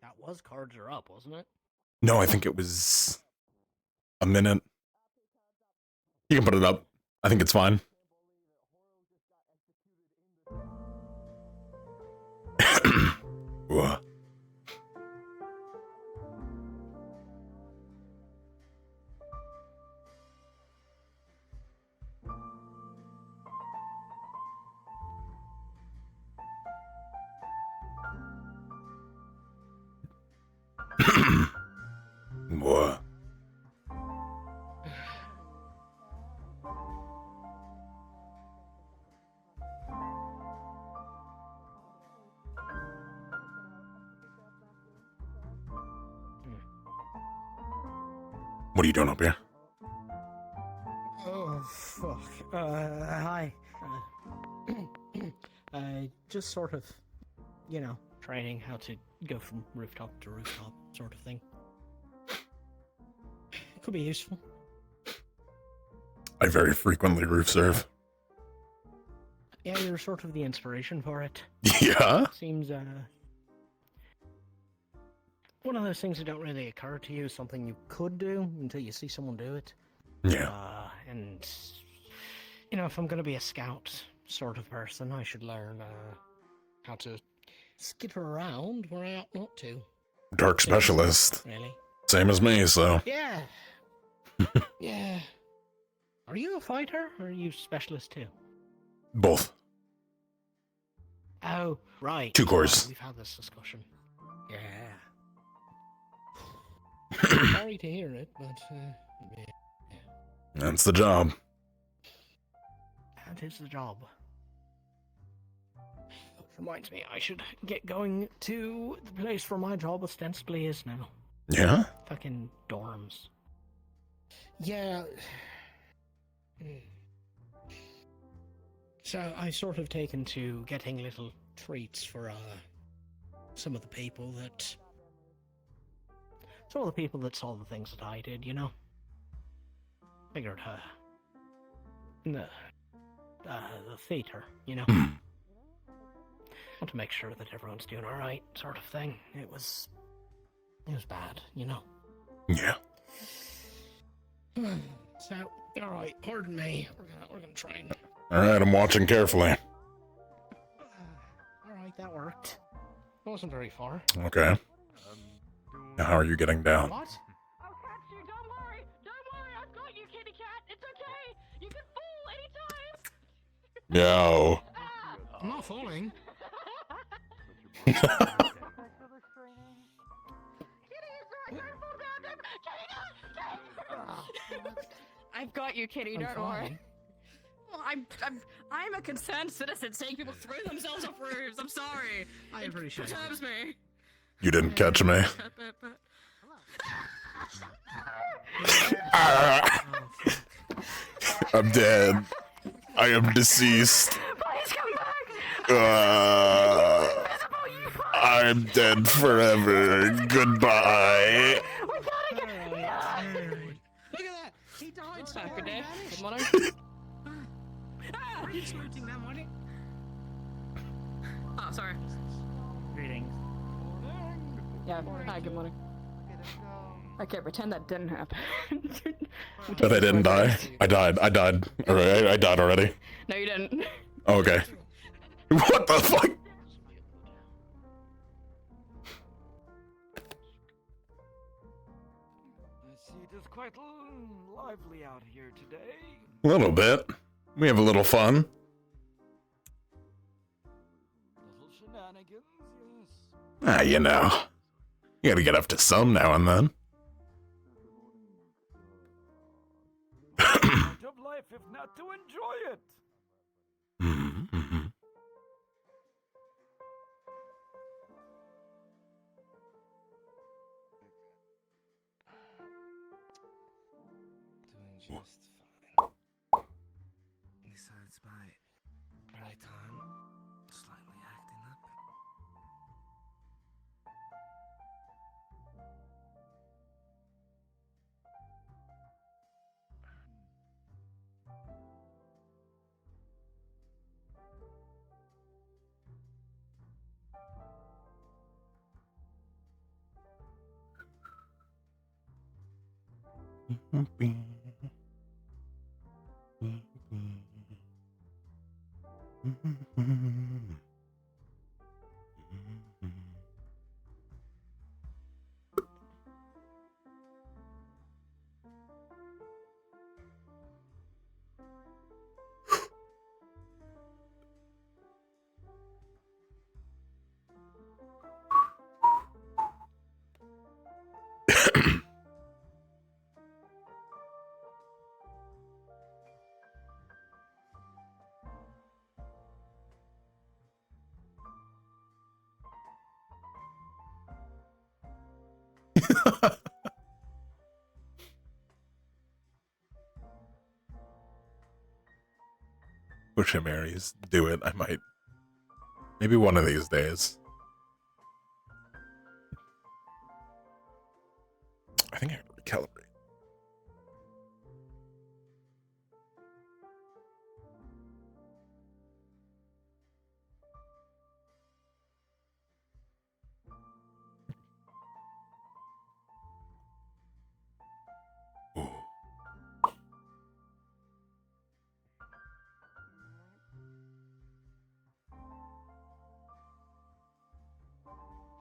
That was cards are up, wasn't it? No, I think it was a minute. You can put it up. I think it's fine. Whoa. Whoa. What are you doing up here? Oh, fuck. Hi. Just sort of, training how to go from rooftop to rooftop sort of thing. Could be useful. I very frequently roof serve. Yeah, you're sort of the inspiration for it. Yeah? Seems, one of those things that don't really occur to you, something you could do until you see someone do it. Yeah. And, if I'm going to be a scout sort of person, I should learn how to skitter around where I ought not to. Dark specialist. Really? Same as me, so. Yeah. Yeah. Are you a fighter, or are you specialist too? Both. Oh, right. 2 cores. Right, we've had this discussion. Yeah. Sorry to hear it, but, yeah. That's the job. That is the job. Reminds me, I should get going to the place where my job ostensibly is now. Yeah? Fucking dorms. Yeah. So I've sort of taken to getting little treats for some of the people that saw the things that I did, Figured the theater, Want to make sure that everyone's doing alright, sort of thing. It was bad, Yeah. So, alright, pardon me. We're gonna try and... Alright, I'm watching carefully. Alright, that worked. It wasn't very far. Okay. Now, how are you getting down? What? I'll catch you, don't worry! Don't worry, I've got you, kitty cat! It's okay! You can fall anytime! Yo. I'm not falling. Kitty is not gonna fall down there! Kitty, I've got you, kitty, don't worry. Well, I'm a concerned citizen seeing people throw themselves off roofs. I'm sorry. I appreciate It perturbs me. You didn't catch me. Ah. I'm dead. I am deceased. Please come back! I'm dead forever. Goodbye. We gotta get... Look at that! He died so Good day. Good morning. Are you saluting that morning? Oh, sorry. Greetings. Yeah, hi, good morning. Okay, pretend that didn't happen. But I didn't die. I died. I died. Alright, I died already. No, you didn't. Okay. What the fuck? I see it is quite lively out here today. A little bit. We have a little fun. Little shenanigans, yes. Ah, you gotta get up to some now and then. Point of life if not to enjoy it. Mm-hmm. Doing just fine. Besides my right arm slightly acting up. Push him, Aries. Do it. I might. Maybe one of these days. I think I have to recalibrate. Ooh.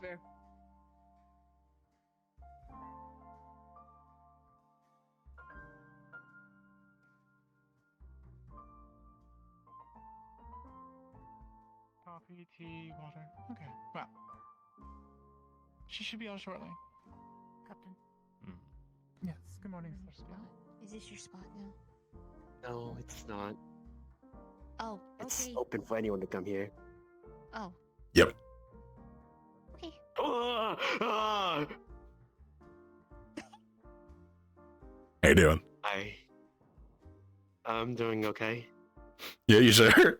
Fair. Coffee, tea, water. Okay, well. She should be out shortly. Captain, Yes, good morning, Sir. spot. Is this your spot now? No, it's not. Oh, It's okay. open for anyone to come here. Oh. Yep. Okay. How you doing? I'm doing okay. Yeah, you sure?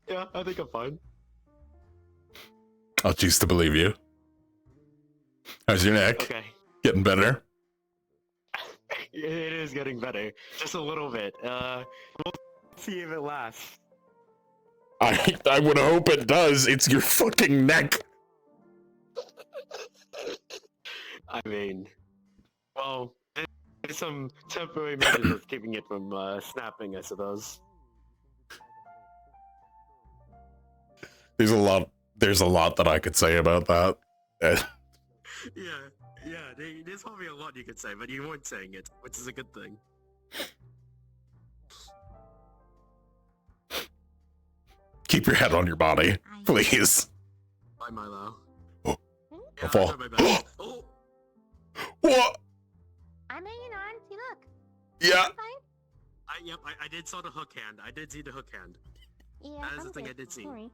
Yeah, I think I'm fine. I'll choose to believe you. How's your neck? Okay. Getting better? It is getting better. Just a little bit. We'll see if it lasts. I would hope it does. It's your fucking neck. I mean, well, there's some temporary measures that's keeping it from snapping, I suppose. There's a lot that I could say about that. Yeah, there's probably a lot you could say, but you weren't saying it, which is a good thing. Keep your head on your body, please. Bye, Milo. Oh. Yeah, I'll fall. I tried my best. Oh! What? I'm hanging on. See, look. Yeah. I'm fine. Yep, I did saw the hook hand. I did see the hook hand. Yeah, That is I'm the thing good. I did see. Don't worry.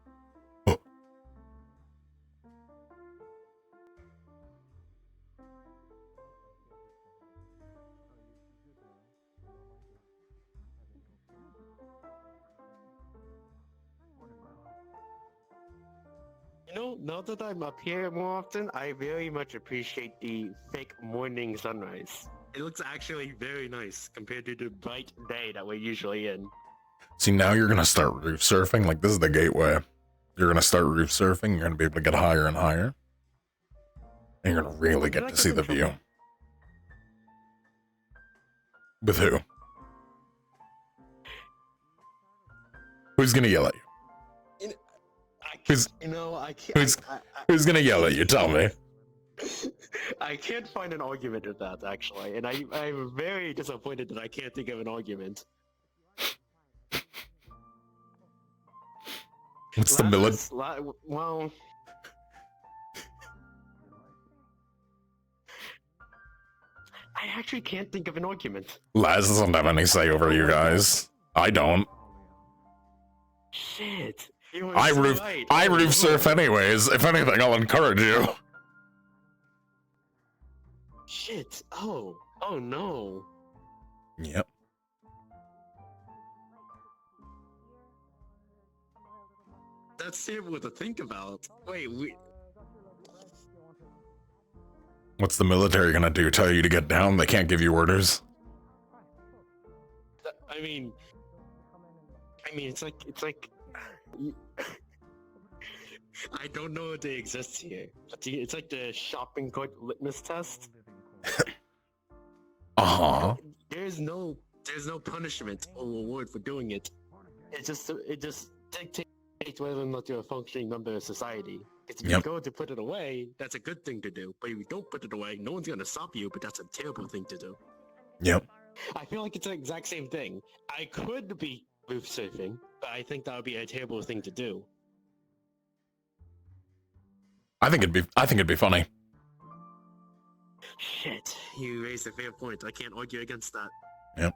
You know, now that I'm up here more often, I very much appreciate the fake morning sunrise. It looks actually very nice compared to the bright day that we're usually in. See, now you're gonna start roof surfing. Like, this is the gateway. You're gonna start roof surfing. You're gonna be able to get higher and higher. And you're gonna really get to see the view. With who? Who's gonna yell at you? Who's I can't. who's gonna yell at you? Tell me. I can't find an argument with that, actually, and I'm very disappointed that I can't think of an argument. What's the millet? Well, I actually can't think of an argument. Laz doesn't have any say over you guys. I don't. Shit. You were I so roof right. I roof surf anyways. If anything, I'll encourage you. Shit. Oh no. Yep. That's terrible to think about. Wait, What's the military gonna do? Tell you to get down? They can't give you orders. I mean, it's like. I don't know if they exist here. It's like the shopping cart litmus test. Uh-huh. There's no punishment or reward for doing it. It just dictates whether or not you're a functioning member of society. If you Yep. go to put it away, that's a good thing to do. But if you don't put it away, no one's gonna stop you. But that's a terrible thing to do. Yep. I feel like it's the exact same thing. I could be roof surfing, but I think that would be a terrible thing to do. I think it'd be funny. Shit, you raised a fair point. I can't argue against that. Yep.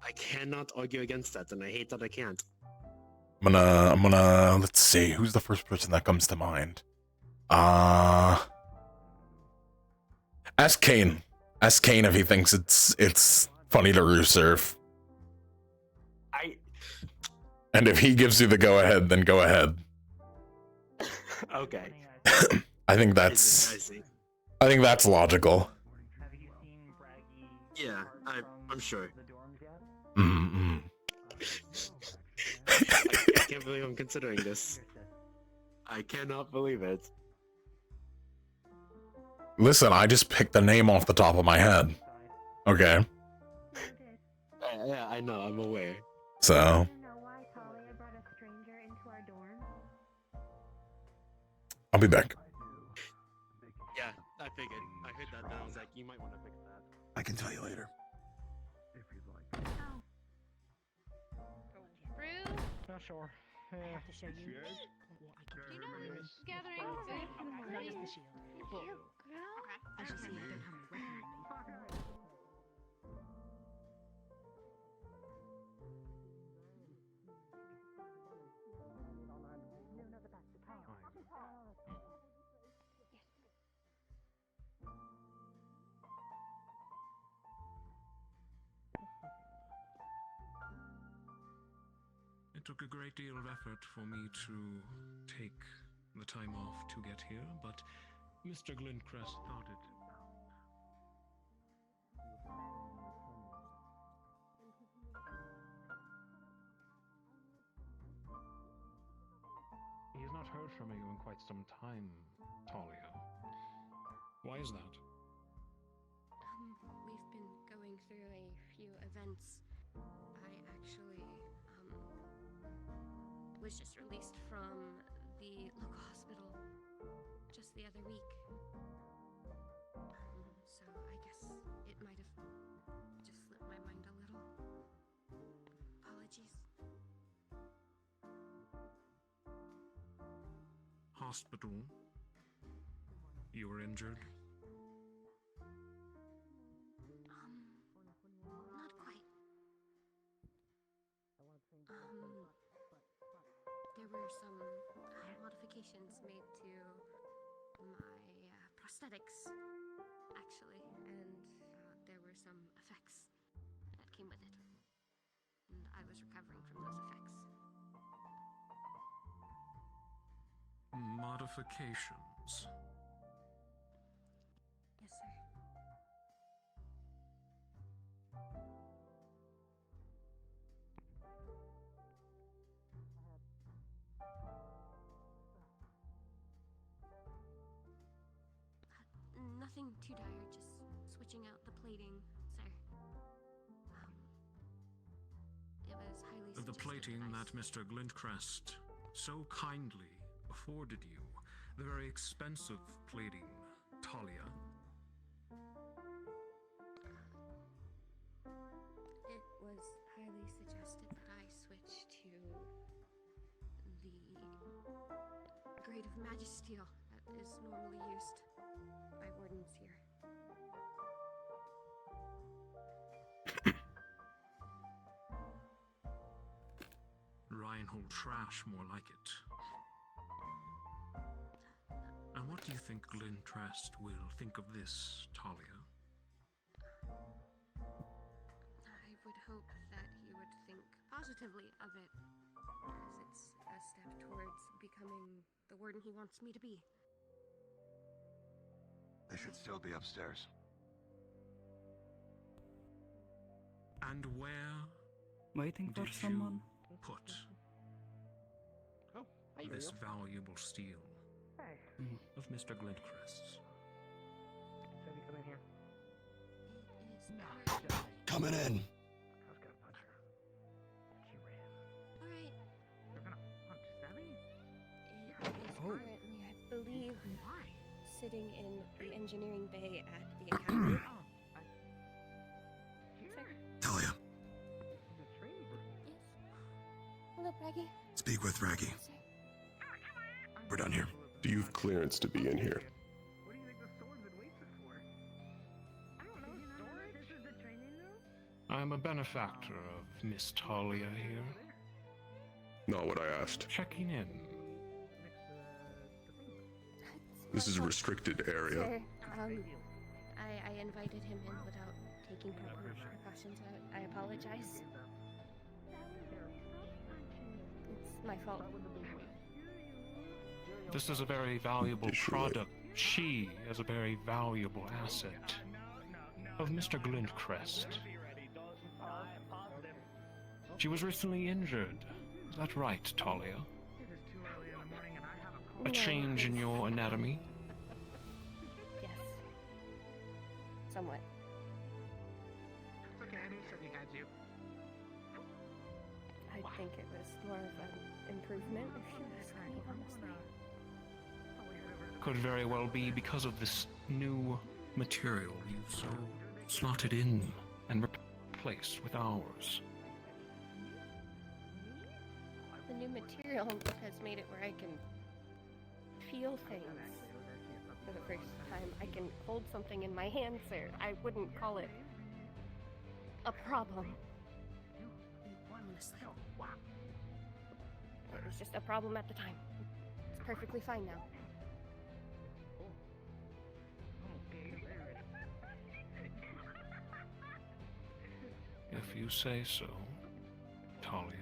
I cannot argue against that, and I hate that I can't. I'm gonna let's see, who's the first person that comes to mind? Ask Kane. Ask Kane if he thinks it's funny to roof surf. And if he gives you the go ahead, then go ahead. Okay. I think I that's see. I think that's logical. Yeah, I'm sure. Mm-hmm. I can't believe I'm considering this. I cannot believe it. Listen, I just picked the name off the top of my head. Okay. Yeah, I know. I'm aware. So, Do you know why Talia brought a stranger into our dorm? I'll be back. Yeah, I figured. I heard that. And I was like, you might want to fix that. I can tell you later. Rue, Not sure. I have to show you. Do you know I'm gathering food? Not just the shield. Cute girl. I should see if you don't have my weapon on me. It took a great deal of effort for me to take the time off to get here, but Mr. Glintcrest started. He has not heard from you in quite some time, Talia. Why is that? We've been going through a few events. I actually, was just released from the local hospital just the other week. So I guess it might have just slipped my mind a little. Apologies. Hospital? You were injured? Not quite. There were some modifications made to my prosthetics, actually, and there were some effects that came with it. And I was recovering from those effects. Modifications? Yes, sir. Nothing too dire, just switching out the plating, sir. It was highly The suggested plating I that Mr. Glintcrest so kindly afforded you, the very expensive plating, Talia. It was highly suggested that I switch to the grade of magisteel that is normally used by wardens here. Reinhold trash, more like it. And what do you think Glintcrest will think of this, Talia? I would hope that he would think positively of it, as it's a step towards becoming the warden he wants me to be. They should still be upstairs. And where Waiting for did someone. you put Oh, this valuable steel of Mr. Glintcrest's? said we come in here. Coming in. I was gonna punch her. She ran. Alright. You're gonna punch Savvy? It is currently, I believe, sitting in the engineering bay at the academy. Sir? Talia, Yes. Hello, Braggy. speak with Raggy. Sir. We're done here. Do you have clearance to be in here? What do you think the swords and weights is for? I don't know, storage? This is the training room? I'm a benefactor of Miss Talia here, Not what I asked. checking in. This is a restricted area. Sir, I invited him in without taking proper precautions. I apologize. It's my fault. This is a very valuable product. She is a very valuable asset of Mr. Glintcrest. She was recently injured. Is that right, Talia? A change in your anatomy? Yes. Somewhat. It's okay, I knew Savvy had you. I think it was more of an improvement, if you ask me, honestly. Could very well be because of this new material you've so slotted in and replaced with ours. The new material has made it where I can feel things for the first time. I can hold something in my hand, sir. I wouldn't call it a problem. It was just a problem at the time. It's perfectly fine now. If you say so, Talia.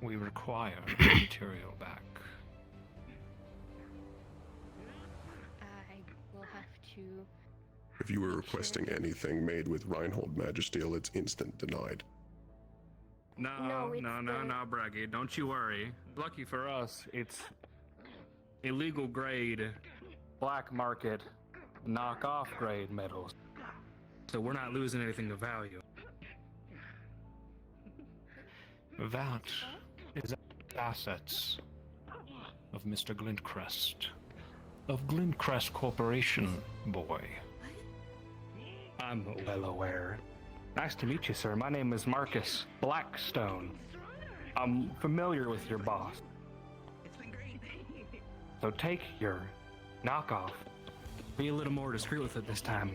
We require the material back. I will have to... If you were requesting anything made with Reinhold Magisteel, it's instant denied. No, No, it's no, the- Braggy. Don't you worry. Lucky for us, it's illegal grade, black market, knockoff grade metals. So we're not losing anything of value. That is assets of Mr. Glintcrest. Of Glintcrest Corporation, boy. I'm well aware. Nice to meet you, sir. My name is Marcus Blackstone. I'm familiar with your boss. So take your knockoff. Be a little more discreet with it this time.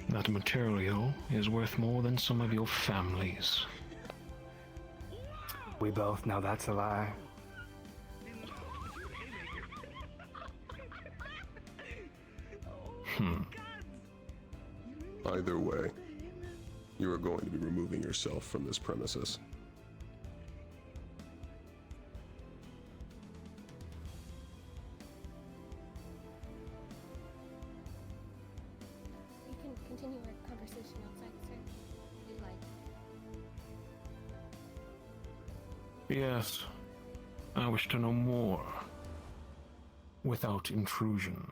That material is worth more than some of your families. We both know that's a lie. Either way, you are going to be removing yourself from this premises. We can continue our conversation outside, sir. If you'd like. Yes, I wish to know more. Without intrusion.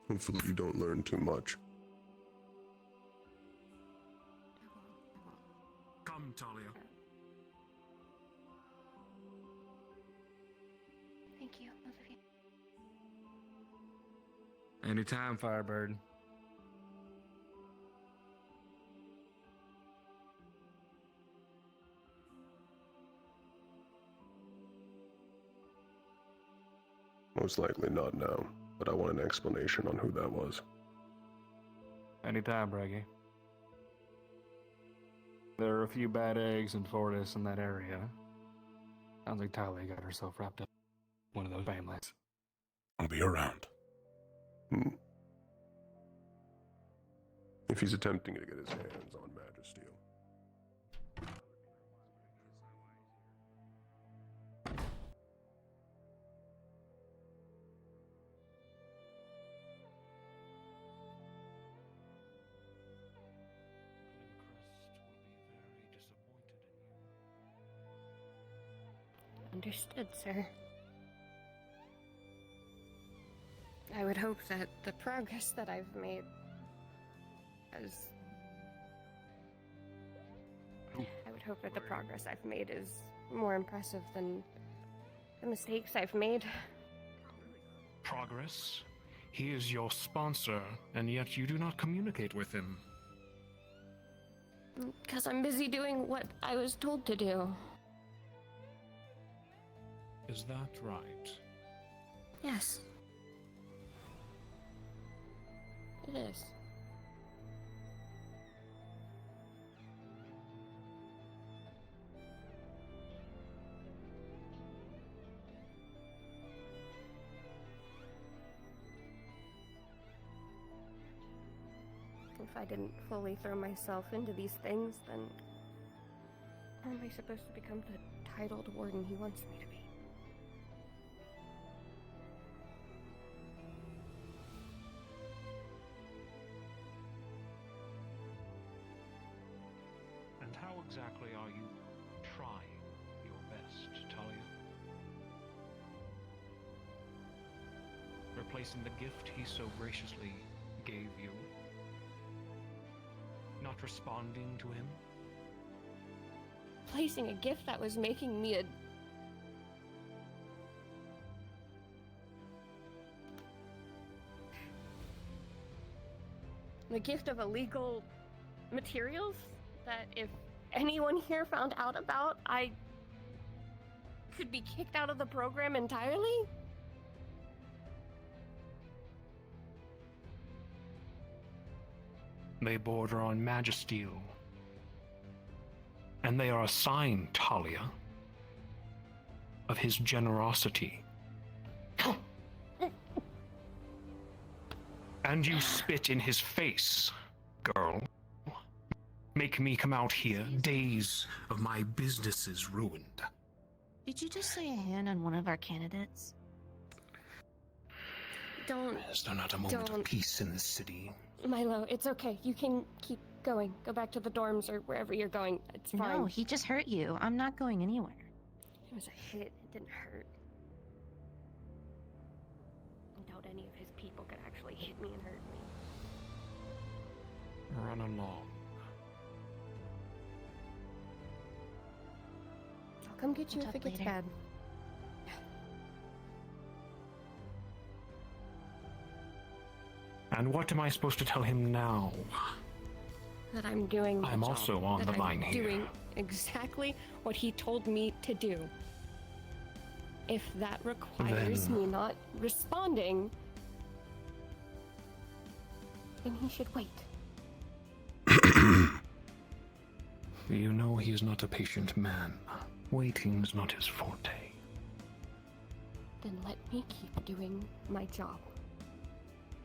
Hopefully you don't learn too much. Come, Talia. Thank you, both of you. Anytime, Firebird. Most likely not now, but I want an explanation on who that was. Anytime, Braggy. There are a few bad eggs in Fortis in that area. Sounds like Talia got herself wrapped up in one of those families. I'll be around. If he's attempting to get his hands on Magisteel. Understood, sir. I would hope that the progress that I've made is... I would hope that the progress I've made is more impressive than the mistakes I've made. Progress? He is your sponsor, and yet you do not communicate with him. Because I'm busy doing what I was told to do. Is that right? Yes. It is. If I didn't fully throw myself into these things, then how am I supposed to become the titled warden he wants me to be? And how exactly are you trying your best, Talia? Replacing the gift he so graciously gave you? Not responding to him? Placing a gift that was making me a... The gift of illegal materials that if anyone here found out about, I could be kicked out of the program entirely? They border on Magisteel. And they are a sign, Talia, of his generosity. And you spit in his face, girl. Make me come out here, days of my businesses ruined. Did you just lay a hand on one of our candidates? Don't... Is there not a moment of peace in this city? Milo, it's okay. You can keep going. Go back to the dorms or wherever you're going. It's fine. No, he just hurt you. I'm not going anywhere. It was a hit. It didn't hurt. I doubt any of his people could actually hit me and hurt me. Run along. I'll come get you if it gets bad. And what am I supposed to tell him now? That I'm doing the I'm job, also on that the I'm line here. doing exactly what he told me to do. If that requires Then- me not responding, then he should wait. You know he is not a patient man. Waiting is not his forte. Then let me keep doing my job.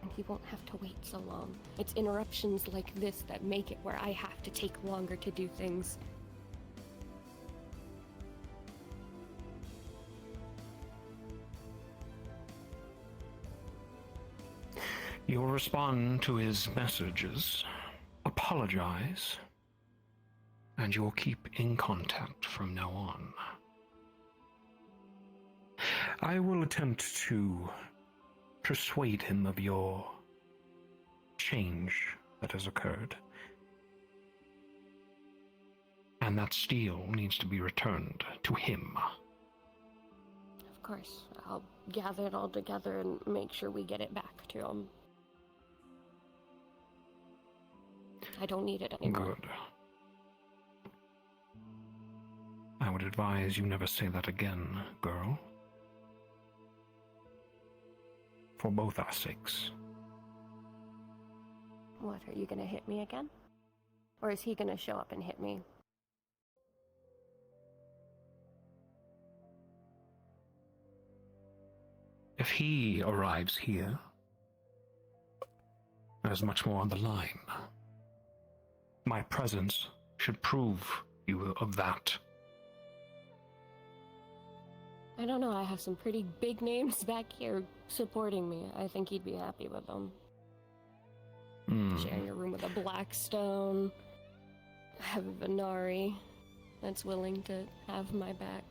And he won't have to wait so long. It's interruptions like this that make it where I have to take longer to do things. You'll respond to his messages, apologize, and you'll keep in contact from now on. I will attempt to persuade him of your change that has occurred, and that steel needs to be returned to him. Of course, I'll gather it all together and make sure we get it back to him. I don't need it anymore. Good. I would advise you never say that again, girl. For both our sakes. What, are you gonna hit me again? Or is he gonna show up and hit me? If he arrives here, there's much more on the line. My presence should prove you of that. I don't know, I have some pretty big names back here supporting me. I think he'd be happy with them. Sharing a room with a Blackstone. I have a Venari that's willing to have my back.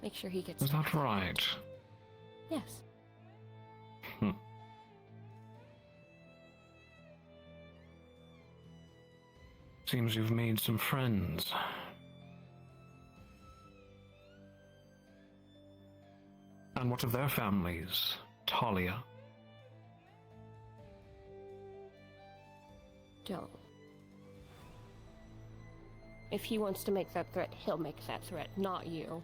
Make sure he gets. Is that right? Yes. Seems you've made some friends. And what of their families, Talia? Don't. If he wants to make that threat, he'll make that threat, not you.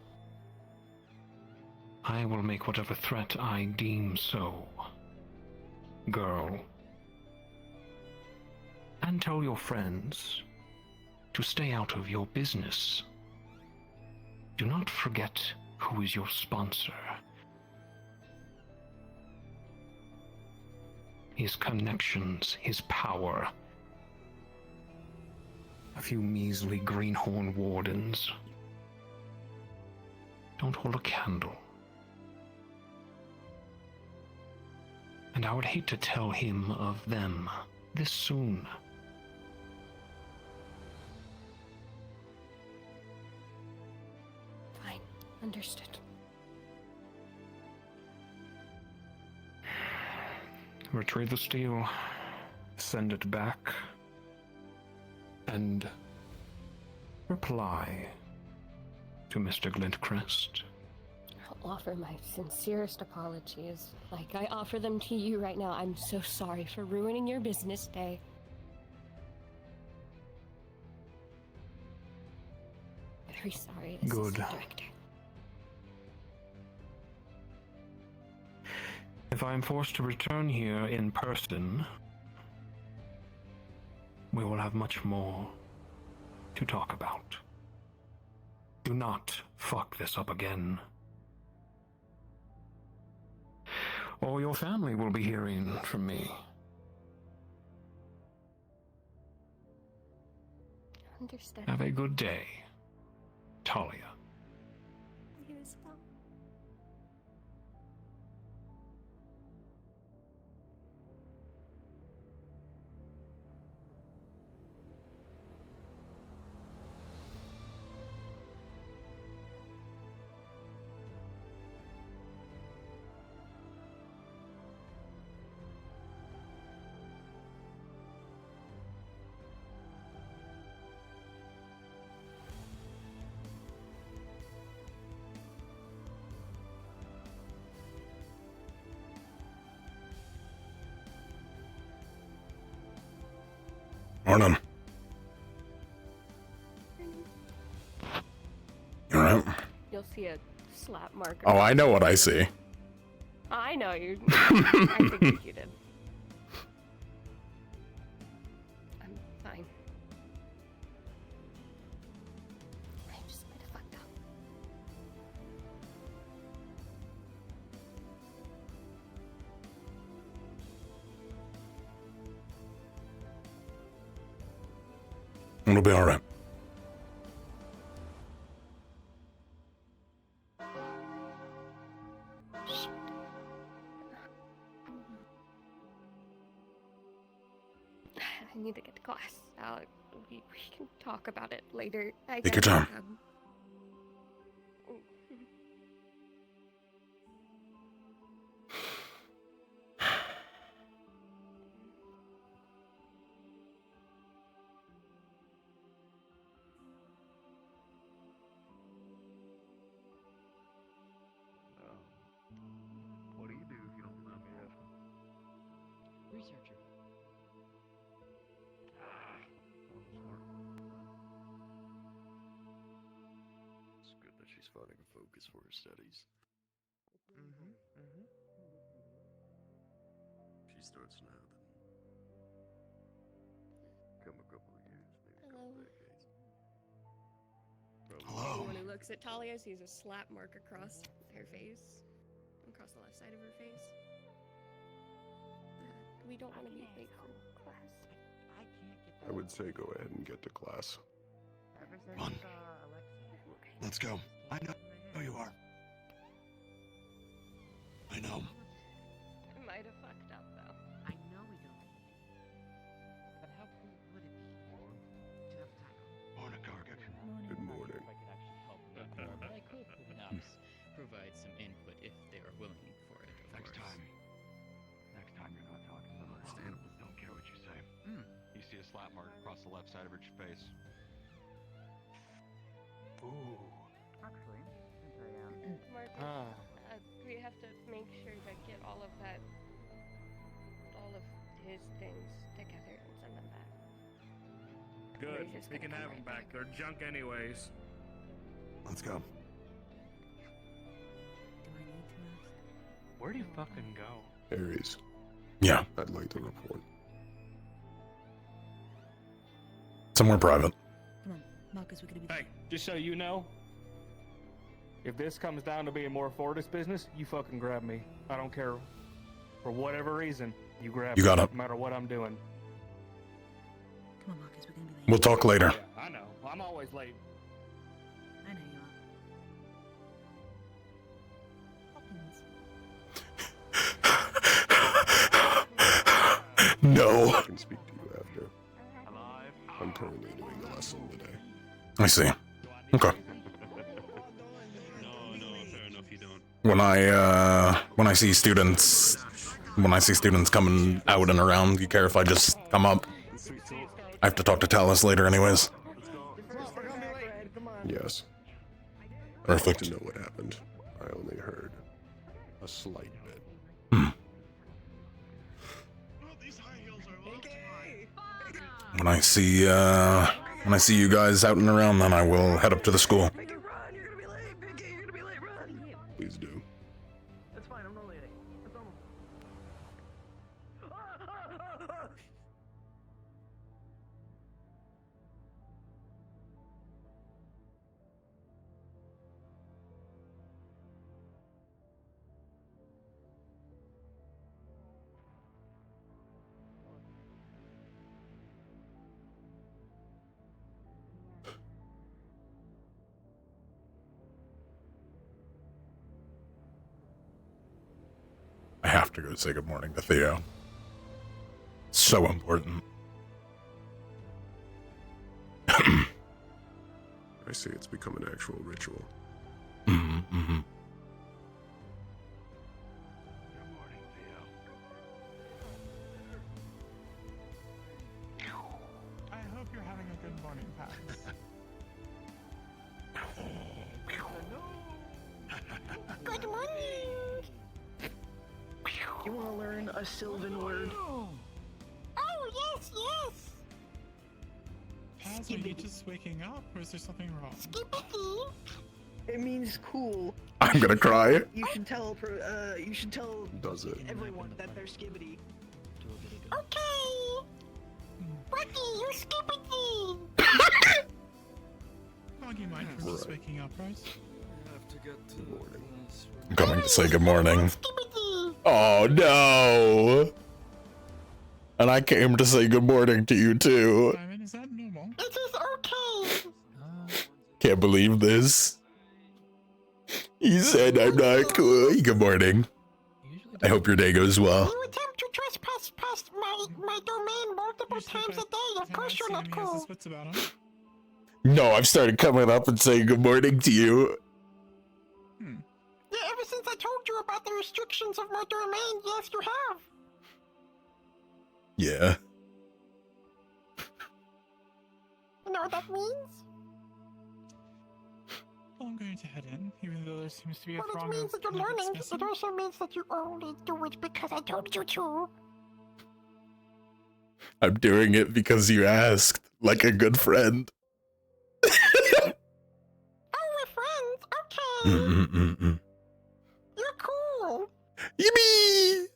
I will make whatever threat I deem so, girl. And tell your friends to stay out of your business. Do not forget who is your sponsor. His connections, his power. A few measly greenhorn wardens. Don't hold a candle. And I would hate to tell him of them this soon. Fine. Understood. Retrieve the steel, send it back, and reply to Mr. Glintcrest. I'll offer my sincerest apologies. Like I offer them to you right now. I'm so sorry for ruining your business day. Very sorry, Good. Assistant Director. If I am forced to return here in person, we will have much more to talk about. Do not fuck this up again. Or your family will be hearing from me. Understood. Have a good day, Talia. You as well. Morning. You alright? You'll see a slap marker. Oh, I know what I see. I know you. I figured you did. I'm fine. I just might have fucked up. It'll be alright. I need to get to class. We can talk about it later. Take your time. What do you do if you don't mind me asking? Researcher. It's good that she's finding a focus for her studies. She starts now, then come a couple of years, maybe a couple decades. Hello. When he looks at Talia, sees a slap mark across her face, across the left side of her face. We don't want to be late for class. I would say go ahead and get to class. Come on. Let's go. I know you are. I know. I might have fucked up, though. I know we don't. But how cool would it be to have a title? Morning, Gargak. Good morning. If I could actually help you more, but I could, perhaps. slap mark across the left side of her face. Ooh. Actually, since I am. Ah. We have to make sure to get all of his things together and send them back. Good. He's just We gonna can come have right them back. They're junk anyways. Let's go. Where do you fucking go? Aries. Yeah. I'd like to report. Somewhere private. Come on, Marcus, we're gonna be. Hey, just so you know, if this comes down to being more Fortis business, you fucking grab me. I don't care. For whatever reason, you grab You me. got it. No matter what I'm doing. Come on, Marcus, we're gonna be late. We'll talk later. Yeah, I know. I'm always late. I know you are. Hopkins. No. I can speak to you after. I'm currently doing a lesson today. I see. Okay. No, fair enough, you don't. When I see students coming out and around, you care if I just come up? I have to talk to Talus later anyways. Yes. Perfect. To know what happened. I only heard a slight bit. When I see you guys out and around, then I will head up to the school. Please do. That's fine, I'm not leaving. It's almost. I have to go say good morning to Theo. So important. I see it's become an actual ritual. Mm-hmm. I hope you're having a good morning, Pax. Good morning! You want to learn a Sylvan word? Oh, yes, yes! Paz, are you just waking up, or is there something wrong? Skippity! It means cool. I'm gonna cry. You should tell Does it? everyone that they're skibbity. Okay! Bucky, you skippity! Foggy mind for just waking up, right? Good morning. I'm coming to say good morning. Skippity! Oh no! And I came to say good morning to you too. Simon, is that normal? It is okay! Can't believe this. He said I'm not cool. Good morning. I hope your day goes well. You attempt to trespass past my domain multiple times a day. Of course you're not cool. What's about him? No, I've started coming up and saying good morning to you. Yeah, ever since I told you about the restrictions of my domain, yes, you have. Yeah. You know what that means? Well, I'm going to head in, even though there seems to be a Well, it throng means of that you're nuggets learning. missing. It also means that you only do it because I told you to. I'm doing it because you asked, like a good friend. Oh, we're friends. Okay. Mm-mm-mm-mm. You're cool. Yippee!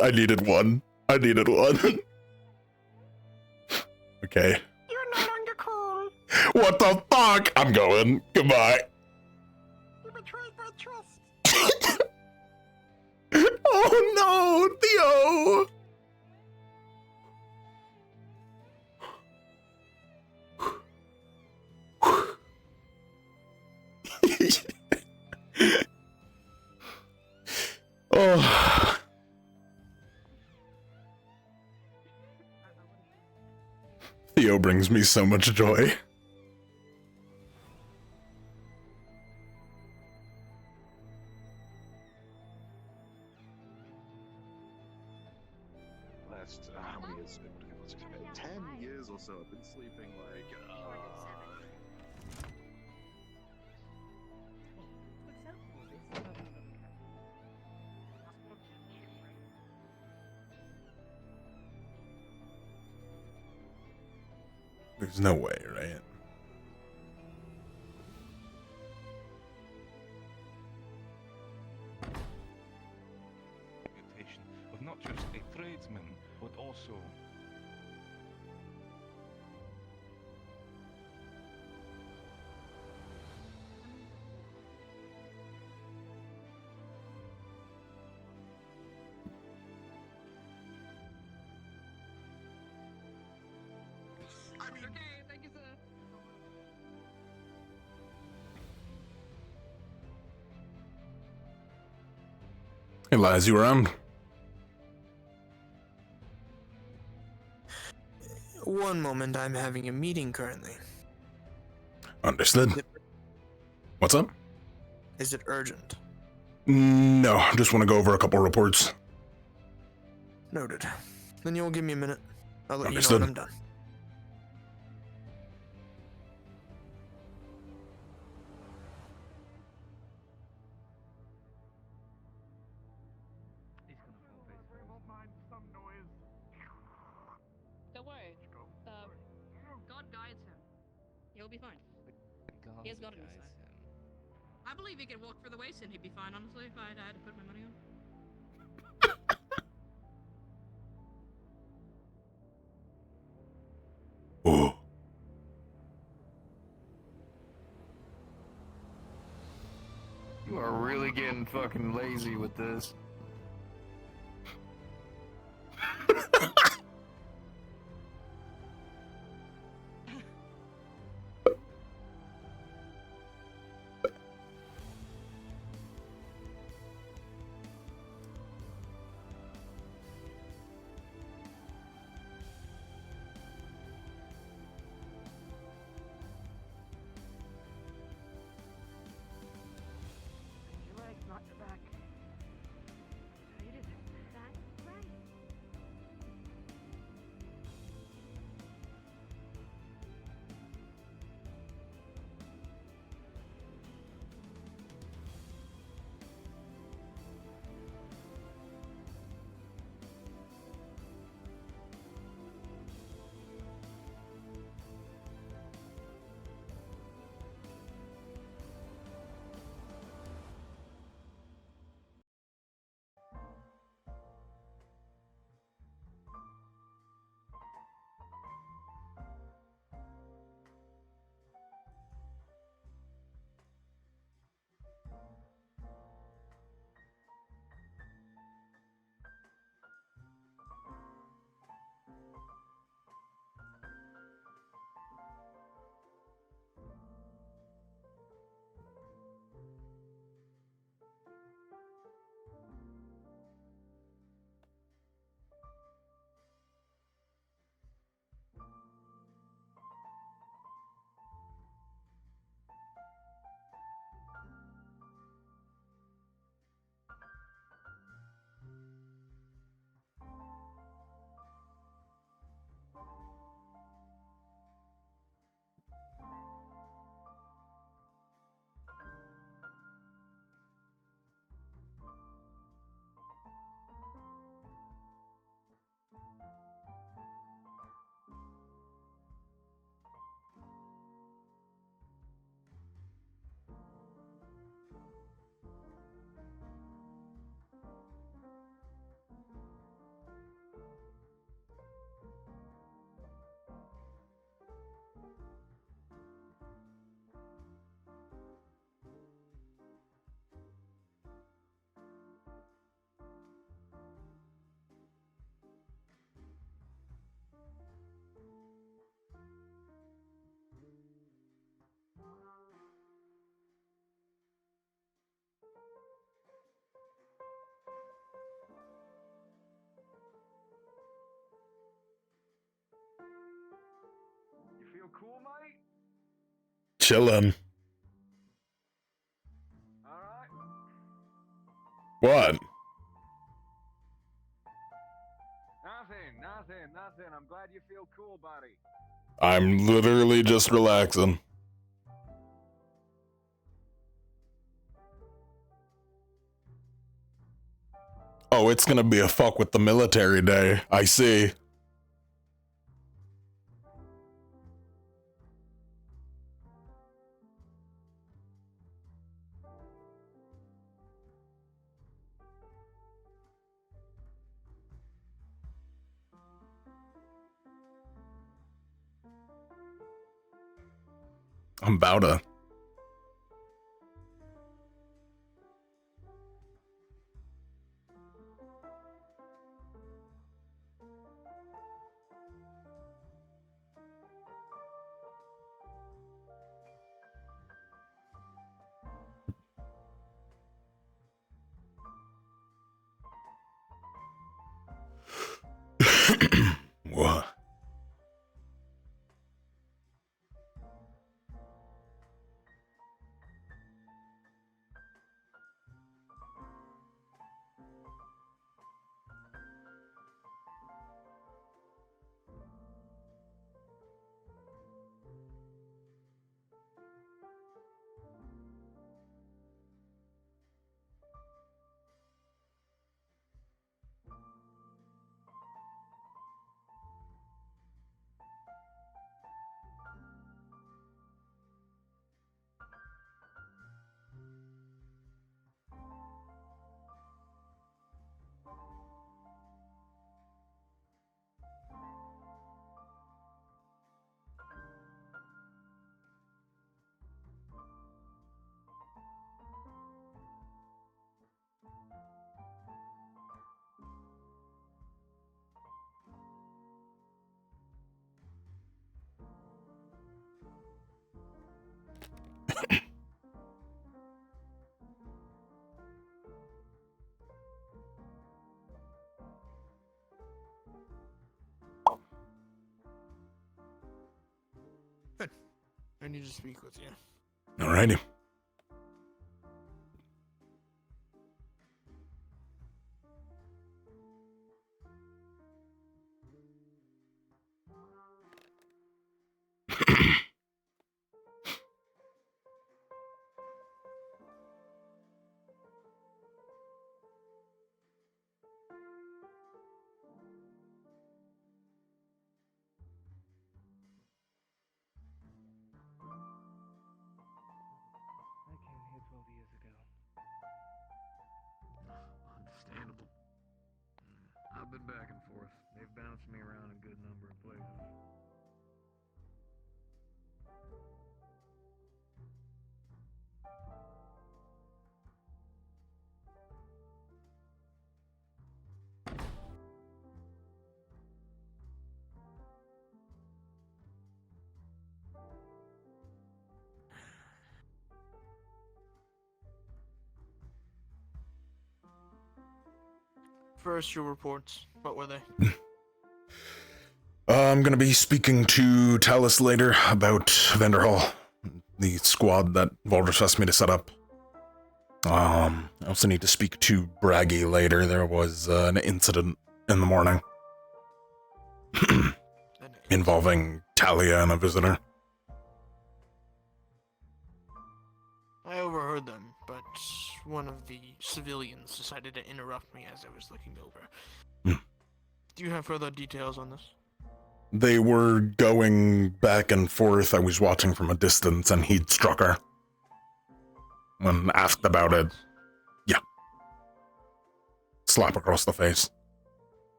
I needed one. Okay. You're no longer cool. What the fuck? I'm going. Goodbye. You betrayed my trust. Oh no, Theo! Oh. Theo brings me so much joy. Last, how many years? What's it been? 10 years or so. I've been sleeping like, There's no way, right? Reputation of not just a tradesman, but also Okay, thank you, sir. Hey, Laz, you around? One moment, I'm having a meeting currently. Understood. What's up? Is it urgent? No, just want to go over a couple reports. Noted. Then you'll give me a minute. I'll let Understood. you know when I'm done. Don't worry. God guides him. He'll be fine. He has God in his side. I believe he could walk through the waste and he'd be fine, honestly, if I had to put my money on. Oh. You are really getting fucking lazy with this. Your legs, not your back. cool, mate? Chillin'. Alright. What? Nothing. I'm glad you feel cool, buddy. I'm literally just relaxing. Oh, it's gonna be a fuck with the military day. I see. I'm about to. What? Good. I need to speak with you. Alrighty. I came here 12 years ago. Understandable. I've been back and forth. They've bounced me around a good number of places. First, your reports. What were they? I'm gonna be speaking to Talus later about Vanderhall, the squad that Valdris asked me to set up. I also need to speak to Braggy later. There was an incident in the morning involving Talia and a visitor. I overheard them, but one of the civilians decided to interrupt me as I was looking over. Do you have further details on this? They were going back and forth. I was watching from a distance, and he'd struck her. When asked about it, yeah. Slap across the face.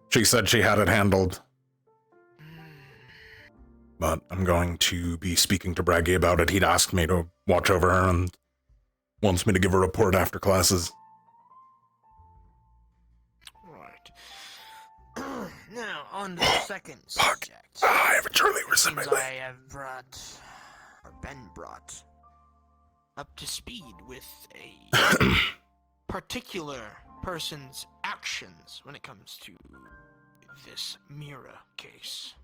She said she had it handled. But I'm going to be speaking to Braggy about it. He'd asked me to watch over her and wants me to give a report after classes. Right. Now, on to the second subject. I have a Charlie horse in my Seems leg. I have been brought up to speed with a particular person's actions when it comes to this Mira case.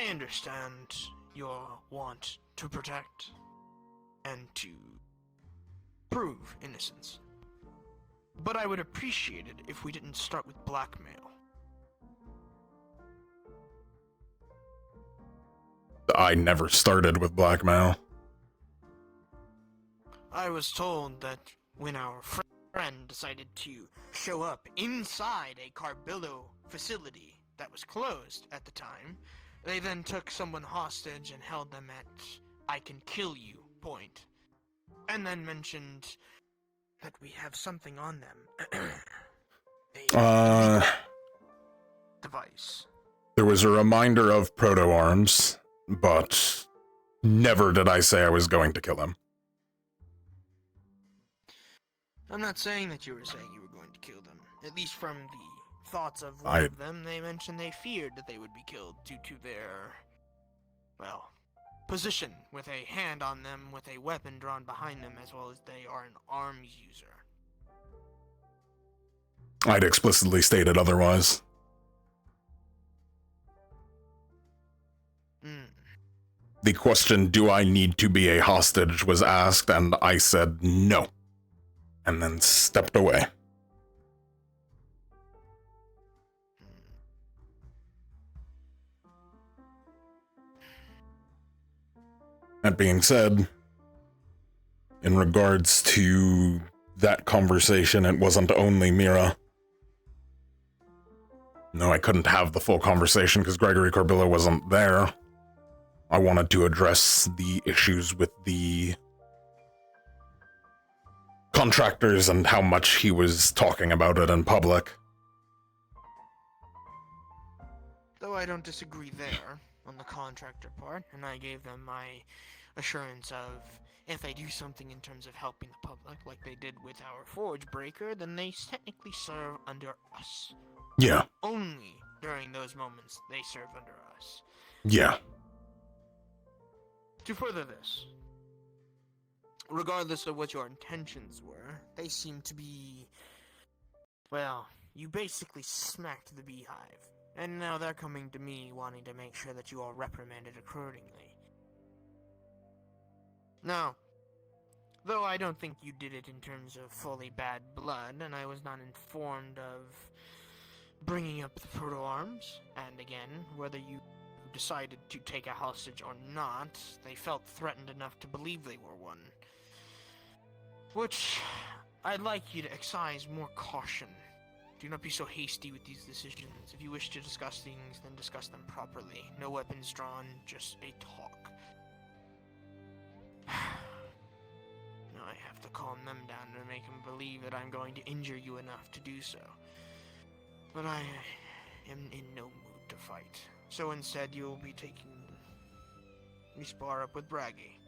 I understand your want to protect and to prove innocence. But I would appreciate it if we didn't start with blackmail. I never started with blackmail. I was told that when our friend decided to show up inside a Carbillo facility that was closed at the time, they then took someone hostage and held them at I can kill you point. And then mentioned that we have something on them. Device. There was a reminder of proto-arms, but never did I say I was going to kill him. I'm not saying that you were saying you were going to kill them. At least from the thoughts of one of them, they mentioned they feared that they would be killed due to their, well, position with a hand on them with a weapon drawn behind them, as well as they are an arms user. I'd explicitly stated otherwise. The question, do I need to be a hostage, was asked, and I said no. And then stepped away. That being said, in regards to that conversation, it wasn't only Mira. No, I couldn't have the full conversation because Gregory Carbillo wasn't there. I wanted to address the issues with the contractors and how much he was talking about it in public. Though I don't disagree there on the contractor part, and I gave them my assurance of if they do something in terms of helping the public, like they did with our forge breaker, then they technically serve under us. Yeah. Only during those moments they serve under us. Yeah. To further this, regardless of what your intentions were, they seem to be, well, you basically smacked the beehive. And now they're coming to me wanting to make sure that you are reprimanded accordingly. Now, though I don't think you did it in terms of fully bad blood, and I was not informed of bringing up the proto-arms, and again, whether you decided to take a hostage or not, they felt threatened enough to believe they were one. Which, I'd like you to exercise more caution. Do not be so hasty with these decisions. If you wish to discuss things, then discuss them properly. No weapons drawn, just a talk. Now I have to calm them down and make them believe that I'm going to injure you enough to do so. But I am in no mood to fight. So instead, you'll be taking me spar up with Braggy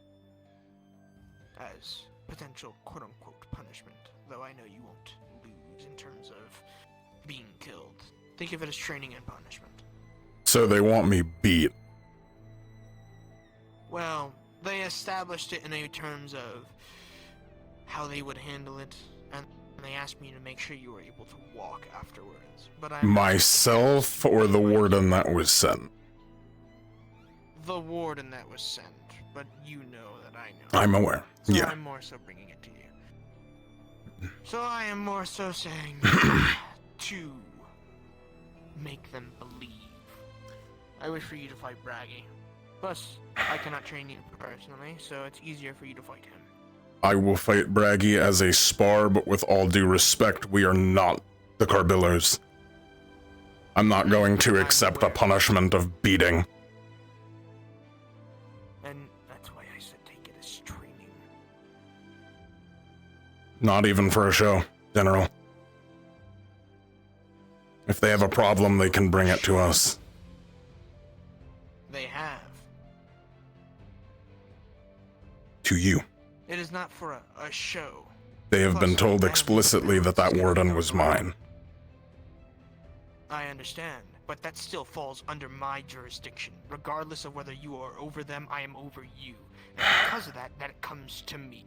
as potential quote-unquote punishment, though I know you won't lose in terms of being killed. Think of it as training and punishment. So they want me beat. Well, they established it in a terms of how they would handle it, and they asked me to make sure you were able to walk afterwards. But I'm Myself or the warden that was sent? the warden that was sent, but you know that I know. I'm aware. So Yeah. I'm more so bringing it to you. So I am more so saying to make them believe. I wish for you to fight Braggy. Plus, I cannot train you personally, so it's easier for you to fight him. I will fight Braggy as a spar, but with all due respect, we are not the Carbillos. I'm not going to accept a punishment of beating. And that's why I said take it as training. Not even for a show, General. If they have a problem, they can bring it to us. They have. To you. It is not for a show. They have been told explicitly that that warden was mine. I understand, but that still falls under my jurisdiction. Regardless of whether you are over them, I am over you. And because of that, it comes to me.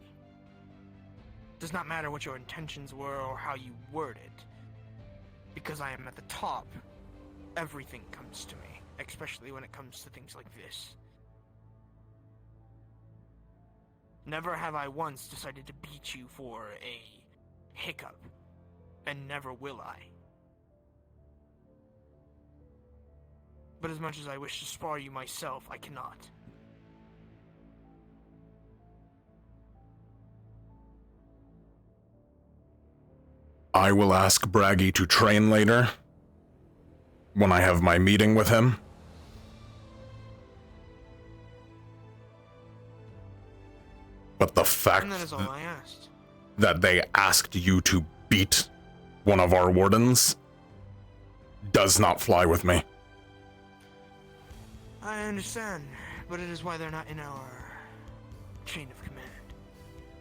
Does not matter what your intentions were or how you word it. Because I am at the top, everything comes to me. especially when it comes to things like this. Never have I once decided to beat you for a hiccup, and never will I. But as much as I wish to spar you myself, I cannot. I will ask Braggy to train later, when I have my meeting with him. But the fact And that is all I asked. that they asked you to beat one of our wardens does not fly with me. I understand, but it is why they're not in our chain of command.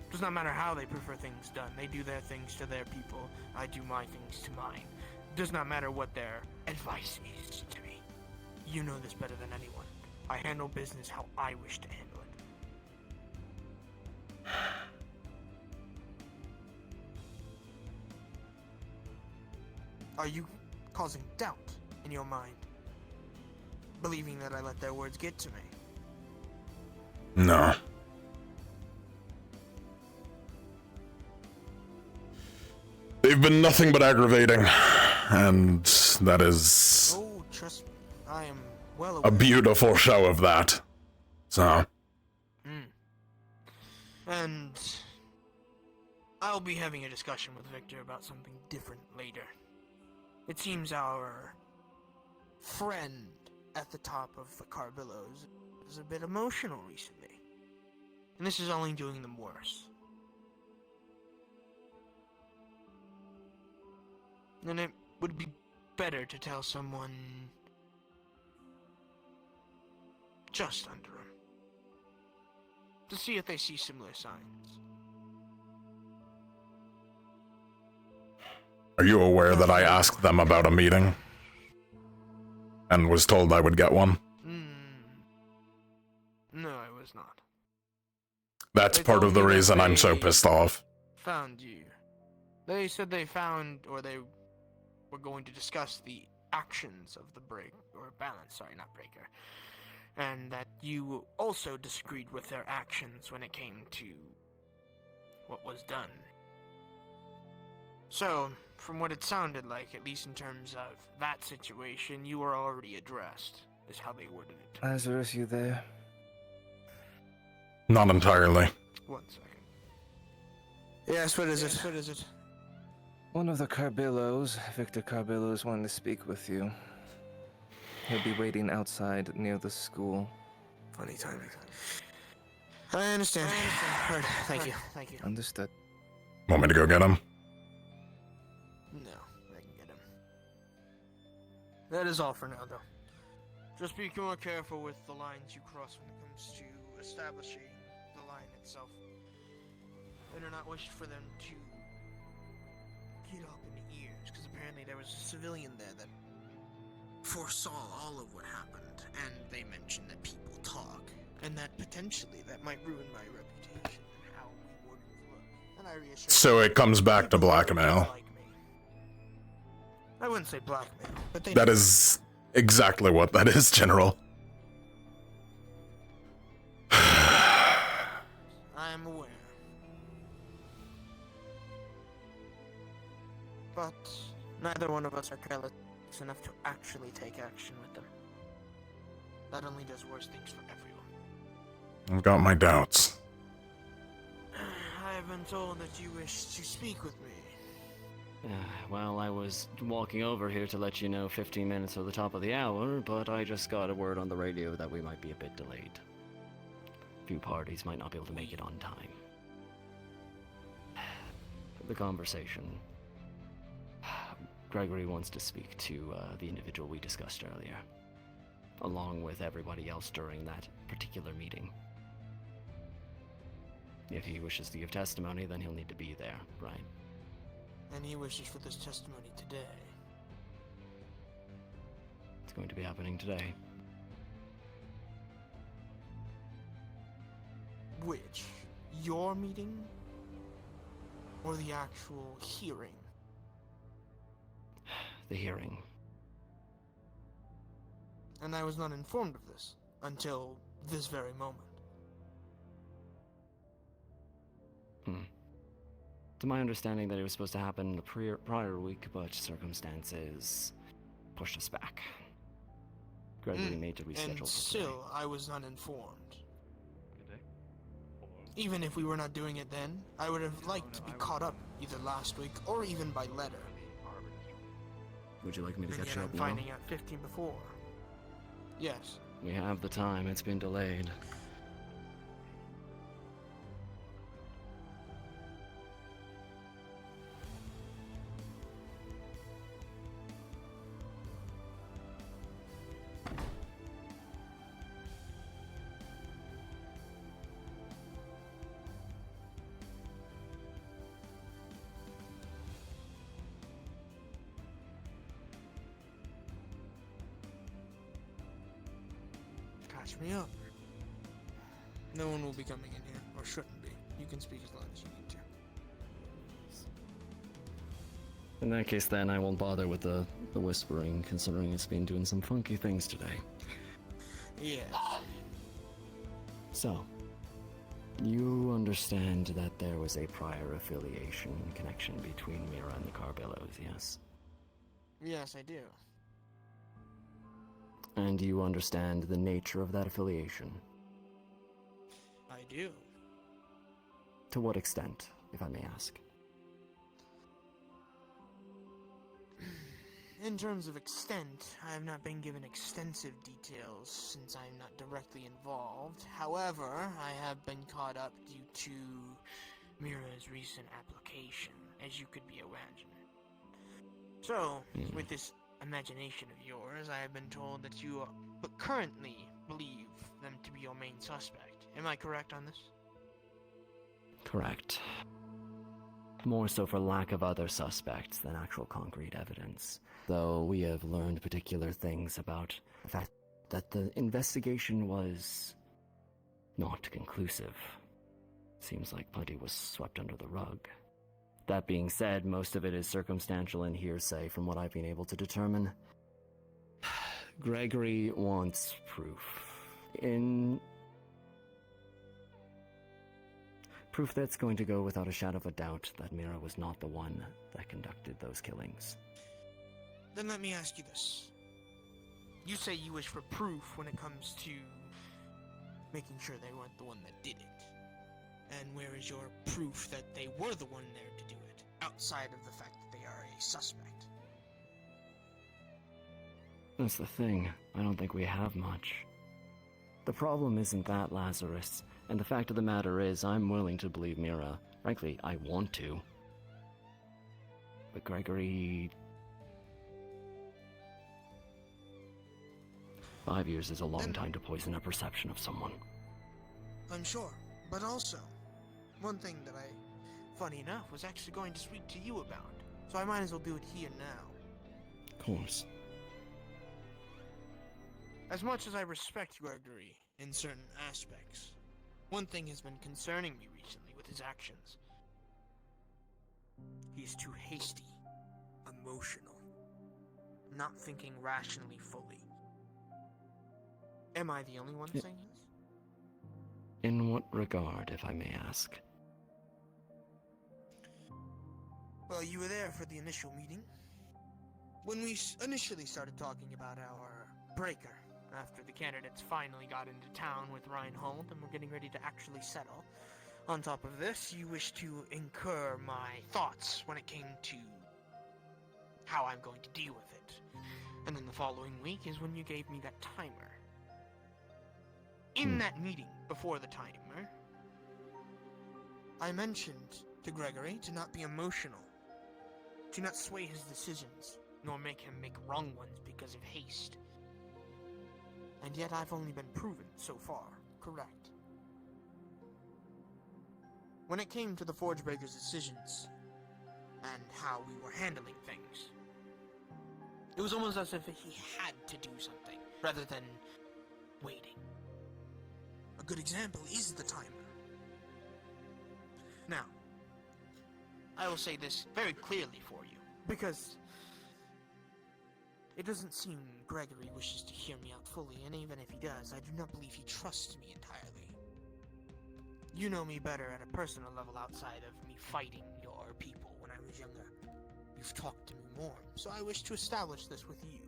It does not matter how they prefer things done. They do their things to their people. I do my things to mine. It does not matter what their advice is to me. You know this better than anyone. I handle business how I wish to handle it. Are you causing doubt in your mind? Believing that I let their words get to me? No. They've been nothing but aggravating, and that is Oh, trust me. I am well a aware. beautiful show of that. So, And I'll be having a discussion with Victor about something different later. It seems our friend at the top of the Carbillos is a bit emotional recently. And this is only doing them worse. And it would be better to tell someone just under him. To see if they see similar signs. are you aware that I asked them about a meeting? And was told I would get one? No, I was not. That's They part told of the me that reason I'm so they pissed off. Found you. They said they found, or they were going to discuss the actions of the breaker, and that you also disagreed with their actions when it came to what was done. So, from what it sounded like, at least in terms of that situation, you were already addressed, is how they worded it. Lazarus, you there? Not entirely. 1 second. Yes, what is it? What is it? One of the Carbillos, Victor Carbillo, is wanting to speak with you. He'll be waiting outside near the school. Funny timing. I understand. Heard. Thank you. Thank you. Understood. Want me to go get him? No, I can get him. That is all for now, though. Just be more careful with the lines you cross when it comes to establishing the line itself. I do not wish for them to get up in ears, because apparently there was a civilian there that foresaw all of what happened, and they mentioned that people talk, and that potentially that might ruin my reputation and how we wardens look. And I reassure So it comes back to blackmail. I wouldn't say blackmail, but they That is exactly what that is, General. I am aware. But neither one of us are careless enough to actually take action with them. That only does worse things for everyone. I've got my doubts. I have been told that you wish to speak with me. Well, I was walking over here to let you know 15 minutes to the top of the hour, but I just got a word on the radio that we might be a bit delayed. A few parties might not be able to make it on time. The conversation. Gregory wants to speak to the individual we discussed earlier, along with everybody else during that particular meeting. If he wishes to give testimony, then he'll need to be there, right? And he wishes for this testimony today. It's going to be happening today. Which? Your meeting? Or the actual hearing? The hearing. and I was not informed of this until this very moment. To my understanding that it was supposed to happen the prior week, but circumstances pushed us back. Gregory made to reschedule. And for still, I was not informed. Good day. Even if we were not doing it then, I would have liked to be caught up either last week or even by letter. Would you like me to And catch yet up I'm now? finding out 15 before. Yes. We have the time. It's been delayed. Catch me up. No one will be coming in here, or shouldn't be. You can speak as loud as you need to. In that case, then, I won't bother with the whispering, considering it's been doing some funky things today. Yeah. So, you understand that there was a prior affiliation connection between Mira and the Carbillos, yes? Yes, I do. And you understand the nature of that affiliation? I do. To what extent, if I may ask? In terms of extent, I have not been given extensive details since I am not directly involved. However, I have been caught up due to Mira's recent application, as you could be imagining. So, with this imagination of yours, I have been told that you currently believe them to be your main suspect. Am I correct on this? Correct. More so for lack of other suspects than actual concrete evidence. Though we have learned particular things about the fact that the investigation was not conclusive. Seems like plenty was swept under the rug. That being said, most of it is circumstantial and hearsay from what I've been able to determine. Gregory wants proof. Proof that's going to go without a shadow of a doubt that Mira was not the one that conducted those killings. Then let me ask you this. You say you wish for proof when it comes to making sure they weren't the one that did it. And where is your proof that they were the one there to do it, outside of the fact that they are a suspect? That's the thing. I don't think we have much. The problem isn't that, Lazarus. And the fact of the matter is, I'm willing to believe Mira. Frankly, I want to. But Gregory... 5 years is a long time to poison a perception of someone. I'm sure. But also, one thing that I, funny enough, was actually going to speak to you about. So I might as well do it here now. Of course. As much as I respect Gregory in certain aspects, one thing has been concerning me recently with his actions. He's too hasty, emotional, not thinking rationally fully. Am I the only one saying this? In what regard, if I may ask? Well, you were there for the initial meeting. When we initially started talking about our breaker, after the candidates finally got into town with Reinhold and were getting ready to actually settle. On top of this, you wish to incur my thoughts when it came to how I'm going to deal with it. And then the following week is when you gave me that timer. In that meeting, before the timer, I mentioned to Gregory to not be emotional, to not sway his decisions, nor make him make wrong ones because of haste. And yet I've only been proven so far correct. When it came to the Forge Breaker's decisions, and how we were handling things, it was almost as if he had to do something, rather than waiting. A good example is the timer. Now, I will say this very clearly for you, because It doesn't seem Gregory wishes to hear me out fully, and even if he does, I do not believe he trusts me entirely. You know me better at a personal level outside of me fighting your people when I was younger. You've talked to me more, so I wish to establish this with you,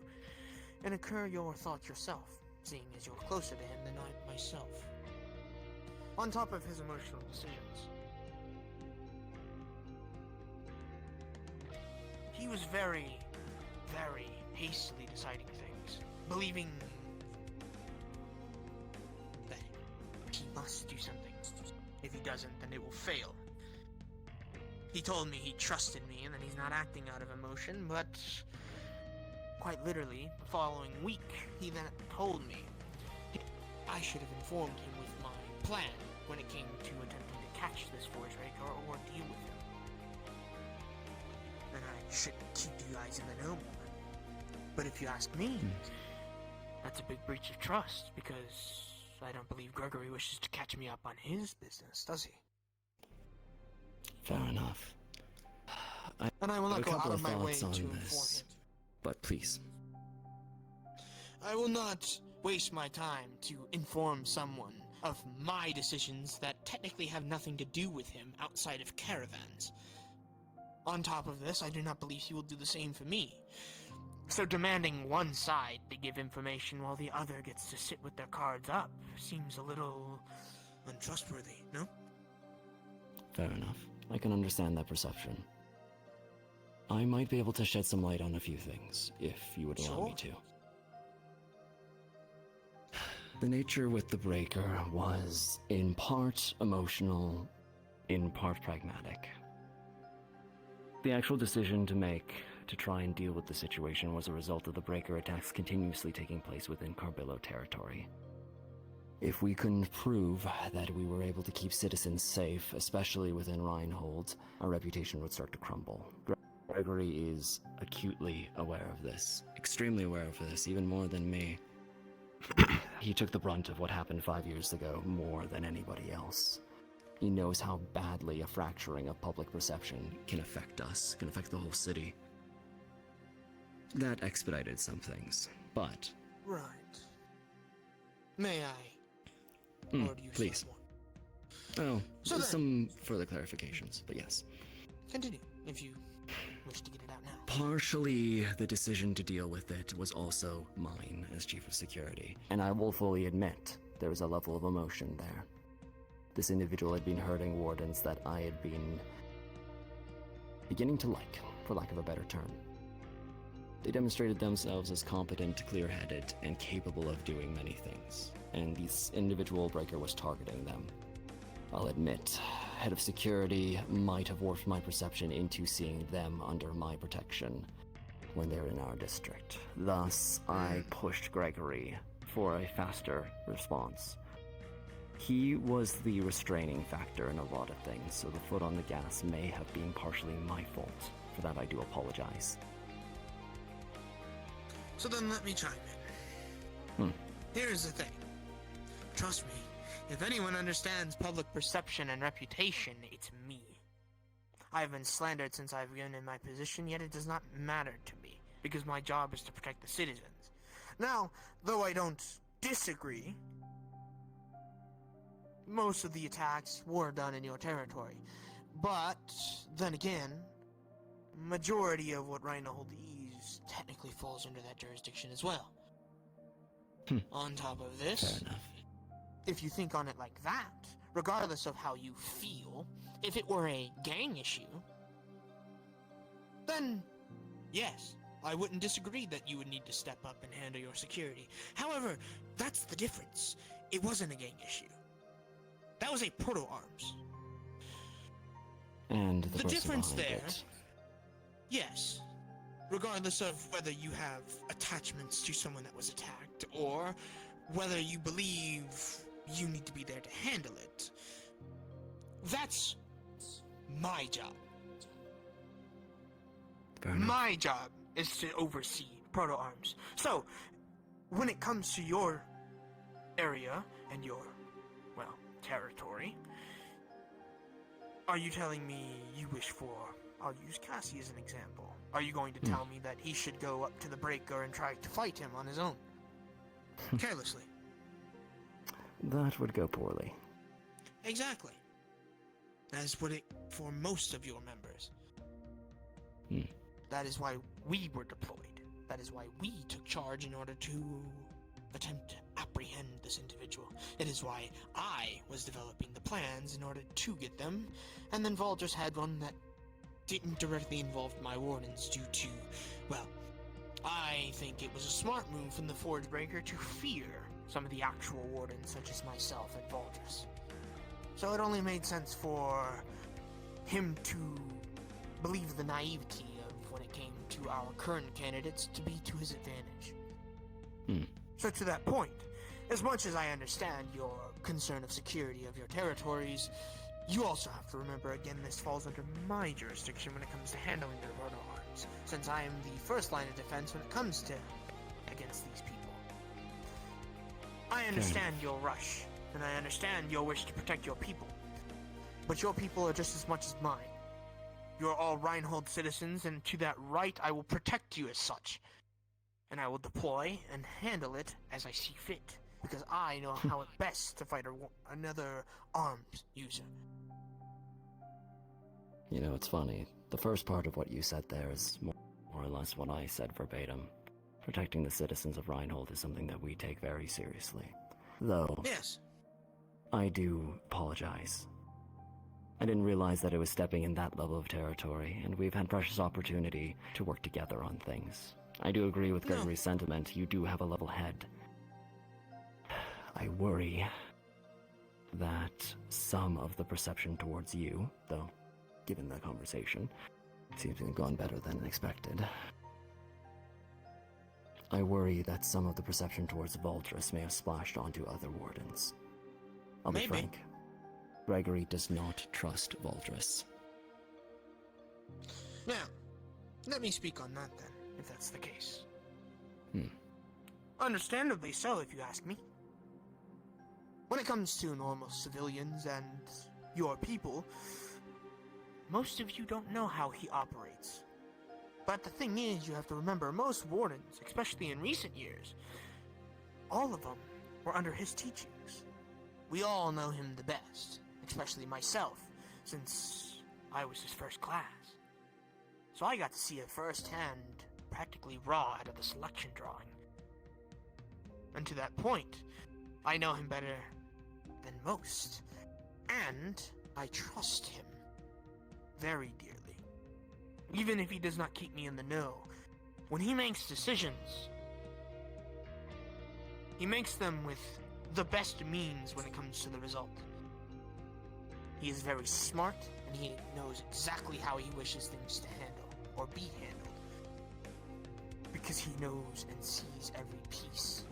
and incur your thoughts yourself, seeing as you're closer to him than I myself. On top of his emotional decisions, he was very hastily deciding things, believing that he must do something. If he doesn't, then it will fail. He told me he trusted me and that he's not acting out of emotion, but quite literally, the following week, he then told me I should have informed him with my plan when it came to attempting to catch this force raker or deal with him. And I should keep you guys in the know. But if you ask me, that's a big breach of trust, because I don't believe Gregory wishes to catch me up on his business, does he? Fair enough. And I will not have a go couple out of my way thoughts to on inform this, him. but please. I will not waste my time to inform someone of my decisions that technically have nothing to do with him outside of caravans. On top of this, I do not believe he will do the same for me. So demanding one side to give information while the other gets to sit with their cards up seems a little untrustworthy, no? Fair enough. I can understand that perception. I might be able to shed some light on a few things, if you would allow me to. The nature with the Breaker was in part emotional, in part pragmatic. The actual decision to make to try and deal with the situation was a result of the Breaker attacks continuously taking place within Carbillo territory. If we couldn't prove that we were able to keep citizens safe, especially within Reinhold, our reputation would start to crumble. Gregory is acutely aware of this, extremely aware of this, even more than me. He took the brunt of what happened 5 years ago more than anybody else. He knows how badly a fracturing of public perception can affect us, can affect the whole city. That expedited some things, but... Right. May I? Or do you please. Oh, So then- some further clarifications, but yes. Continue, if you wish to get it out now. Partially, the decision to deal with it was also mine as Chief of Security, and I will fully admit there was a level of emotion there. This individual had been hurting wardens that I had been beginning to like, for lack of a better term. They demonstrated themselves as competent, clear-headed, and capable of doing many things, and this individual Breaker was targeting them. I'll admit, Head of Security might have warped my perception into seeing them under my protection when they're in our district. Thus, I pushed Gregory for a faster response. He was the restraining factor in a lot of things, so the foot on the gas may have been partially my fault. For that, I do apologize. So then let me chime in. Here's the thing. Trust me, if anyone understands public perception and reputation, it's me. I have been slandered since I've been in my position, yet it does not matter to me, because my job is to protect the citizens. Now, though I don't disagree, most of the attacks were done in your territory. But, then again, majority of what Reinhold is technically falls under that jurisdiction as well. On top of this, if you think on it like that, regardless of how you feel, if it were a gang issue, then yes, I wouldn't disagree that you would need to step up and handle your security. However, that's the difference. It wasn't a gang issue. That was a proto-arms. And the person difference behind there, it. yes, regardless of whether you have attachments to someone that was attacked, or whether you believe you need to be there to handle it, that's my job. My job is to oversee proto-arms. So, when it comes to your area and your, well, territory, are you telling me you wish for I'll use Cassie as an example. Are you going to tell me that he should go up to the breaker and try to fight him on his own? Carelessly. That would go poorly. Exactly. As would it for most of your members. That is why we were deployed. That is why we took charge in order to attempt to apprehend this individual. It is why I was developing the plans in order to get them, and then Valdris had one that didn't directly involve my wardens due to, well, I think it was a smart move from the Forge Breaker to fear some of the actual wardens, such as myself and Valdris. So it only made sense for him to believe the naivety of when it came to our current candidates to be to his advantage. So to that point, as much as I understand your concern of security of your territories, you also have to remember, again, this falls under my jurisdiction when it comes to handling their roto arms, since I am the first line of defense when it comes to against these people. I understand your rush, and I understand your wish to protect your people, but your people are just as much as mine. You are all Reinhold citizens, and to that right I will protect you as such. And I will deploy and handle it as I see fit, because I know how it best to fight another arms user. You know, it's funny. The first part of what you said there is more or less what I said verbatim. Protecting the citizens of Reinhold is something that we take very seriously. Though, yes, I do apologize. I didn't realize that it was stepping in that level of territory, and we've had precious opportunity to work together on things. I do agree with Gregory's sentiment. You do have a level head. I worry that some of the perception towards you, though, given the conversation, seems to have gone better than expected. I worry that some of the perception towards Valdris may have splashed onto other wardens. I'll be frank. Gregory does not trust Valdris. Now, let me speak on that then, if that's the case. Understandably so, if you ask me. When it comes to normal civilians and your people, most of you don't know how he operates. But the thing is, you have to remember, most wardens, especially in recent years, all of them were under his teachings. We all know him the best, especially myself, since I was his first class. So I got to see it firsthand, practically raw out of the selection drawing. And to that point, I know him better than most, and I trust him very dearly. Even if he does not keep me in the know, when he makes decisions, he makes them with the best means when it comes to the result. He is very smart, and he knows exactly how he wishes things to handle, or be handled, because he knows and sees every piece.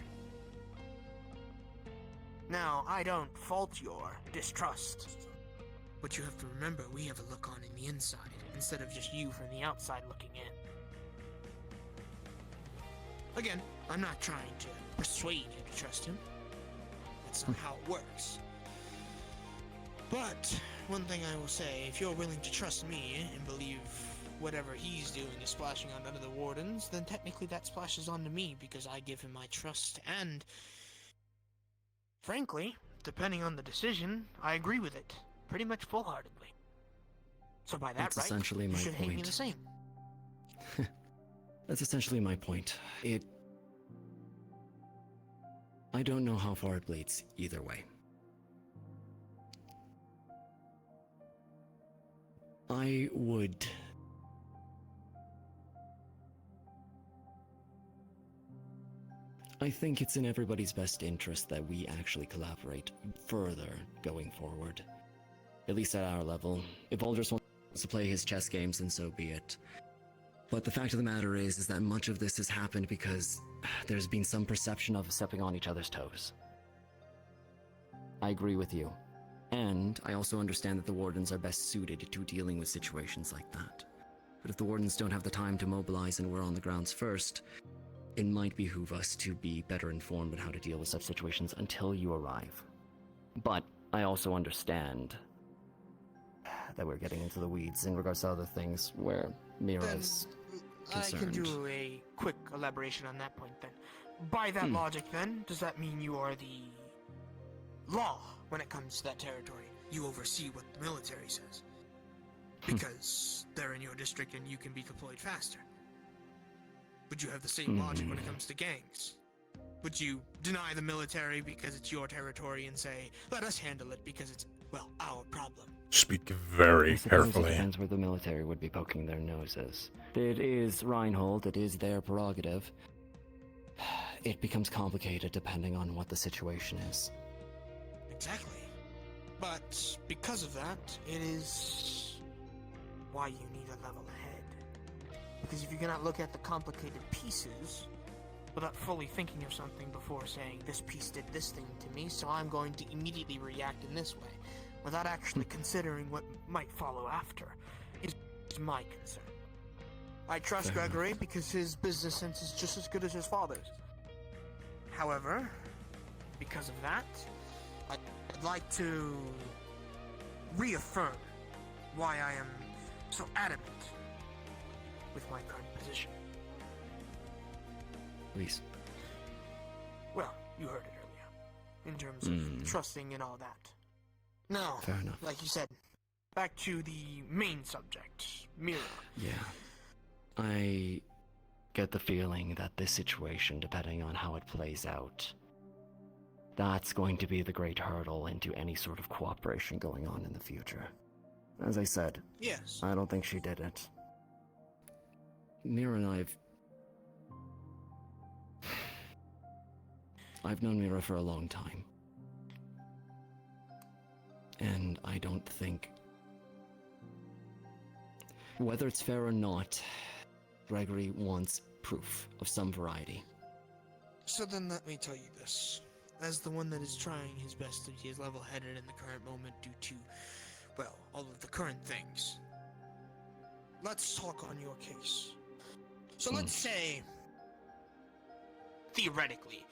Now, I don't fault your distrust, but you have to remember we have a look on in the inside, instead of just you from the outside looking in. Again, I'm not trying to persuade you to trust him. That's not how it works. But, one thing I will say, if you're willing to trust me and believe whatever he's doing is splashing on other wardens, then technically that splashes onto me because I give him my trust, and frankly, depending on the decision, I agree with it, pretty much full-heartedly. So by that That's right, essentially you my should hate me point. the same. That's essentially my point. I don't know how far it bleeds either way. I think it's in everybody's best interest that we actually collaborate further going forward. At least at our level. If Aldous wants to play his chess games, then so be it. But the fact of the matter is that much of this has happened because there's been some perception of stepping on each other's toes. I agree with you. And I also understand that the Wardens are best suited to dealing with situations like that. But if the Wardens don't have the time to mobilize and we're on the grounds first, it might behoove us to be better informed on how to deal with such situations until you arrive. But I also understand that we're getting into the weeds in regards to other things where Mira's concerned. I can do a quick elaboration on that point then. By that logic then, does that mean you are the law when it comes to that territory? You oversee what the military says. Because they're in your district and you can be deployed faster. Would you have the same logic when it comes to gangs? Would you deny the military because it's your territory and say, let us handle it because it's, well, our problem? Speak very I suppose carefully. It depends where the military would be poking their noses. It is Reinhold, it is their prerogative. It becomes complicated depending on what the situation is. Exactly. But because of that, it is why you need a level head. Because if you cannot look at the complicated pieces without fully thinking of something before saying, this piece did this thing to me, so I'm going to immediately react in this way, without actually considering what might follow after, is my concern. I trust Gregory because his business sense is just as good as his father's. However, because of that, I'd like to reaffirm why I am so adamant with my current position. Please. Well, you heard it earlier, in terms of trusting and all that. Now, Fair enough. like you said, back to the main subject, Mira. Yeah. I get the feeling that this situation, depending on how it plays out, that's going to be the great hurdle into any sort of cooperation going on in the future. As I said, yes, I don't think she did it. Mira and I've known Mira for a long time. And I don't think, whether it's fair or not, Gregory wants proof of some variety. So then let me tell you this. As the one that is trying his best to be as level-headed in the current moment due to, well, all of the current things. Let's talk on your case. So let's say, theoretically,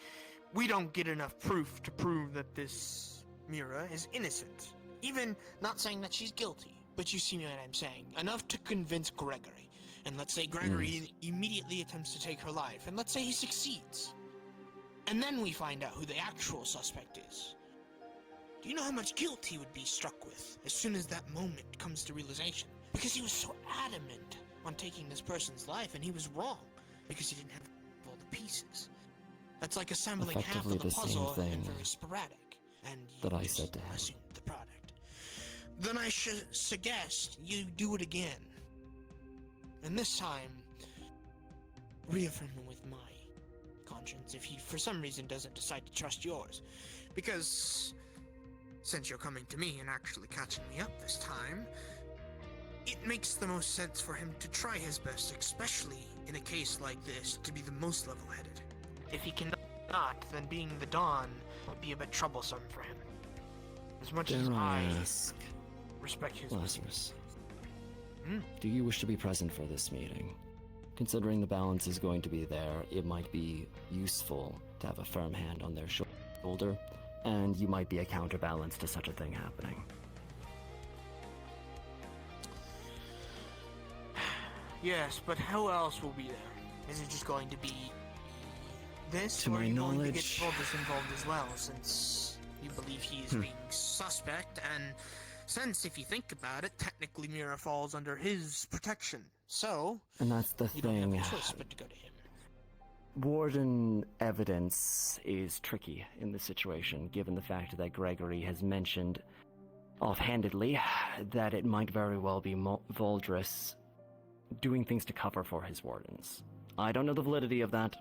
we don't get enough proof to prove that this Mira is innocent. Even not saying that she's guilty, but you see what I'm saying. Enough to convince Gregory. And let's say Gregory immediately attempts to take her life, and let's say he succeeds. And then we find out who the actual suspect is. Do you know how much guilt he would be struck with as soon as that moment comes to realization? Because he was so adamant on taking this person's life, and he was wrong because he didn't have all the pieces. That's like assembling half of the puzzle and very sporadic. And that I said to him. Assume the product. Then I should suggest you do it again. And this time, reaffirm him with my conscience if he for some reason doesn't decide to trust yours. Because since you're coming to me and actually catching me up this time, it makes the most sense for him to try his best, especially in a case like this, to be the most level-headed. If he cannot, then being the Dawn would be a bit troublesome for him. As much as I respect his Lazarus, do you wish to be present for this meeting? Considering the balance is going to be there, it might be useful to have a firm hand on their shoulder, and you might be a counterbalance to such a thing happening. Yes, but who else will be there? Is it just going to be this, To or are my you going to get knowledge- Voltus involved as well, since you believe he is being suspect, and since, if you think about it, technically Mira falls under his protection, so And that's the you don't thing. have a choice but to go to him. Warden evidence is tricky in this situation, given the fact that Gregory has mentioned offhandedly that it might very well be Voldris doing things to cover for his wardens. I don't know the validity of that,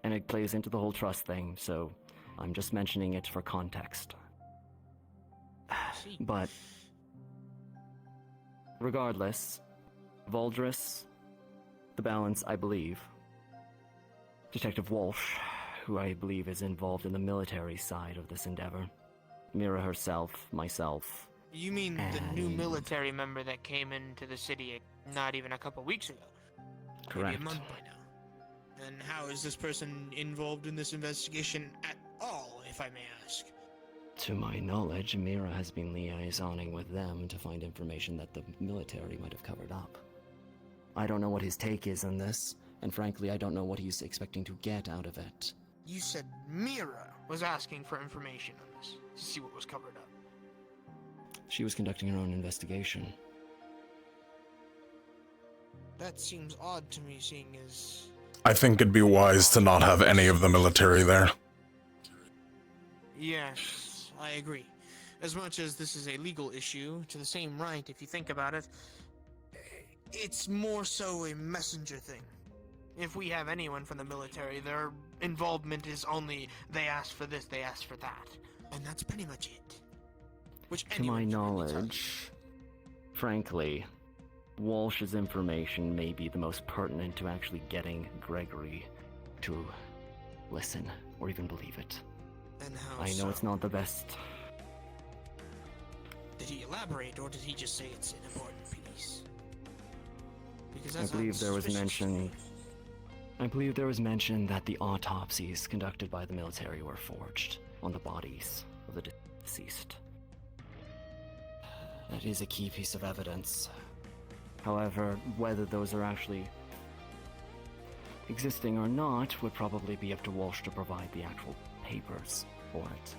and it plays into the whole trust thing, so I'm just mentioning it for context. But regardless, Voldris, the balance, I believe, Detective Walsh, who I believe is involved in the military side of this endeavor, Mira herself, myself. You mean the new military member that came into the city not even a couple weeks ago? Correct. Maybe a month by now. And how is this person involved in this investigation at all, if I may ask? To my knowledge, Mira has been liaisoning with them to find information that the military might have covered up. I don't know what his take is on this, and frankly, I don't know what he's expecting to get out of it. You said Mira was asking for information on this to see what was covered up. She was conducting her own investigation. That seems odd to me, seeing as... I think it'd be wise to not have any of the military there. Yes, I agree. As much as this is a legal issue, to the same right, if you think about it, it's more so a messenger thing. If we have anyone from the military, their involvement is only, they asked for this, they asked for that. And that's pretty much it. Which To my knowledge, frankly, Walsh's information may be the most pertinent to actually getting Gregory to listen or even believe it. And how I know so? it's not the best. Did he elaborate, or did he just say it's an important piece? Because I that's believe there was mention that the autopsies conducted by the military were forged on the bodies of the deceased. That is a key piece of evidence. However, whether those are actually existing or not would probably be up to Walsh to provide the actual papers for it.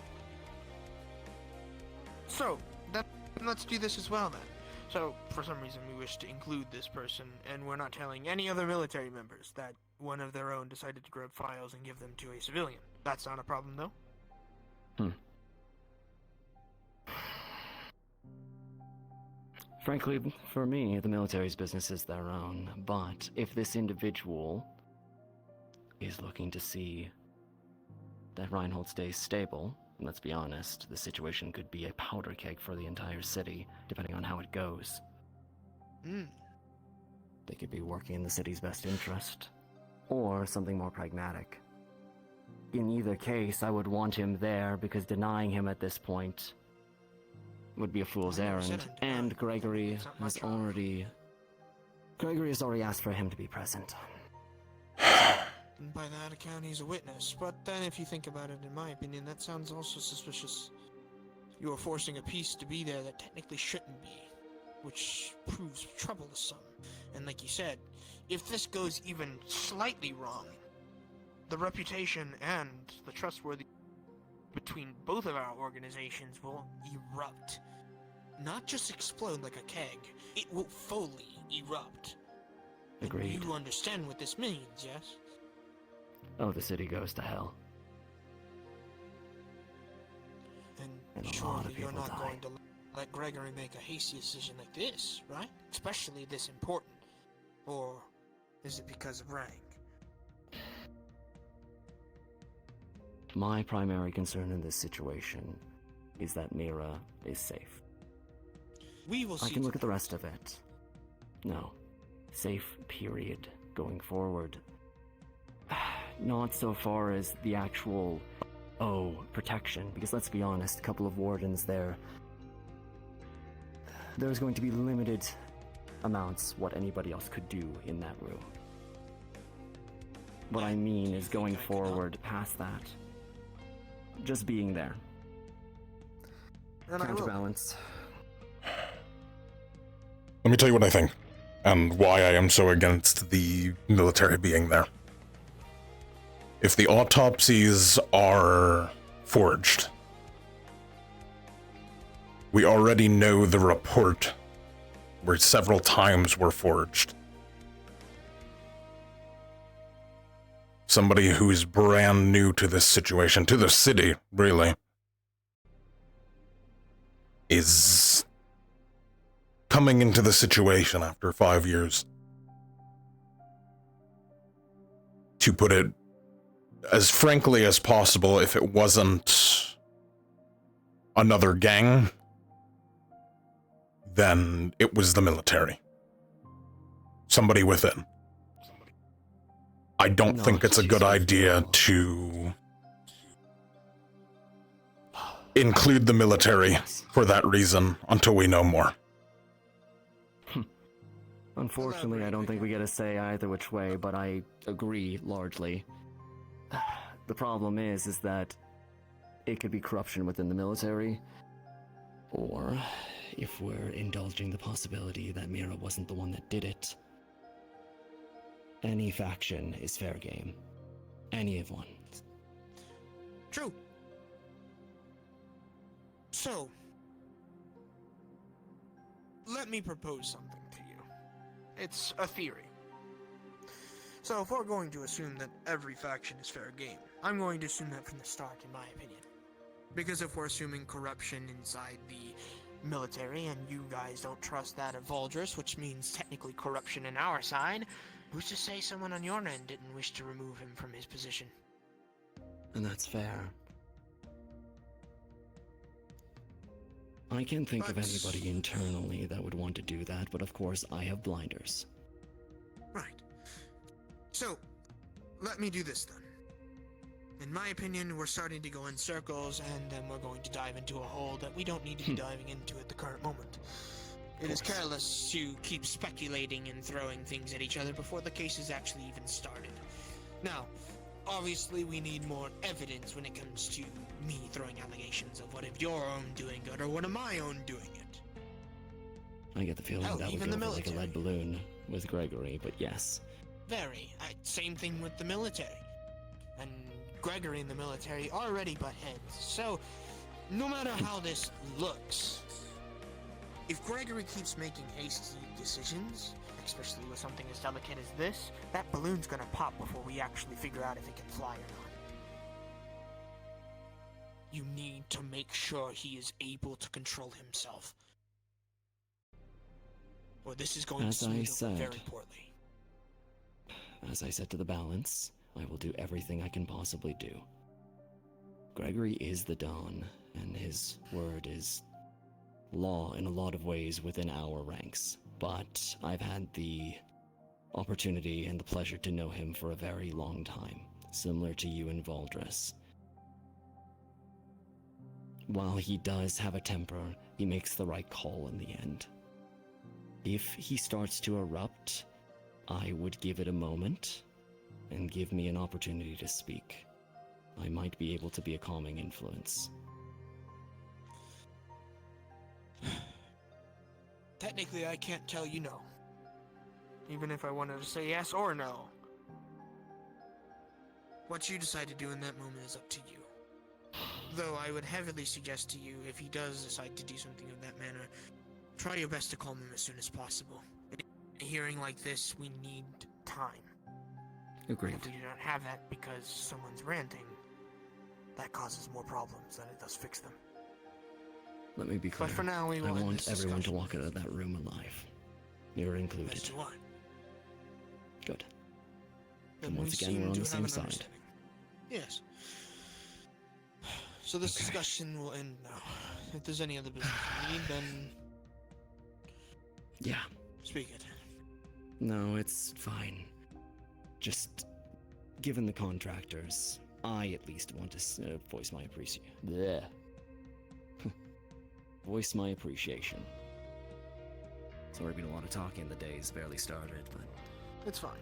So, then let's do this as well then. So, for some reason we wish to include this person, and we're not telling any other military members that one of their own decided to grab files and give them to a civilian. That's not a problem, though? Frankly, for me, the military's business is their own, but if this individual is looking to see that Reinhold stays stable, and let's be honest, the situation could be a powder keg for the entire city, depending on how it goes. They could be working in the city's best interest, or something more pragmatic. In either case, I would want him there because denying him at this point would be a fool's errand, and Gregory has already asked for him to be present. And by that account, he's a witness. But then if you think about it, in my opinion, that sounds also suspicious. You are forcing a piece to be there that technically shouldn't be, which proves troublesome. And like you said, if this goes even slightly wrong, the reputation and the trustworthiness between both of our organizations will erupt. Not just explode like a keg, it will fully erupt. Agreed. And you understand what this means, yes? Oh, the city goes to hell. And a lot surely of you're people not die. going to let Gregory make a hasty decision like this, right? Especially this important. Or is it because of rank? My primary concern in this situation is that Mira is safe. We will see. I can look at the rest of it. No. Safe, period. Going forward. Not so far as the actual, protection, because let's be honest, a couple of wardens there. There's going to be limited amounts what anybody else could do in that room. What I mean is going forward past that. Just being there. And counterbalance. Let me tell you what I think, and why I am so against the military being there. If the autopsies are forged, we already know the report where several times were forged. Somebody who's brand new to this situation, to the city, really, is coming into the situation after 5 years. To put it as frankly as possible, if it wasn't another gang, then it was the military. Somebody within. I don't think it's a good idea to include the military for that reason until we know more. Unfortunately, I don't think we get a say either which way, but I agree largely. The problem is that it could be corruption within the military, or if we're indulging the possibility that Mira wasn't the one that did it, any faction is fair game. Any of one. True. So, let me propose something to you. It's a theory. So if we're going to assume that every faction is fair game, I'm going to assume that from the start, in my opinion. Because if we're assuming corruption inside the military, and you guys don't trust that of Voldris, which means technically corruption in our side, who's to say someone on your end didn't wish to remove him from his position? And that's fair. I can't think of anybody internally that would want to do that, but of course I have blinders. Right. So, let me do this then. In my opinion, we're starting to go in circles, and then we're going to dive into a hole that we don't need to be diving into at the current moment. It is careless to keep speculating and throwing things at each other before the case has actually even started. Now, obviously we need more evidence when it comes to me throwing allegations of what if your own doing it or what am I own doing it. I get the feeling Hell, that would even go the over like a military. lead balloon with Gregory, but yes. Very. Same thing with the military. And Gregory and the military already butt heads, so no matter how this looks, if Gregory keeps making hasty decisions, especially with something as delicate as this, that balloon's gonna pop before we actually figure out if it can fly or not. You need to make sure he is able to control himself, or this is going to As I smooth over said, very poorly. As I said to the balance, I will do everything I can possibly do. Gregory is the Don, and his word is law in a lot of ways within our ranks, but I've had the opportunity and the pleasure to know him for a very long time, similar to you and Voldris. While he does have a temper, he makes the right call in the end. If he starts to erupt, I would give it a moment, and give me an opportunity to speak. I might be able to be a calming influence. Technically, I can't tell you no. Even if I wanted to say yes or no. What you decide to do in that moment is up to you. Though I would heavily suggest to you, if he does decide to do something of that manner, try your best to calm him as soon as possible. In a hearing like this, we need time. Agreed. If we do not have that because someone's ranting, that causes more problems than it does fix them. Let me be clear. But for now, we will I end want this everyone to discussion. walk out of that room alive. You're included. As do I. Good. Then And once we again, seem we're on to the have same an side. understanding. Yes. So this discussion will end now. If there's any other business you need, then Yeah. speak it. No, it's fine. Just, given the contractors, I at least want to voice my appreciation. Voice my appreciation. It's already been a lot of talking. The day's barely started, but It's fine.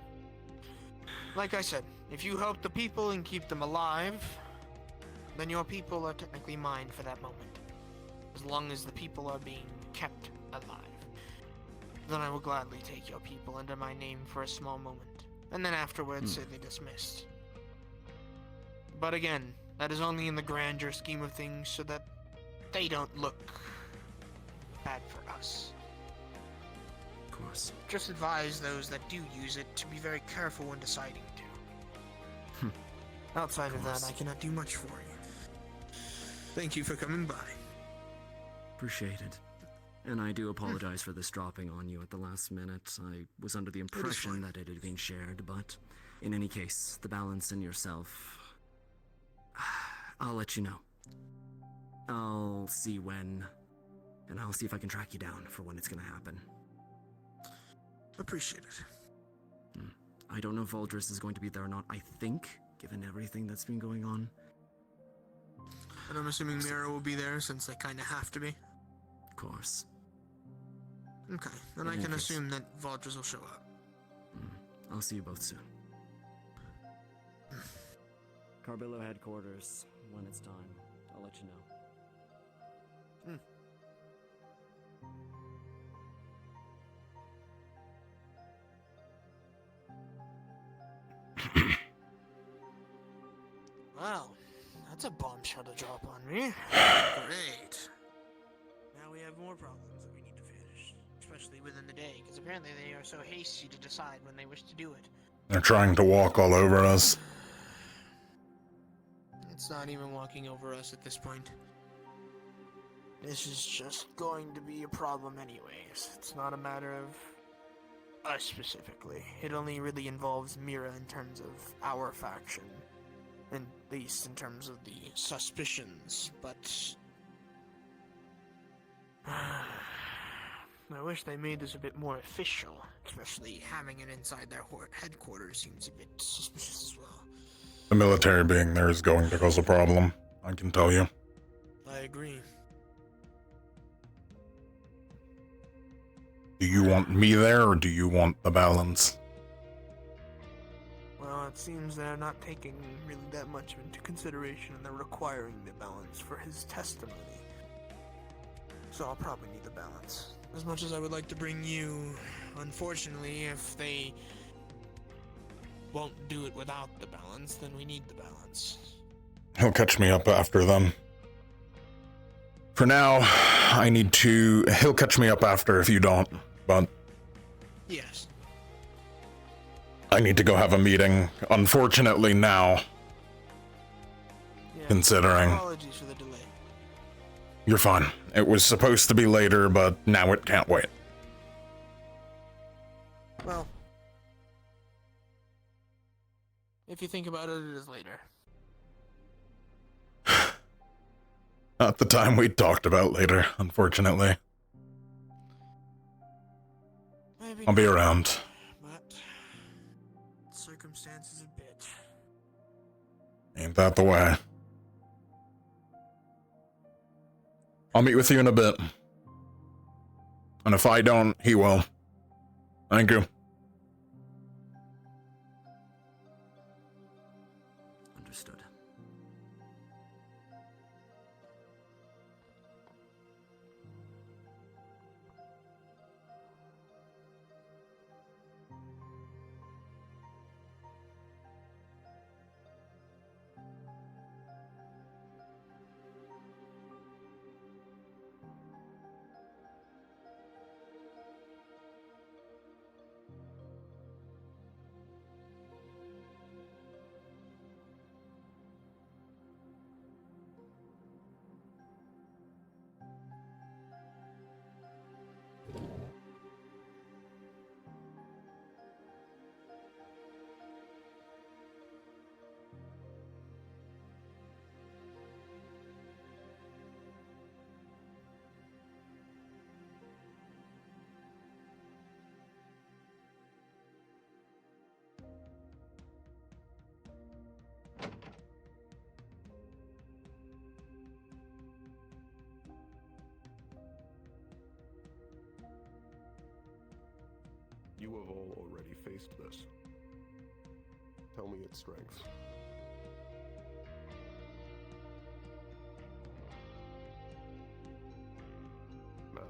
Like I said, if you help the people and keep them alive, then your people are technically mine for that moment. As long as the people are being kept alive. Then I will gladly take your people under my name for a small moment, and then afterwards say they dismissed. But again, that is only in the grander scheme of things so that they don't look bad for us. of course. Just advise those that do use it to be very careful when deciding to. Outside of that, I cannot do much for you. Thank you for coming by. Appreciate it. And I do apologize for this dropping on you at the last minute. I was under the impression that it had been shared, but in any case, the balance in yourself, I'll let you know. I'll see when, and I'll see if I can track you down for when it's gonna happen. Appreciate it. I don't know if Voldris is going to be there or not, I think, given everything that's been going on. And I'm assuming Mira will be there since they kind of have to be. Of course. Okay, then In I any can case. assume that Voldris will show up. I'll see you both soon. Carbillo headquarters, when it's time. I'll let you know. Well, that's a bombshell to drop on me. Great. Now we have more problems that we need to finish, especially within the day, because apparently they are so hasty to decide when they wish to do it. They're trying to walk all over us. It's not even walking over us at this point. This is just going to be a problem anyways. It's not a matter of us specifically. It only really involves Mira in terms of our faction. At least in terms of the suspicions, but I wish they made this a bit more official, especially having it inside their headquarters seems a bit suspicious as well. The military being there is going to cause a problem, I can tell you. I agree. Do you want me there, or do you want the balance? Well, it seems they're not taking really that much into consideration, and they're requiring the balance for his testimony. So I'll probably need the balance. As much as I would like to bring you, unfortunately, if they won't do it without the balance, then we need the balance. He'll catch me up after then. For now, he'll catch me up after if you don't, but... Yes. I need to go have a meeting, unfortunately now. Yeah, Considering. Apologies for the delay. You're fine. It was supposed to be later, but now it can't wait. Well, if you think about it, it is later. Not the time we talked about later, unfortunately. Maybe I'll be not, around. But circumstances a bit. Ain't that the way? I'll meet with you in a bit. And if I don't, he will. Thank you. Understood. You have all already faced this. Tell me its strengths. Now.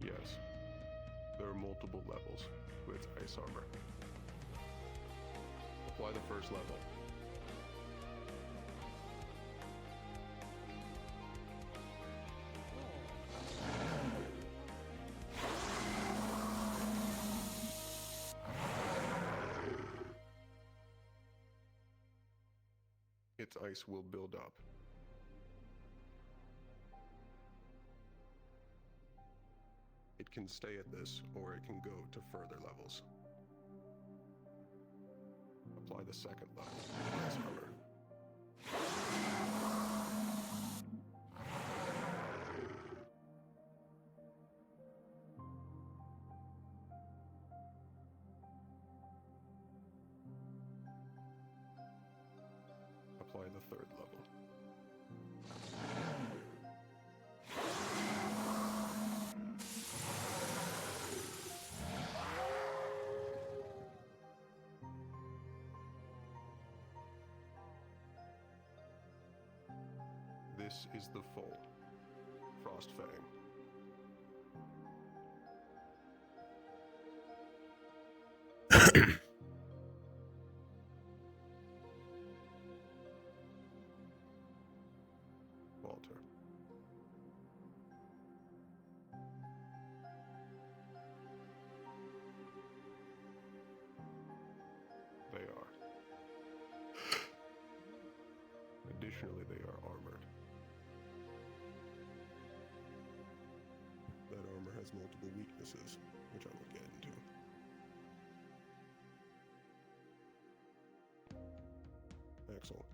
Yes. There are multiple levels to its ice armor. Apply the first level. Its ice will build up. It can stay at this, or it can go to further levels. Apply the second level of ice armor. Apply the third level. This is the full Frostfang. Walter. They are. Additionally, they are armored. That armor has multiple weaknesses, which I will get into. Excellent.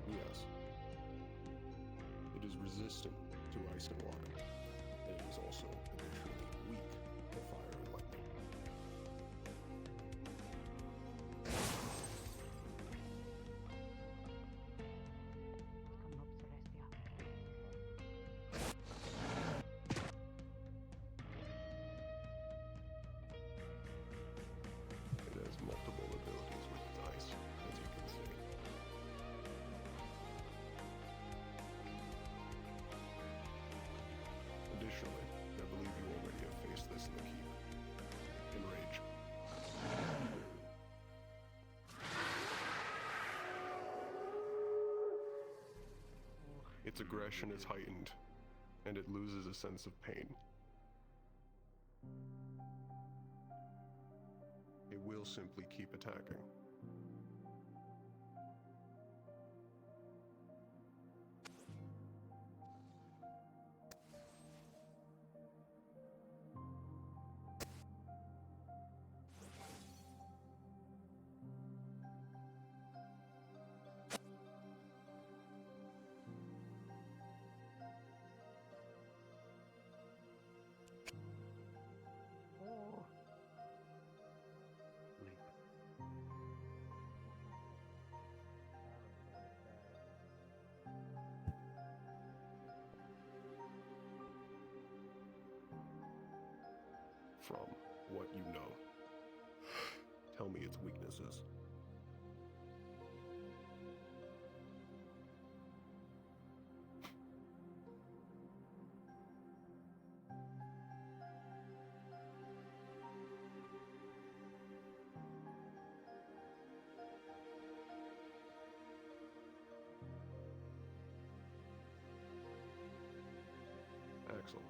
Yes. It is resistant to ice and water, and it is also additionally weak to fire and lightning. It has multiple abilities with its ice, as you can see. Additionally, I believe you already have faced this in the keep. Enrage. Its aggression is heightened, and it loses a sense of pain. It will simply keep attacking. From what you know, tell me its weaknesses. Excellent.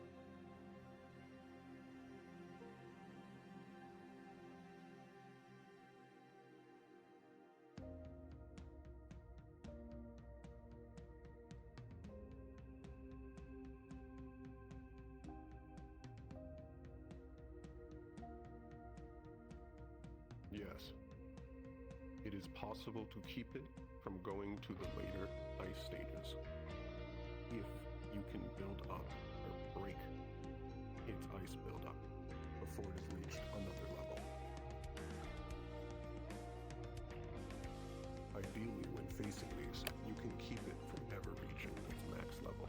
Yes. It is possible to keep it from going to the later ice stages. If you can build up or break its ice buildup before it has reached another level. Ideally, when facing these, you can keep it from ever reaching its max level.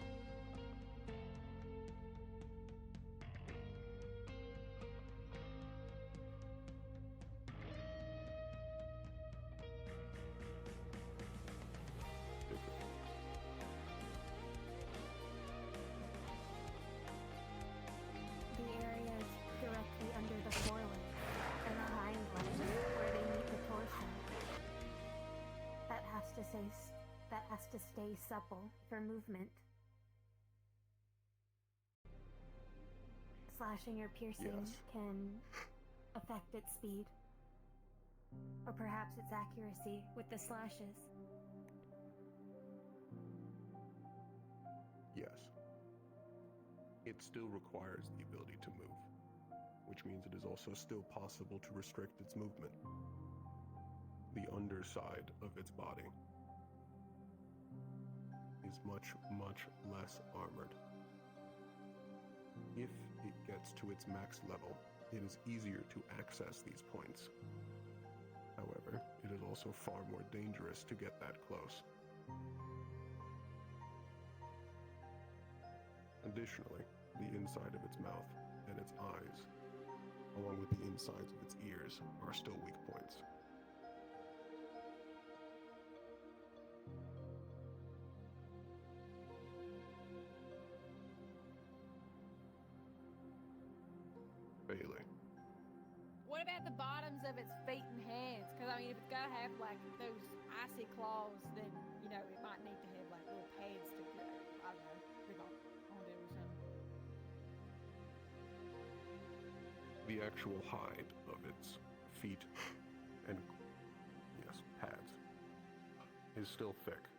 The areas directly under the foreleg and the hind legs where they meet the torso. That has to stay supple for movement. Slashing or piercing Yes. can affect its speed. Or perhaps its accuracy with the slashes. Yes. It still requires the ability to move, which means it is also still possible to restrict its movement. the underside of its body is much, much less armored. If it gets to its max level, it is easier to access these points. However, it is also far more dangerous to get that close. Additionally, the inside of its mouth and its eyes, along with the insides of its ears, are still weak points. Bailey. What about the bottoms of its feet and hands? Because, I mean, if it's got to have, like, those icy claws, then, you know, it might need to have, like, little pads to go. I don't know. Rip off onto it or something. The actual hide of its feet and, yes, pads is still thick.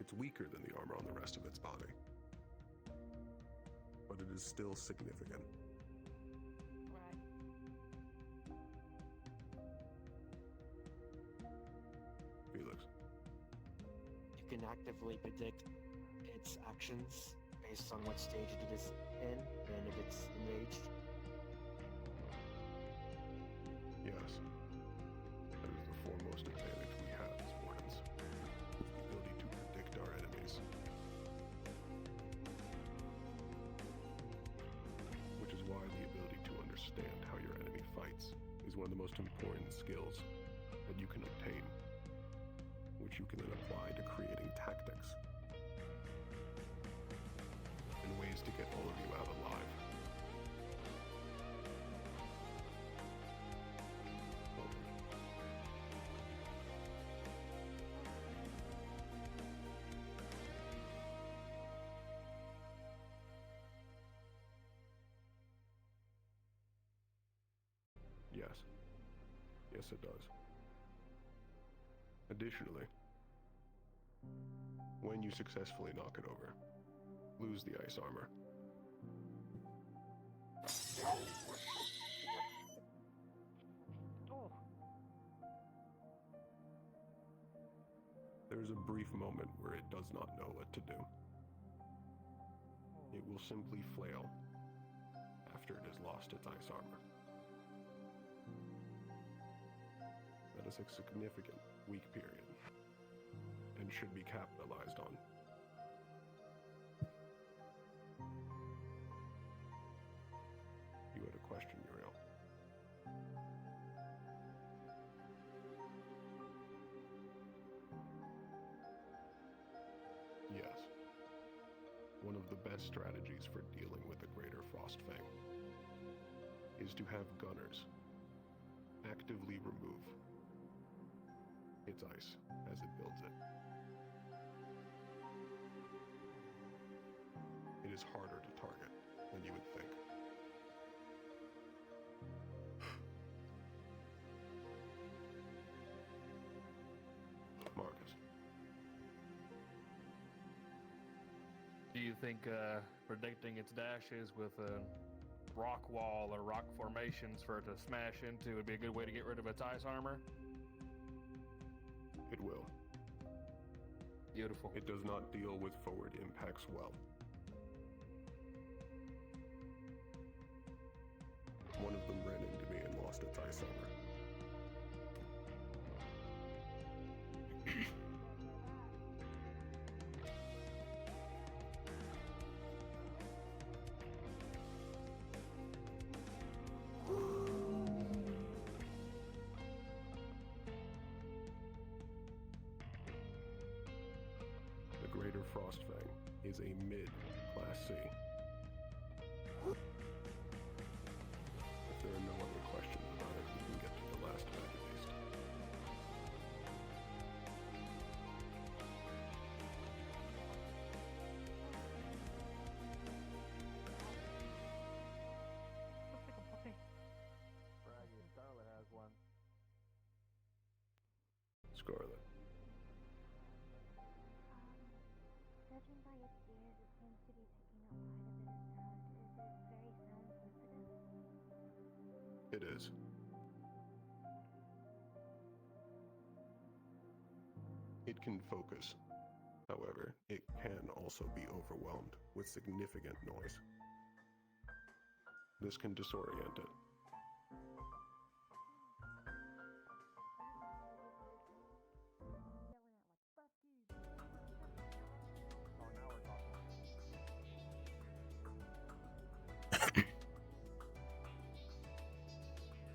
It's weaker than the armor on the rest of its body, but it is still significant. Right. Felix. You can actively predict its actions based on what stage it is in and if it's enraged. Yes. That is the foremost advantage we have as Wardens. The ability to predict our enemies. Which is why the ability to understand how your enemy fights is one of the most important skills that you can obtain, which you can then apply to creating tactics and ways to get all of you out alive. Yes. Yes, it does. Additionally, when you successfully knock it over, lose the ice armor. There is a brief moment where it does not know what to do. It will simply flail after it has lost its ice armor. That is a significant weak period and should be capitalized on. You had a question, Uriel. Yes. One of the best strategies for dealing with the Greater Frostfang is to have gunners actively remove its ice as it builds it. It is harder to target than you would think. Marcus. Do you think predicting its dashes with a rock wall or rock formations for it to smash into would be a good way to get rid of its ice armor? It will. Beautiful. It does not deal with forward impacts well. One of them ran into me and lost its ice armor. The Greater Frostfang is a mid-Class C. If there are no other questions about it, we can get to the last Magic Beast. Looks like a puppy. Braggy, Scarlet has one. Scarlet. Judging by its ears, it seems to be picking up quite a bit of sound. Is it very sound sensitive? It is. It can focus. However, it can also be overwhelmed with significant noise. This can disorient it.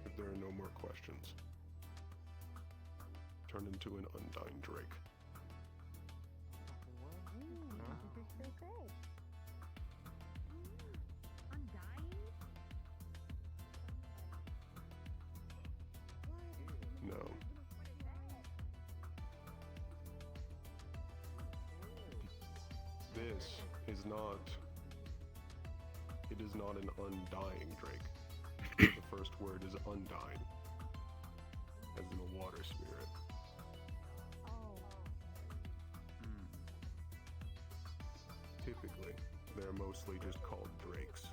If there are no more questions, turn into an undying drake. No. This is not... It is not an undying drake. The first word is undying, as in a water spirit. Typically, they're mostly just called drakes.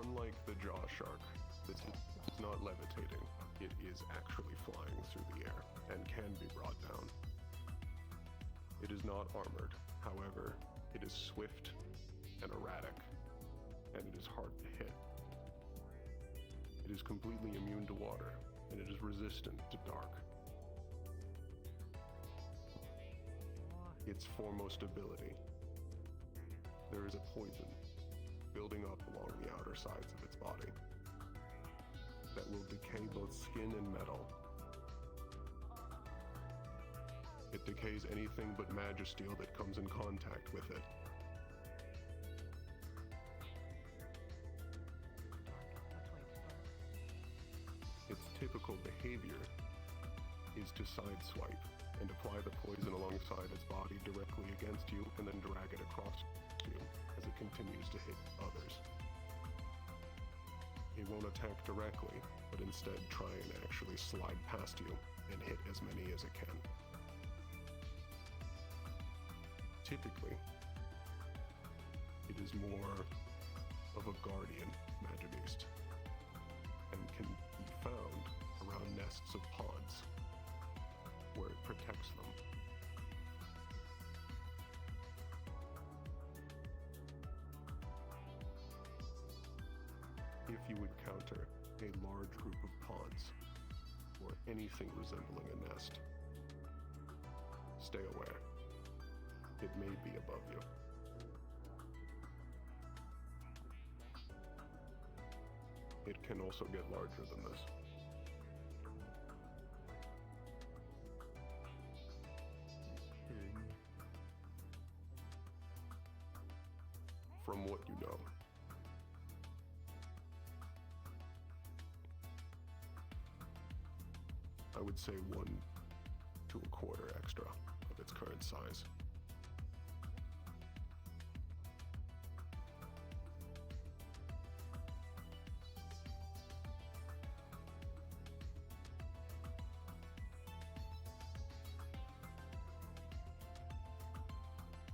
Unlike the jaw shark, this is not levitating. It is actually flying through the air and can be brought down. It is not armored. However, it is swift and erratic, and it is hard to hit. It is completely immune to water, and it is resistant to dark. Its foremost ability. There is a poison building up along the outer sides of its body that will decay both skin and metal. It decays anything but magisteel that comes in contact with it. Its typical behavior is to sideswipe and apply the poison alongside its body directly against you and then drag it across you as it continues to hit others. It won't attack directly, but instead try and actually slide past you and hit as many as it can. Typically, it is more of a guardian magibeast and can be found around nests of pods where it protects them. If you encounter a large group of pods or anything resembling a nest, stay aware. It may be above you. It can also get larger than this. From what you know. I would say 1 to 1/4 extra of its current size.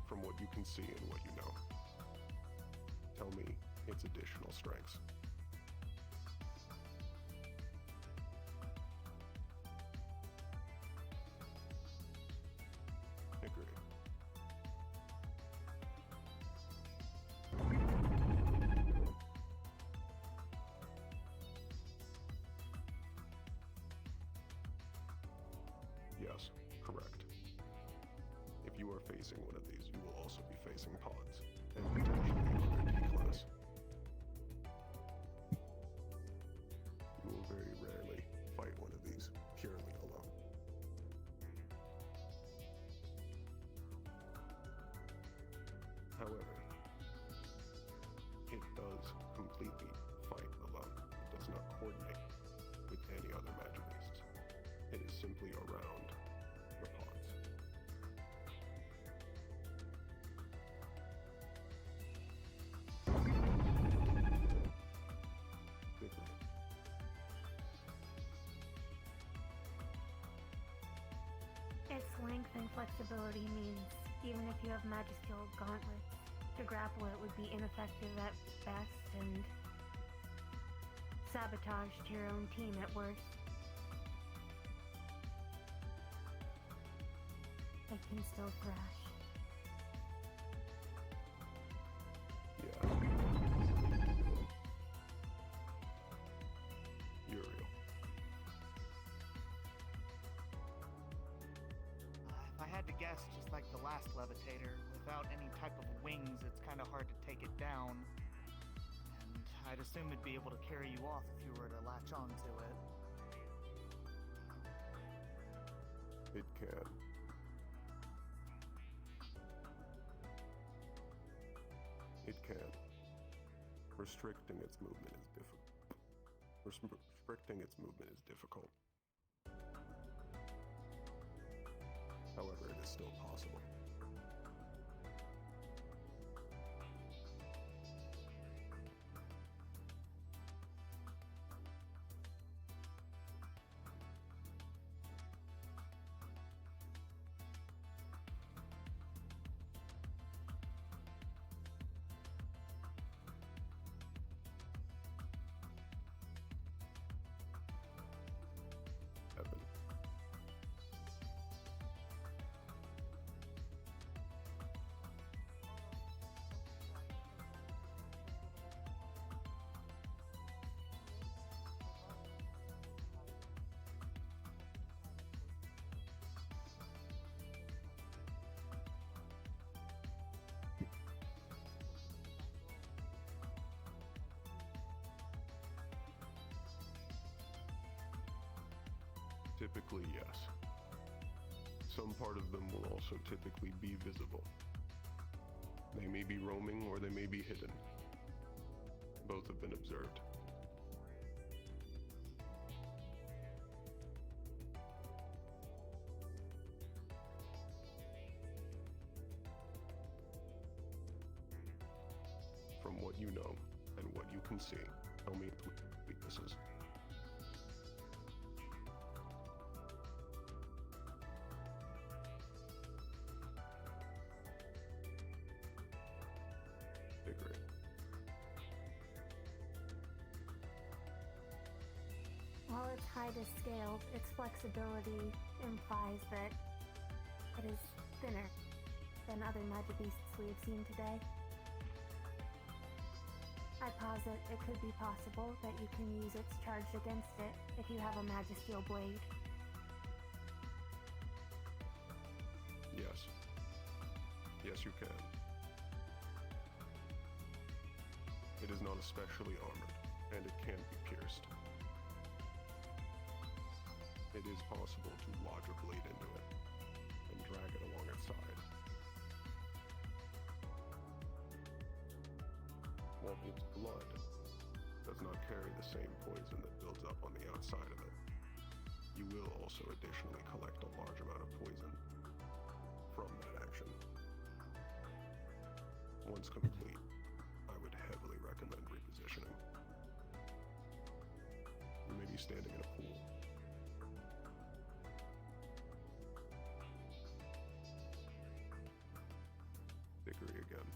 From what you can see and what you know. Tell me its additional strengths. Agree. Yes, correct. If you are facing one of these, you will also be facing pods, and potentially another D-class. You will very rarely fight one of these purely alone. However, it does completely fight alone. It does not coordinate with any other magibeasts. It is simply around the pods. Its length and flexibility means even if you have magisteel gauntlets, to grapple it would be ineffective at best and sabotage to your own team at worst. it can still thrash. Yeah. Uriel. If I had to guess, just like the last levitator, without any type of wings, it's kind of hard to take it down. And I'd assume it'd be able to carry you off if you were to latch onto it. It can. It can. Restricting its movement is difficult. Restricting its movement is difficult. However, it is still possible. Evan. Typically, yes. Some part of them will also typically be visible. They may be roaming or they may be hidden. Both have been observed. From what you know and what you can see, tell me its weaknesses. Agree. While its height is scaled, its flexibility implies that it is thinner than other Magibeasts we have seen today. I posit it could be possible that you can use its charge against it if you have a Magisteel blade. Yes. Yes, you can. It is not especially armored, and it can be pierced. It is possible to lodge a blade into it, and drag it along its side. While its blood does not carry the same poison that builds up on the outside of it, you will also additionally collect a large amount of poison from that action. Once complete, I would heavily recommend repositioning. You may be standing in a pool. Vickery again.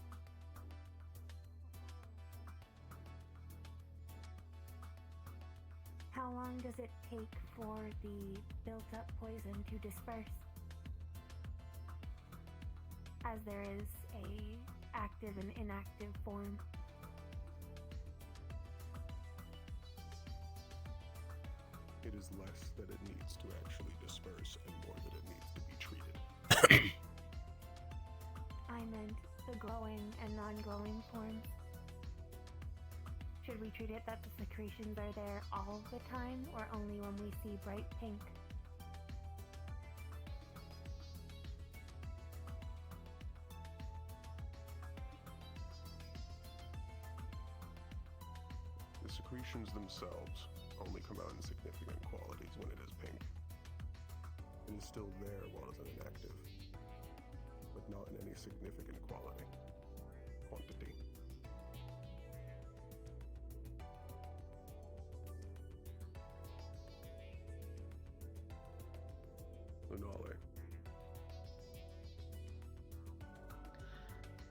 How long does it take for the built-up poison to disperse? As there is a active and inactive form. It is less that it needs to actually disperse and more that it needs to be treated. I meant the glowing and non-glowing forms. Should we treat it that the secretions are there all the time, or only when we see bright pink? The secretions themselves only come out in significant qualities when it is pink. It is still there while it is inactive, but not in any significant quantity. Lunale.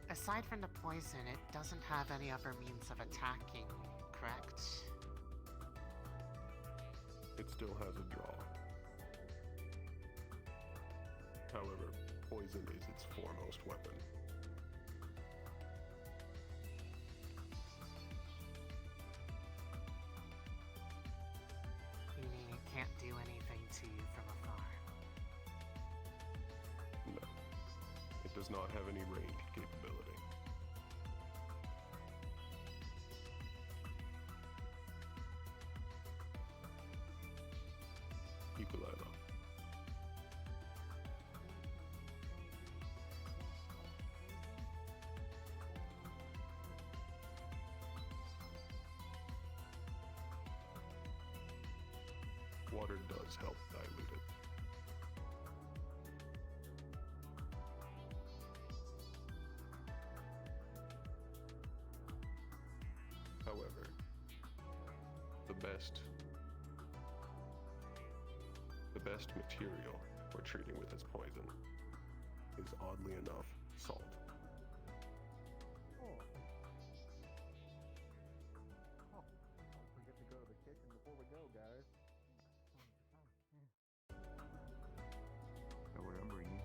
Aside from the poison, it doesn't have any other means of attacking, correct? It still has a draw. However, Poison is its foremost weapon. You mean it can't do anything to you from afar? No. It does not have any ranged capability. Ukulele. Water does help dilute it. However, the best material for treating with its poison is, oddly enough, salt. Oh. Oh, don't forget to go to the kitchen before we go, guys. I remember you.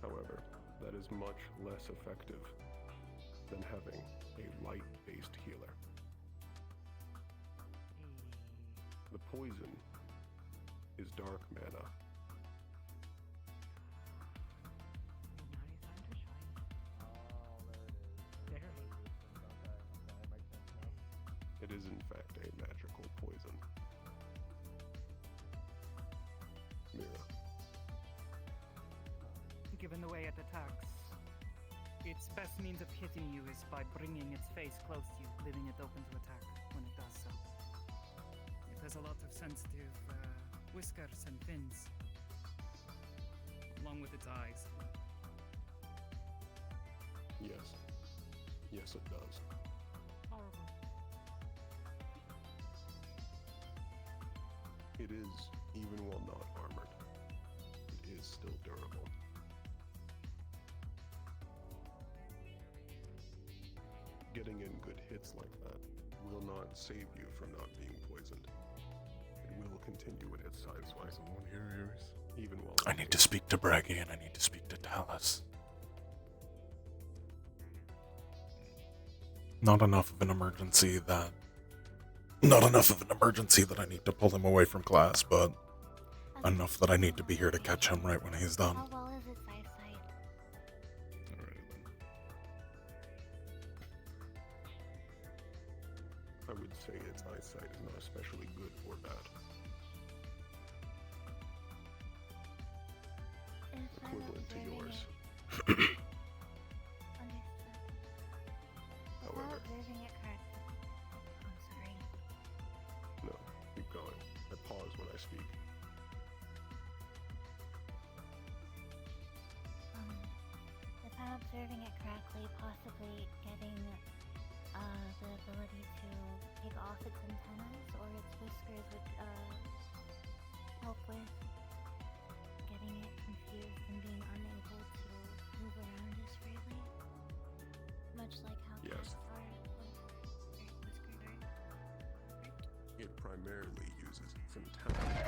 However, that is much less effective than having a light-based healer. The poison is dark mana. Oh, there it is. Okay, makes sense now. It is in fact a magical poison. Mira. Given the way it attacks, its best means of hitting you is by bringing its face close to you, leaving it open to attack when it does so. It has a lot of sensitive whiskers and fins, along with its eyes. Yes. Yes, it does. Horrible. It is, even while not armored, it is still durable. Getting in good hits like that will not save you from not being poisoned. It will continue in its sideswipe. Someone here, even while I need to speak to Braggy and I need to speak to Talus. Not enough of an emergency that I need to pull him away from class, but enough that I need to be here to catch him right when he's done. How well is its eyesight? I would say its eyesight is not especially good or bad. Equivalent to yours. However, Observing it correctly. I'm sorry. no, keep going. I pause when I speak. If I'm observing it correctly, possibly getting the ability to take off its antennas or its whiskers would help with getting it confused and being unable to move around as freely. Much like how Yes. cats are with their whiskers. It primarily uses its antenna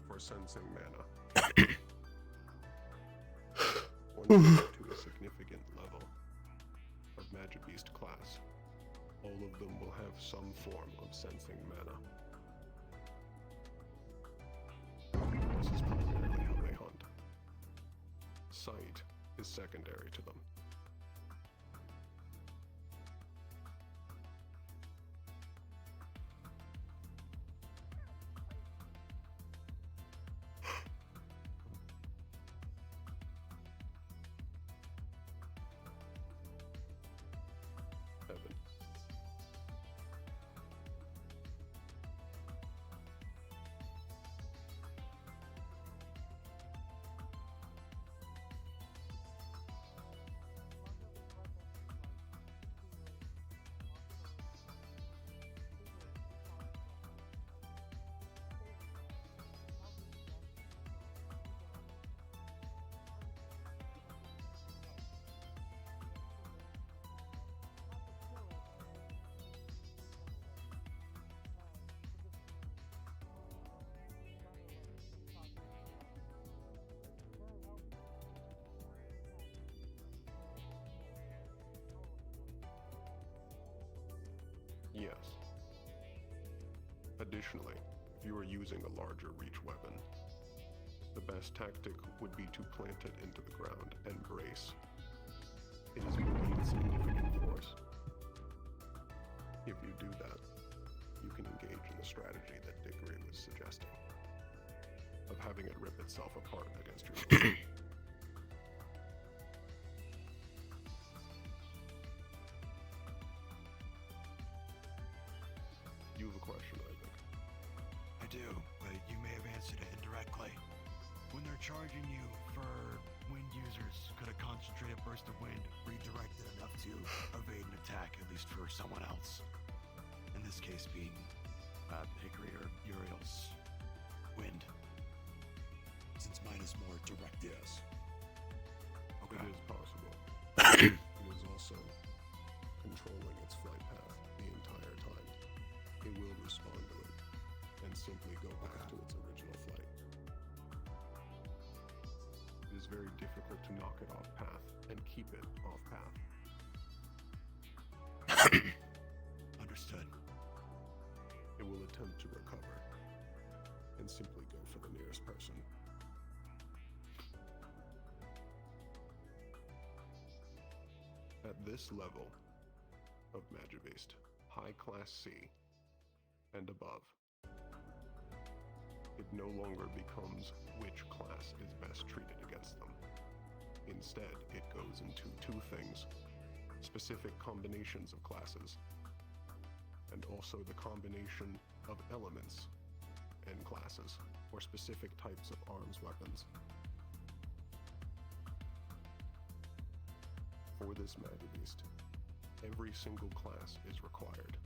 for sensing mana. Once you get to a significant level of Magibeast class, all of them will have some form of sensing mana. This is primarily how they hunt. Sight is secondary to them. Evan. Yes. Additionally, if you are using a larger reach weapon, the best tactic would be to plant it into the ground and brace. It is believed significant force. If you do that, you can engage in the strategy that Diggory was suggesting, of having it rip itself apart against your will. You have a question, I think. I do, but you may have answered it indirectly. When they're charging you for wind users, could a concentrated burst of wind redirect it enough to evade an attack, at least for someone else? In this case being Hickory or Uriel's wind. Since mine is more direct. Yes. Okay. It is possible. It is also controlling its flight path the entire time. It will respond to it and simply go back to its original flight. It is very difficult to knock it off path and keep it off path. Understood. It will attempt to recover and simply go for the nearest person. At this level of Magibeast, High Class C and above, it no longer becomes which class is best treated against them. Instead, it goes into two things: specific combinations of classes, and also the combination of elements and classes, or specific types of arms weapons. For this Magibeast, every single class is required.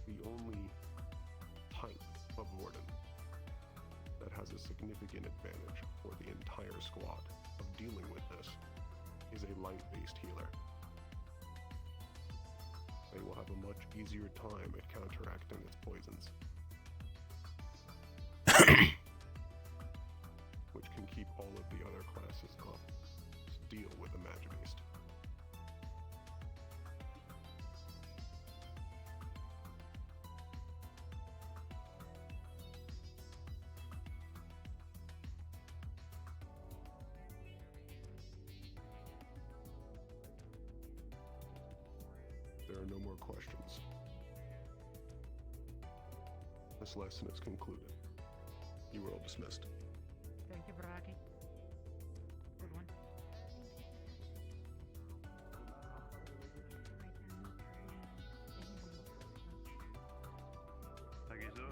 The only type of Warden that has a significant advantage for the entire squad of dealing with this is a light-based healer. They will have a much easier time at counteracting its poisons, which can keep all of the other classes up to deal with a Magibeast. There are no more questions. This lesson is concluded. You are all dismissed. Thank you, Bragi. Good one.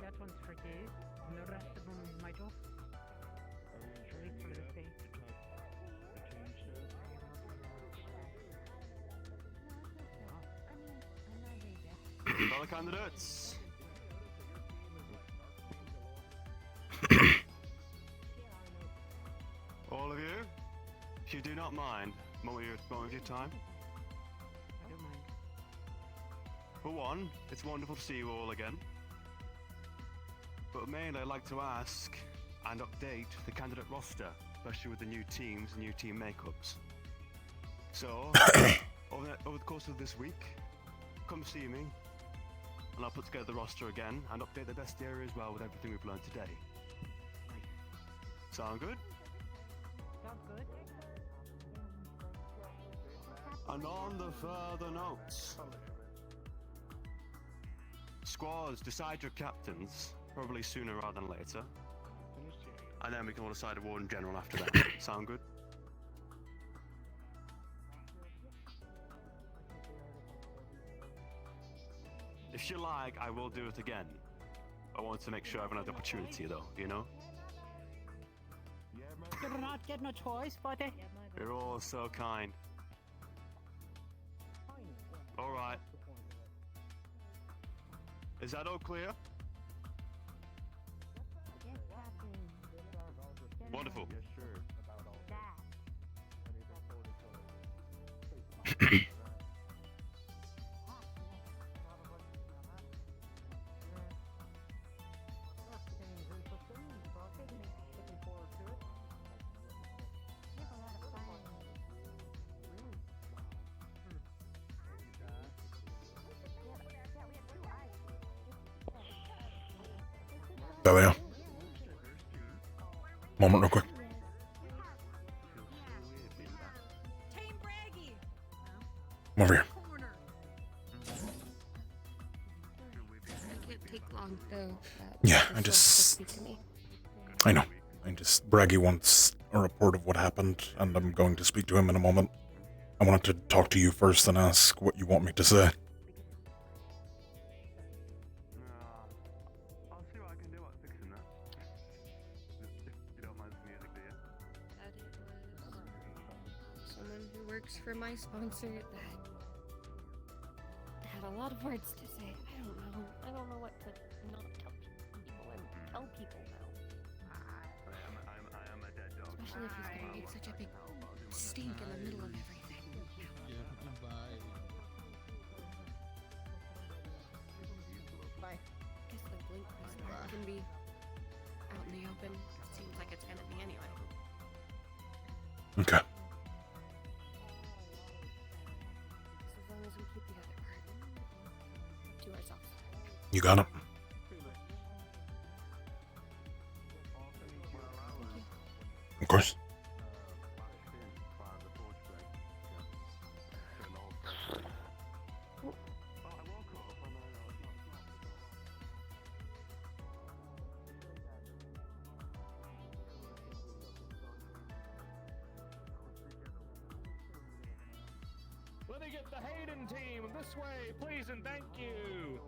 That one's for you, and the rest of them is my job. Straight for the day. Fellow candidates. All of you, if you do not mind, moment of your time. I don't mind. For one, it's wonderful to see you all again. But mainly I'd like to ask and update the candidate roster, especially with the new teams and new team makeups. So, over the course of this week, come see me, and I'll put together the roster again and update the bestiary as well with everything we've learned today. Sound good? Sounds good. And on the further notes, squads, decide your captains, probably sooner rather than later. And then we can all decide a warden general after that. Sound good? If you like, I will do it again. I want to make sure I have another opportunity though, you know? You're not getting a choice, buddy. You're all so kind. Alright. Is that all clear? Wonderful. Delia. Moment real quick. Team Braggy. Come over here. It can't take long, though. Yeah, for I folks to just... speak to me. I know. Braggy wants a report of what happened, and I'm going to speak to him in a moment. I wanted to talk to you first and ask what you want me to say. I'll see what I can do about fixing that. If you don't mind the music, do you? That it was someone who works for my sponsor that had a lot of words to say. I don't know what to not tell people and tell people now. I am a dead dog. Especially if he's gonna make such a big stink in the middle of everything. Bye. I guess the blink part can be out in the open. It seems like it's gonna be anyway. Okay. As long as we keep the other part to ourselves. You got it. Of course. Let me get the Hayden team this way, please and thank you.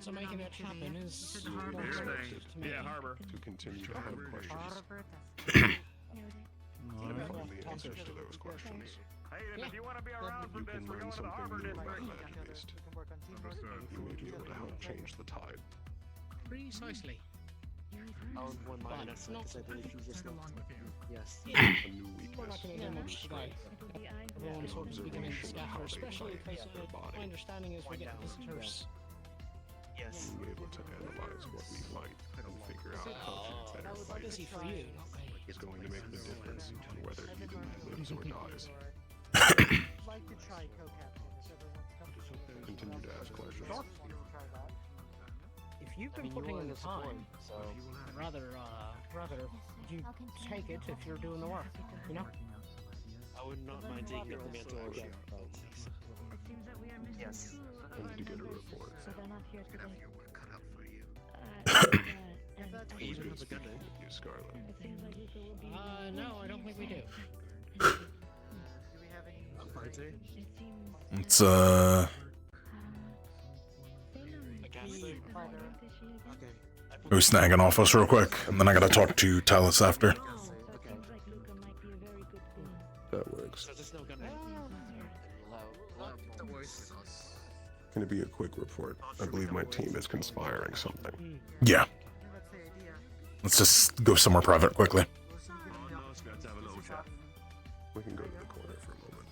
So making that happen is Yeah, Harbor. To continue to have questions. And find the answers to those questions. Hayden, if you want to be around for You this, can we're learn going to the Harbor something new District. about Magic Mist. You may be able to help change the tide. Precisely. But it's not I believe you just left. Yes. A new We're not weakness, going to do a new much today. strength. Everyone's sort of becoming Observation of how scattered, they especially fight because inside their body. my understanding is we get visitors. Yes. Being able to analyze what we fight and figure out how to better That fight is he for you, not me. is going to make the difference in whether Eden lives or dies. Like to try co-captain if everyone's comfortable. Continue to ask questions. If you've been putting in the time, so I'd rather you take it if you're doing the work, you know? I would not mind taking up the mantle again, but yes. I need to get a report. Who's been speaking with you, Scarlet? No, I don't think we do. It's, Who's snagging off us real quick, and then I gotta talk to Talus after. That works. So there's no gun. Going to be a quick report. I believe my team is conspiring something. Yeah. Let's just go somewhere private quickly. We can go to the corner for a moment.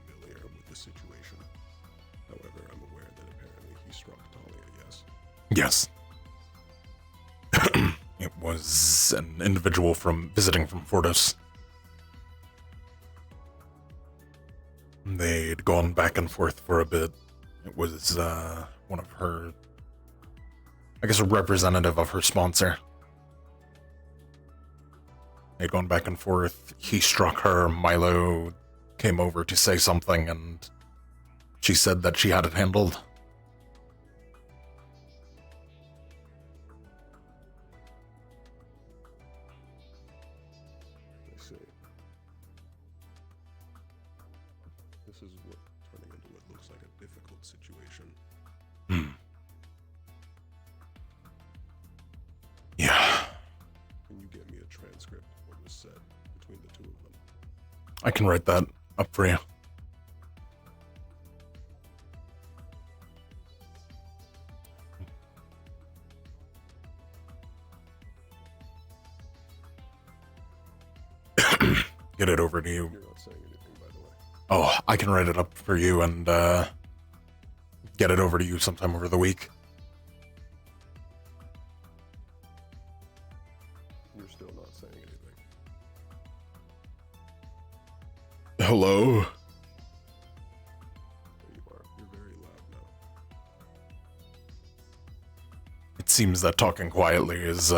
Familiar with the situation. However, I'm aware that apparently he struck Talia, yes? Yes. It was an individual visiting from Fortis. They'd gone back and forth for a bit. It was one of her, I guess a representative of her sponsor. They'd gone back and forth. He struck her. Milo came over to say something, and she said that she had it handled. I see. This is what turning into what looks like a difficult situation. Yeah. transcript of what was said between the two of them. I can write that up for you. Get it over to you. You're not saying anything, by the way. Oh, I can write it up for you and get it over to you sometime over the week. You're still not saying anything. Hello? There you are. You're very loud now. It seems that talking quietly is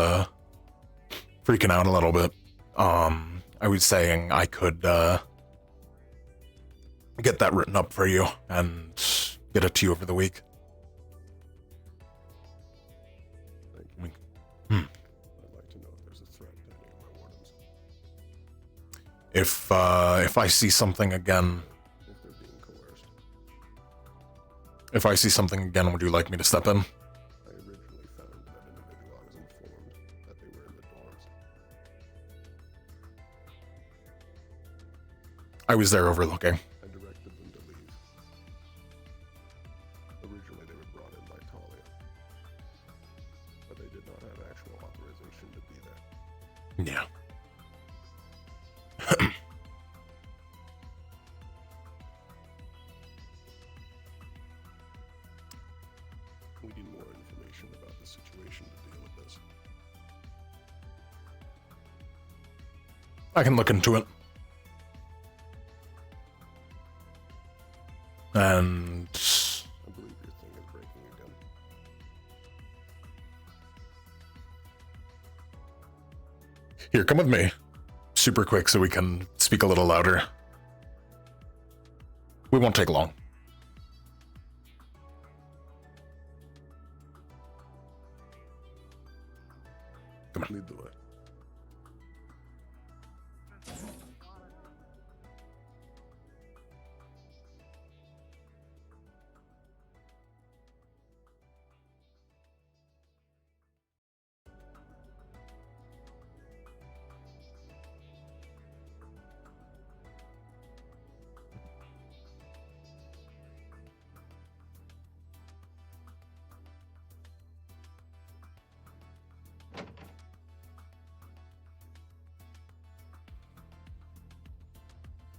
freaking out a little bit. I was saying I could get that written up for you and get it to you over the week. Thank you. I'd like to know if there's a threat to any of my wardens. If I see something again, If they're being coerced. if I see something again, would you like me to step in? I originally found that individual I was informed that they were in the dorms. I was there overlooking. I directed them to leave. Originally they were brought in by Talia, but they did not have actual authorization to be there. Yeah. We need more information about the situation to deal with this. I can look into it. And I believe your thing is breaking again. here, come with me. Super quick so we can speak a little louder. We won't take long. Come on. Lead the way.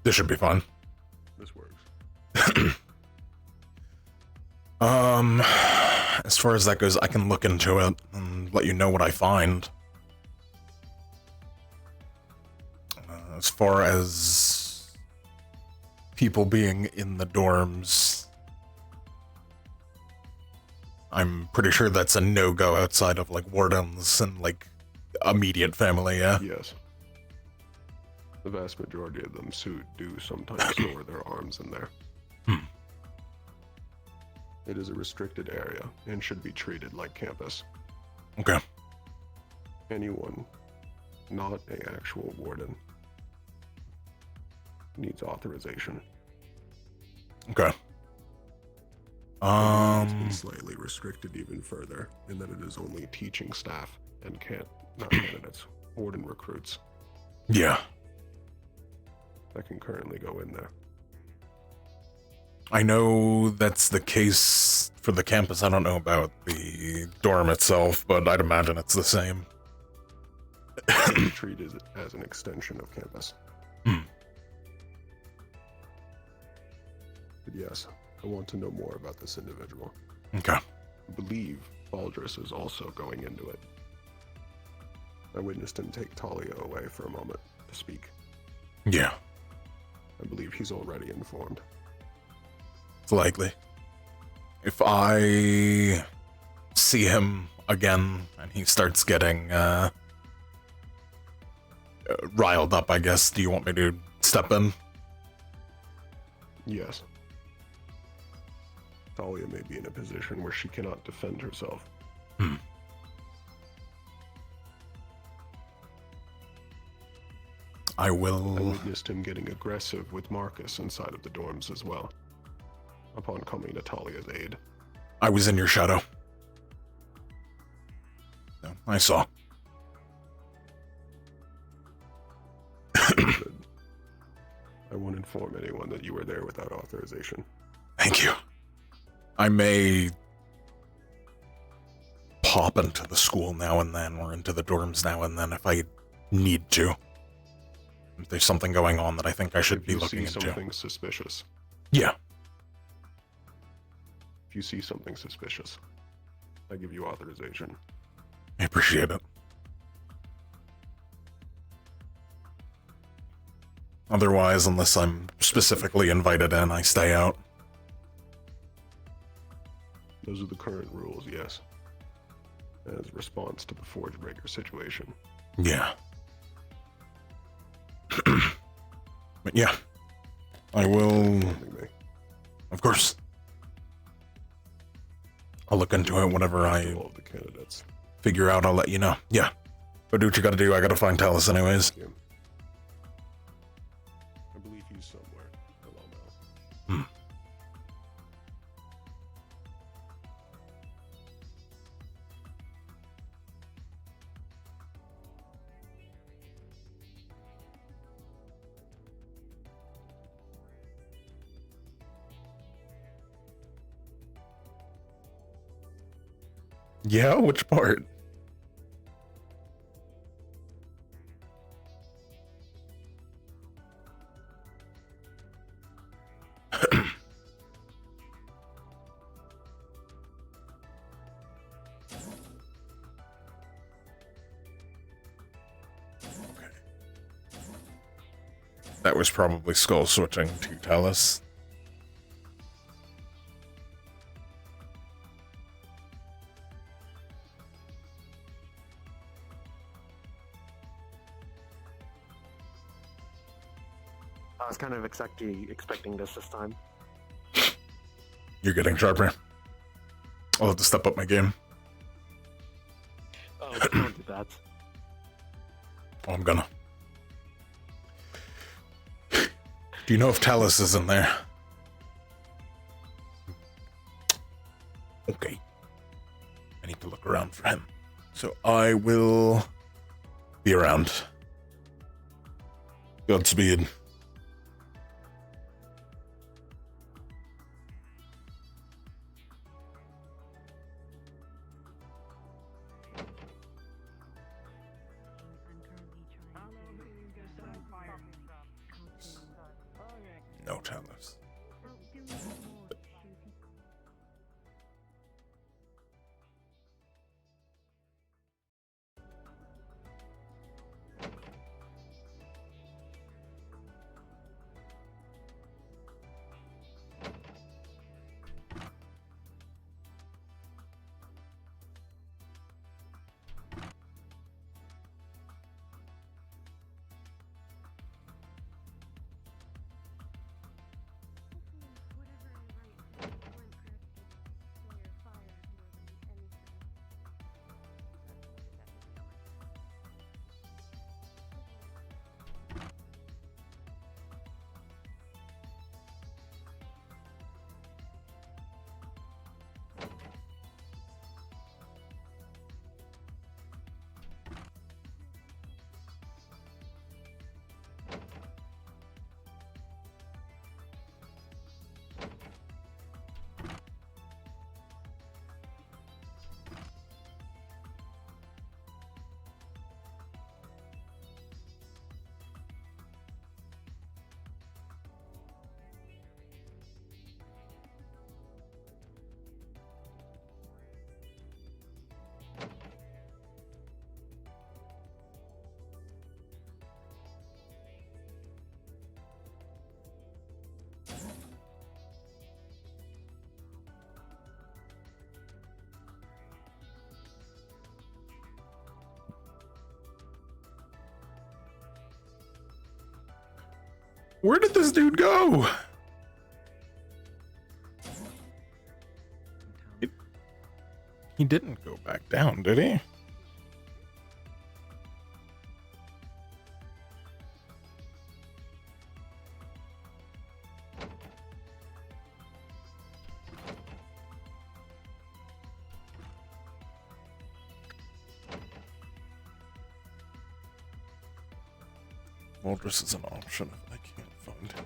This should be fun. This works. As far as that goes, I can look into it and let you know what I find. As far as people being in the dorms, I'm pretty sure that's a no-go outside of, like, wardens and, like, immediate family, yeah? Yes. The vast majority of them do sometimes store their arms in there. It is a restricted area and should be treated like campus. Okay. Anyone not an actual warden needs authorization. Okay. It's been slightly restricted even further in that it is only teaching staff and not candidates, warden recruits Yeah. that can currently go in there. I know that's the case for the campus. I don't know about the dorm itself, but I'd imagine it's the same. Treat it as an extension of campus. Hmm. But yes, I want to know more about this individual. Okay. I believe Baldrus is also going into it. I witnessed him take Talia away for a moment to speak. Yeah. I believe he's already informed. It's likely. If I see him again and he starts getting riled up, I guess, do you want me to step in? Yes. Talia may be in a position where she cannot defend herself. I will... I witnessed him getting aggressive with Marcus inside of the dorms as well, upon coming to Talia's aid. I was in your shadow. No, I saw. I won't inform anyone that you were there without authorization. Thank you. I may pop into the school now and then, or into the dorms now and then if I need to. If there's something going on that I think I should be looking If you see into. something suspicious. Yeah. If you see something suspicious, I give you authorization. I appreciate it. Otherwise, unless I'm specifically invited in, I stay out. Those are the current rules, yes. As a response to the Forge Breaker situation. Yeah. But yeah. I will... Of course. I'll look into it whenever I All the candidates. figure out, I'll let you know. Yeah. But do what you gotta do, I gotta find Talus anyways. I believe he's somewhere. Hello now. Yeah, which part? That was probably skull switching to Talus. I was kind of expecting this time. You're getting sharper. I'll have to step up my game. Oh, don't do that. Oh, I'm gonna. Do you know if Talus is in there? Okay. I need to look around for him. So I will be around. Godspeed. No Talus. Where did this dude go? He didn't go back down, did he? Waldress is an option if I can't find him.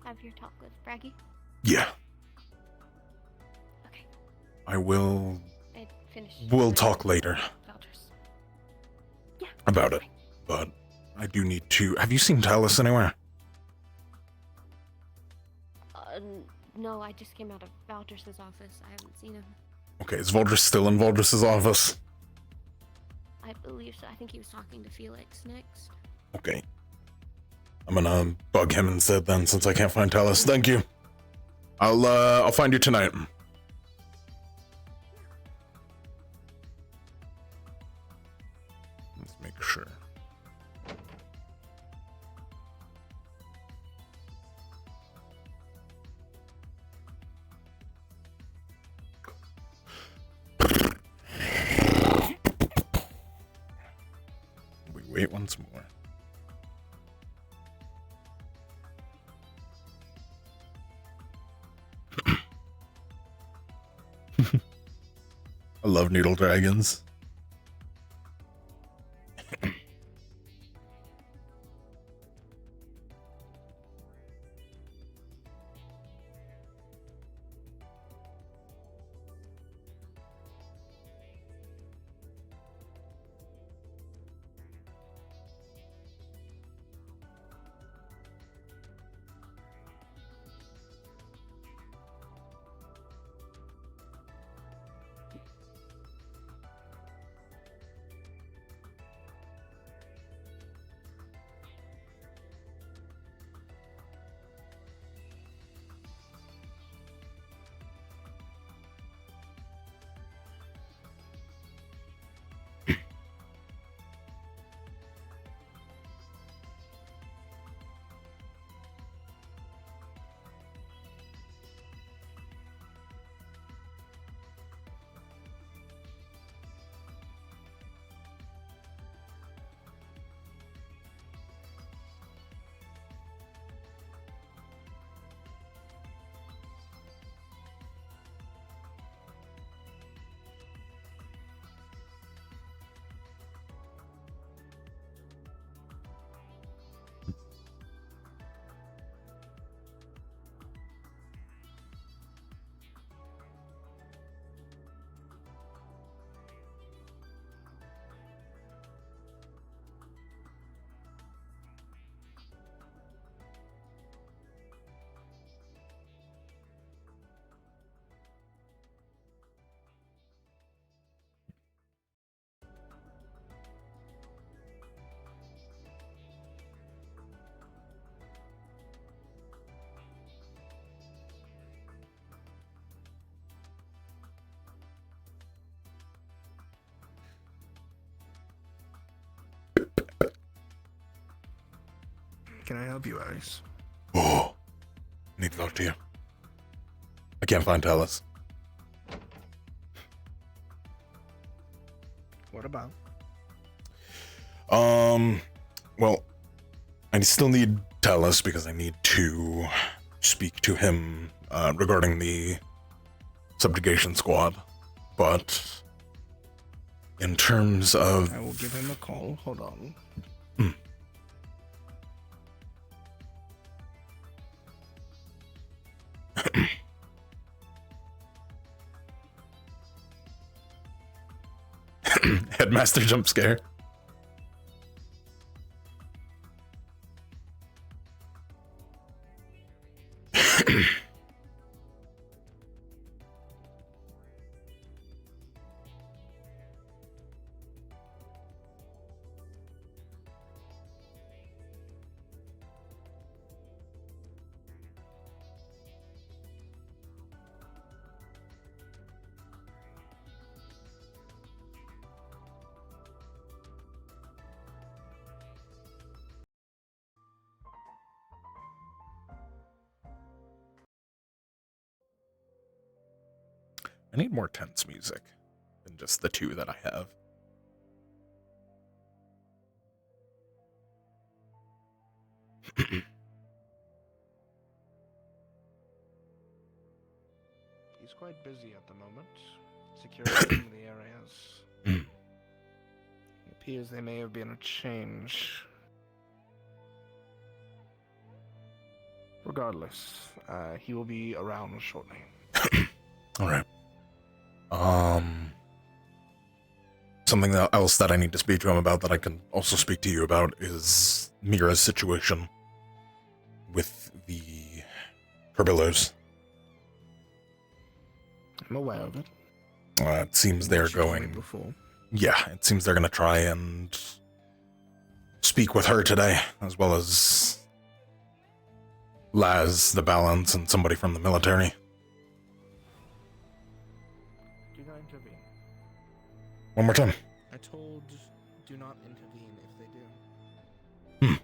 have your talk with Braggy? Yeah. Okay. I will. I finished. We'll talk later Vouchers. Yeah. about it. But I do need to. Have you seen Talus anywhere? No, I just came out of Valdris's office. I haven't seen him. Okay, is Voldris still in Voldris's office? I believe so. I think he was talking to Felix next. Okay. I'm gonna bug him instead then, since I can't find Talus. Thank you. I'll find you tonight. Let's make sure. We wait once more. I love Needle Dragons. Can I help you, Ice? Oh, I need to talk to you. I can't find Talus. What about? Well, I still need Talus because I need to speak to him regarding the subjugation squad. But in terms of... I will give him a call. Hold on. Headmaster jump scare. I need more tense music than just the two that I have. He's quite busy at the moment, securing the areas. It appears there may have been a change. regardless, he will be around shortly. Alright. Something else that I need to speak to him about that I can also speak to you about is Mira's situation with the Carbillos. I'm aware of it. It seems they're going... Before. Yeah, it seems they're going to try and speak with her today, as well as Laz, the Balance, and somebody from the military. Do not intervene. One more time. I told do not intervene if they do.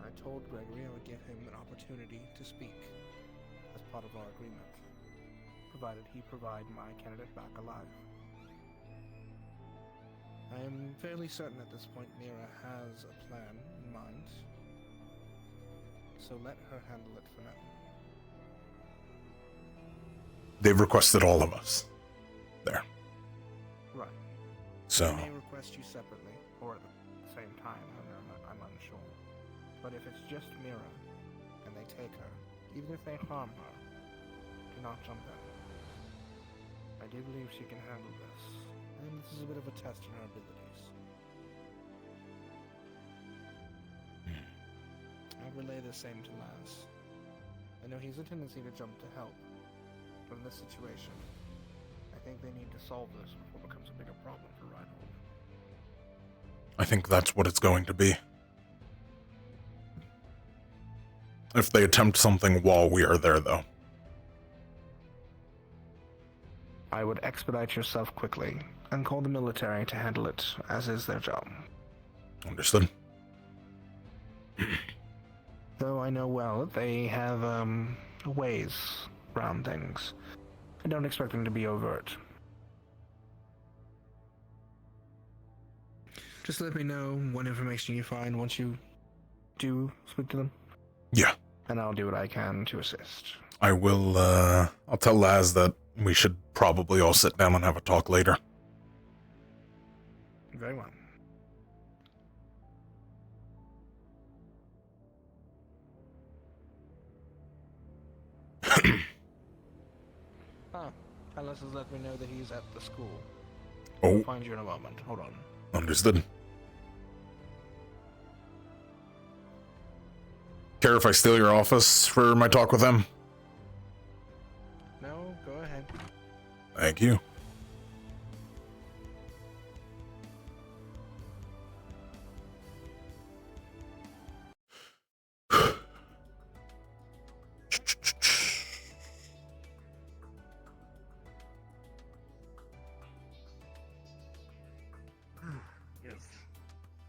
I told Gregory I would give him an opportunity to speak as part of our agreement, provided he provide my candidate back alive. I am fairly certain at this point Mira has a plan in mind, so let her handle it for now. They've requested all of us there. Right. So... They may request you separately, or at the same time, I'm unsure. But if it's just Mira, and they take her, even if they harm her, do not jump in. I do believe she can handle this, and this is a bit of a test in her abilities. I'll relay the same to Laz. I know he has a tendency to jump to help, but in this situation, I think they need to solve this before it becomes a bigger problem for Reinhold. I think that's what it's going to be. If they attempt something while we are there, though. I would expedite yourself quickly and call the military to handle it, as is their job. Understood. Though I know well that they have, ways around things. I don't expect them to be overt. Just let me know what information you find once you do speak to them. Yeah. And I'll do what I can to assist. I will, I'll tell Laz that we should probably all sit down and have a talk later. Very well. Alice has let me know that he's at the school. Oh. I'll find you in a moment. Hold on. Understood. Care if I steal your office for my talk with them? No, go ahead. Thank you.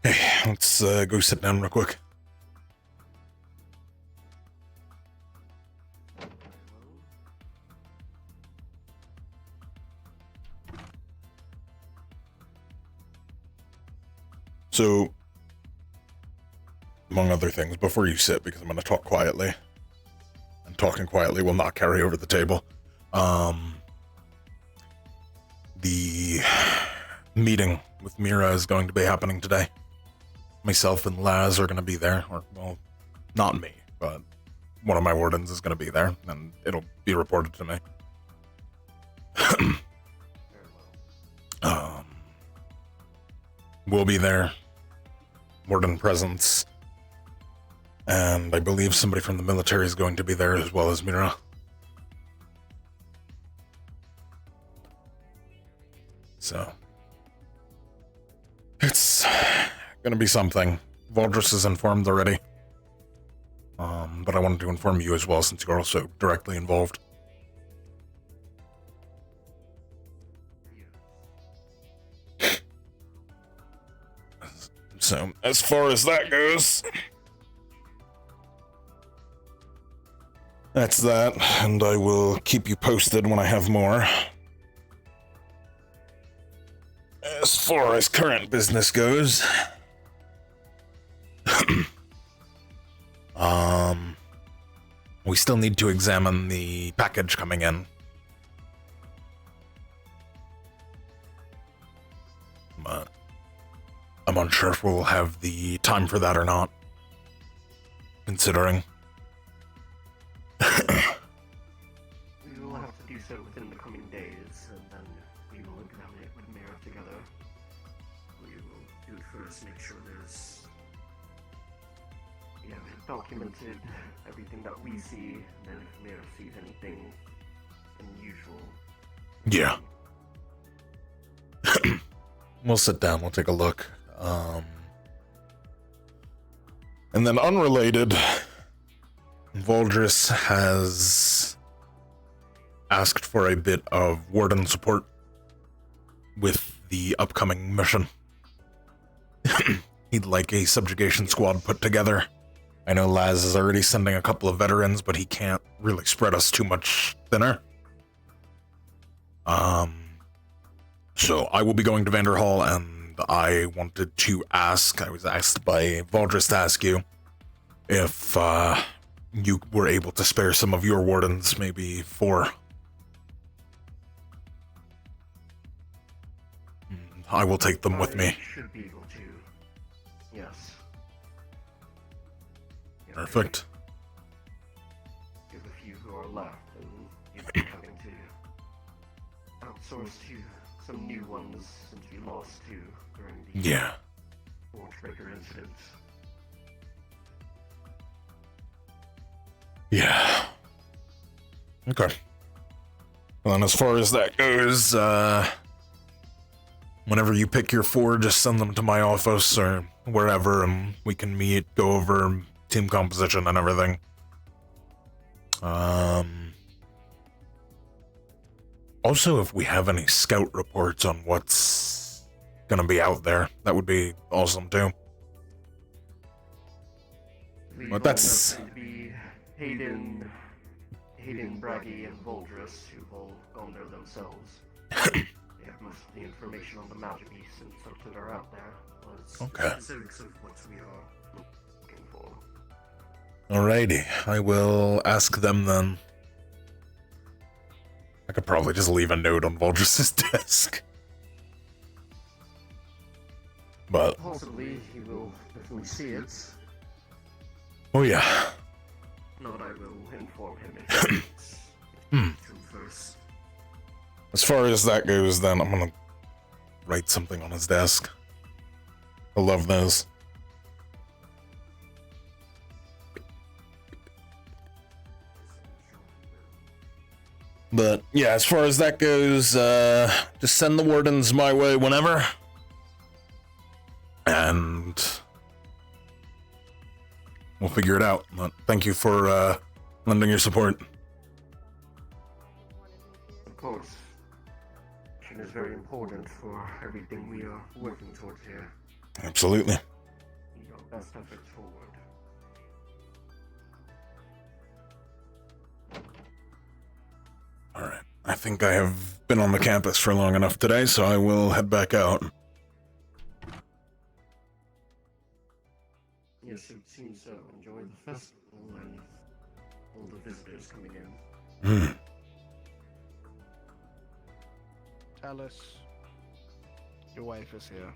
Hey, let's go sit down real quick. So, among other things, before you sit, because I'm going to talk quietly, and talking quietly will not carry over the table, the meeting with Mira is going to be happening today. Myself and Laz are going to be there, or, well, not me, but one of my wardens is going to be there, and it'll be reported to me. We'll be there. Warden presence. And I believe somebody from the military is going to be there as well as Mira. So. It's gonna be something. Valdris is informed already. But I wanted to inform you as well since you're also directly involved. So, as far as that goes, that's that, and I will keep you posted when I have more. As far as current business goes, we still need to examine the package coming in. But I'm unsure if we'll have the time for that or not, considering so within the coming days, and then we will examine it with Merrier together. We will do it first, make sure there's, documented everything that we see, and then if Merrier sees anything unusual. Yeah. We'll sit down, we'll take a look. And then unrelated, Voldris has asked for a bit of warden support with the upcoming mission. He'd like a subjugation squad put together. I know Laz is already sending a couple of veterans, but he can't really spread us too much thinner. So I will be going to Vanderhall, and I wanted to ask, I was asked by Voldris to ask you if you were able to spare some of your wardens, maybe 4. I will take them with me. Should be able to. Yes. Perfect. You have a few who are left, and you'll be having to outsource to some new ones since we lost 2 during the Forgebreaker incidents. Yeah. Okay. Well, and as far as that goes, whenever you pick your 4, just send them to my office or wherever, and we can meet, go over team composition and everything. Also, if we have any scout reports on what's gonna be out there, that would be awesome too. But that's... Hayden, Braggy, and Voldris, who've all gone there themselves. They have most of the information on the magic beasts and such that are out there. Okay. Specifics of what we are looking for. Alrighty, I will ask them then. I could probably just leave a note on Voldris' desk. But... Possibly, he will definitely see it. Oh yeah. Not I will inform him if it's true first. As far as that goes, then I'm gonna write something on his desk. I love those. But yeah, as far as that goes, just send the wardens my way whenever. And we'll figure it out. But thank you for lending your support. Of course. It is very important for everything we are working towards here. Absolutely. Your best efforts forward. Alright, I think I have been on the campus for long enough today, so I will head back out. Yes, it seems so. Enjoy the festival and all the visitors coming in. Alice, your wife is here.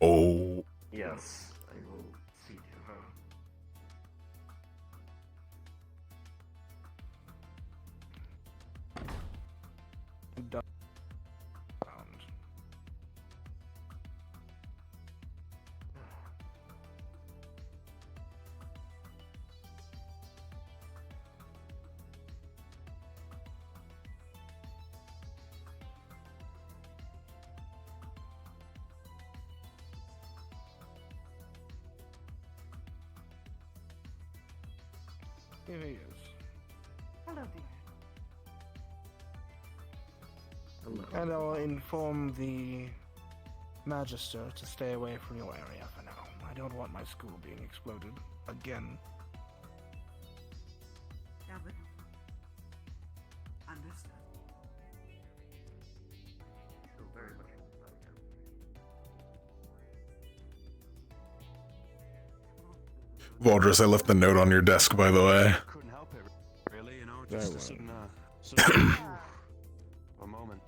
Oh. Yes, I will see to her. Here he is. Hello, dear. And I'll inform the Magister to stay away from your area for now. I don't want my school being exploded again. Yeah, but understood. So very much Voldris, I left the note on your desk, by the way. Couldn't help it, really, you know, Very just a well. sudden, one moment.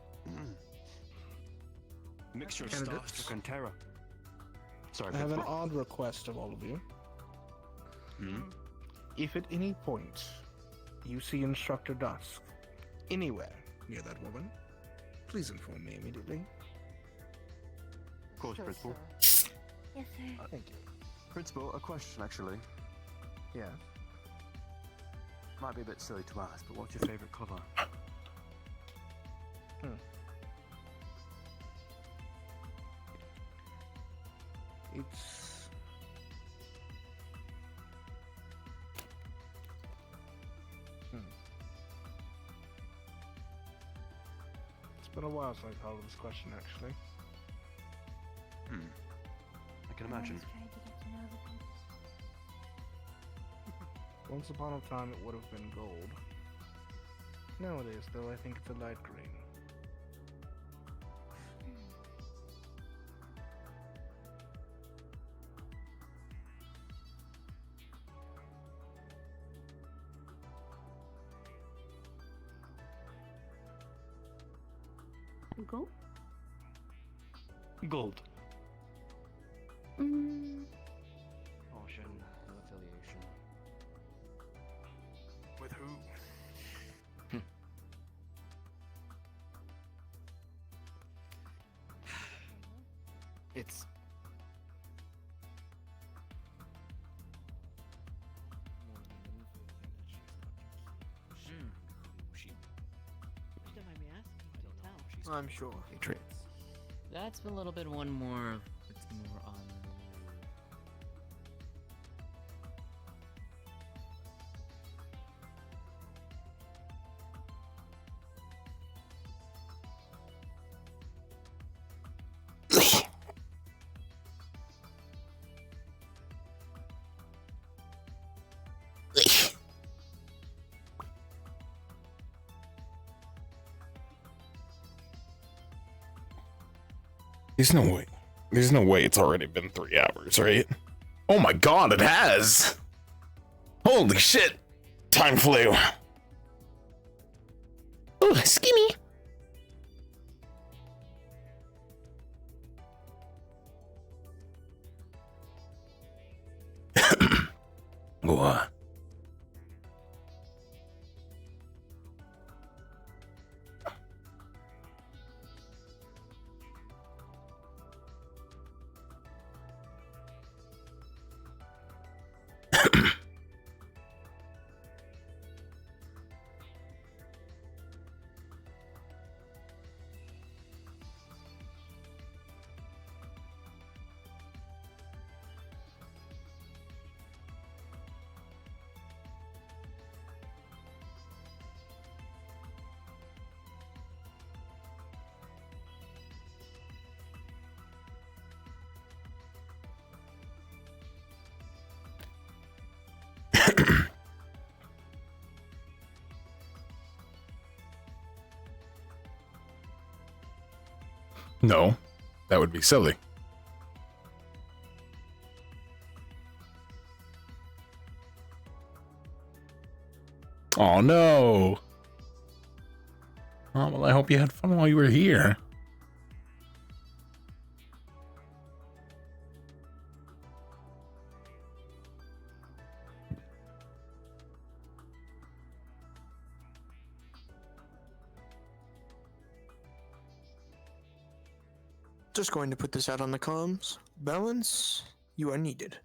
Mixture of Candidates? starstruck and terror. Sorry, I have an Bigfoot. odd request of all of you. Hmm? If at any point you see Instructor Dusk anywhere near that woman, please inform me immediately. Of course, Principal. Yes, sir. Thank you. Principal, a question actually. Yeah. Might be a bit silly to ask, but what's your favorite color? It's... It's been a while since I thought of this question, actually. I can imagine. Once upon a time, it would have been gold. Nowadays, though, I think it's a light green. Go? Gold. Caution, no affiliation. With who? It's Don't mind me asking. Don't tell. I'm sure. that's a little bit one more. It's more on. There's no way. There's no way it's already been 3 hours, right? Oh my god, it has! Holy shit! Time flew. Oh, skimmy. What? No, that would be silly. Oh no. Oh, well, I hope you had fun while you were here. Just going to put this out on the comms. Balance, you are needed.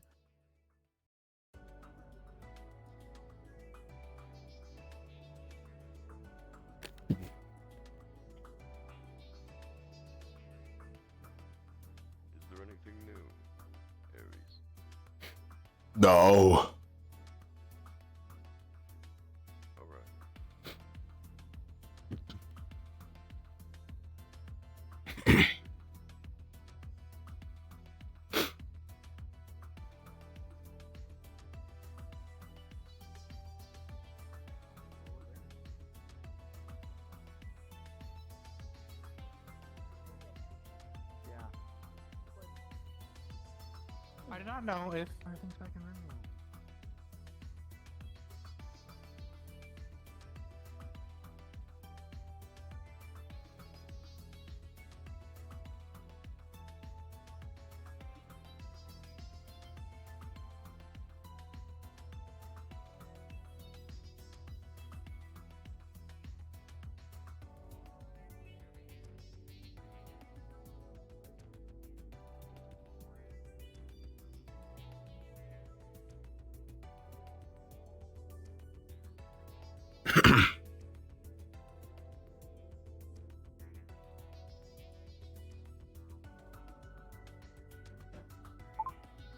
Is there anything new, Ares? No. I do not know if everything's back in room.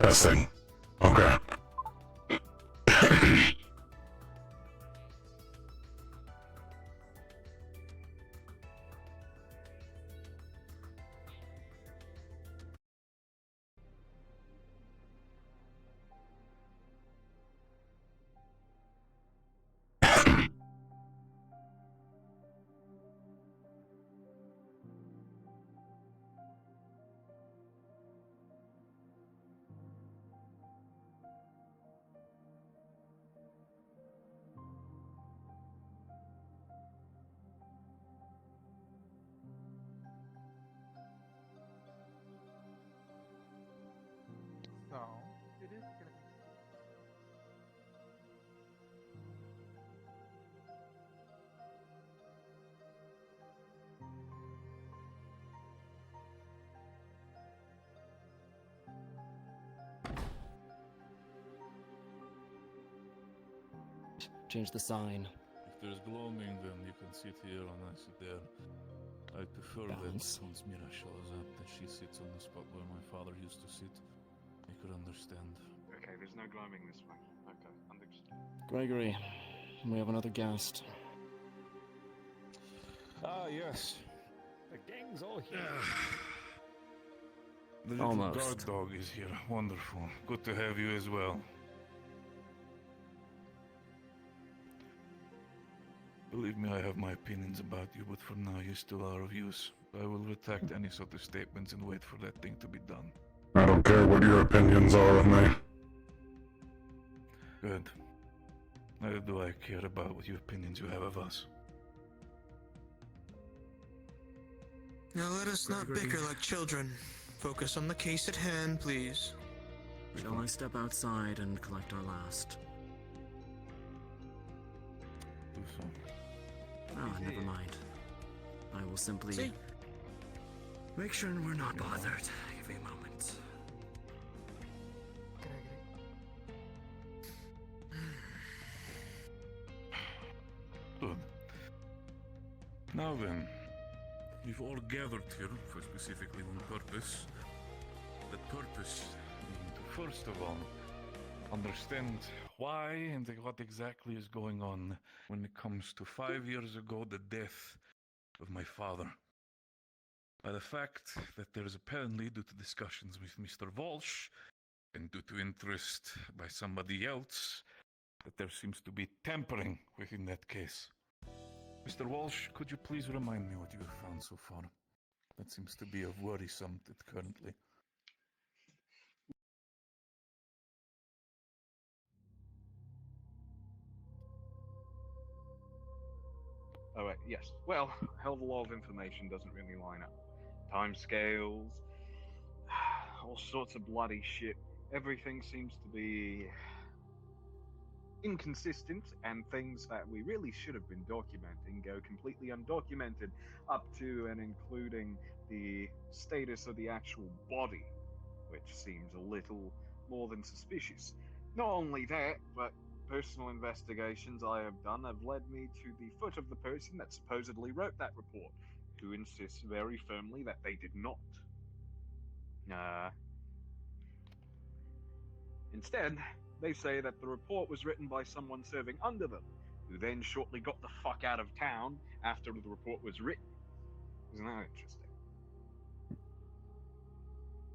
Testing. Okay. So, it is gonna be. Change the sign. If there's gloaming, then you can sit here and I sit there. I prefer Balance. that once Mira shows up, that she sits on the spot where my father used to sit. I could understand. Okay, there's no gloaming this way. Okay, understood. Gregory, we have another guest. Ah, yes. The gang's all here. The little Almost. guard dog is here. Wonderful. Good to have you as well. Believe me, I have my opinions about you, but for now you still are of use. I will retract any sort of statements and wait for that thing to be done. I don't care what your opinions are of me. Good. Neither do I care about what your opinions you have of us. Now let us not bicker like children. Focus on the case at hand, please. Shall I step outside and collect our last? Do so. Oh, never mind. I will simply See? make sure we're not bothered. Give me a moment. Good. Now then, we've all gathered here for specifically one purpose. That purpose being to first of all understand why and what exactly is going on when it comes to 5 years ago, the death of my father. By the fact that there is apparently, due to discussions with Mr. Walsh and due to interest by somebody else, that there seems to be tampering within that case. Mr. Walsh, could you please remind me what you have found so far? That seems to be of worrisome currently. Oh, wait, yes. Well, a hell of a lot of information doesn't really line up. Timescales, all sorts of bloody shit. Everything seems to be inconsistent, and things that we really should have been documenting go completely undocumented, up to and including the status of the actual body, which seems a little more than suspicious. Not only that, but personal investigations I have done have led me to the foot of the person that supposedly wrote that report, who insists very firmly that they did not. Instead, they say that the report was written by someone serving under them, who then shortly got the fuck out of town after the report was written. Isn't that interesting?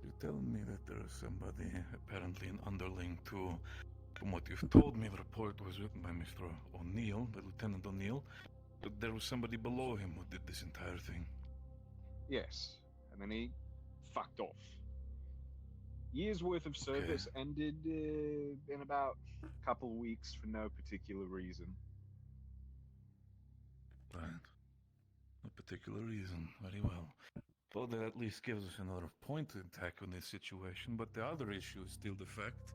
You're telling me that there is somebody, apparently an underling to, from what you've told me, the report was written by Mr. O'Neill, by Lieutenant O'Neill, but there was somebody below him who did this entire thing. Yes, and then he fucked off. Years worth of service ended in about a couple of weeks for no particular reason. Right. No particular reason. Very well. Well, that at least gives us another point to tackle this situation, but the other issue is still the fact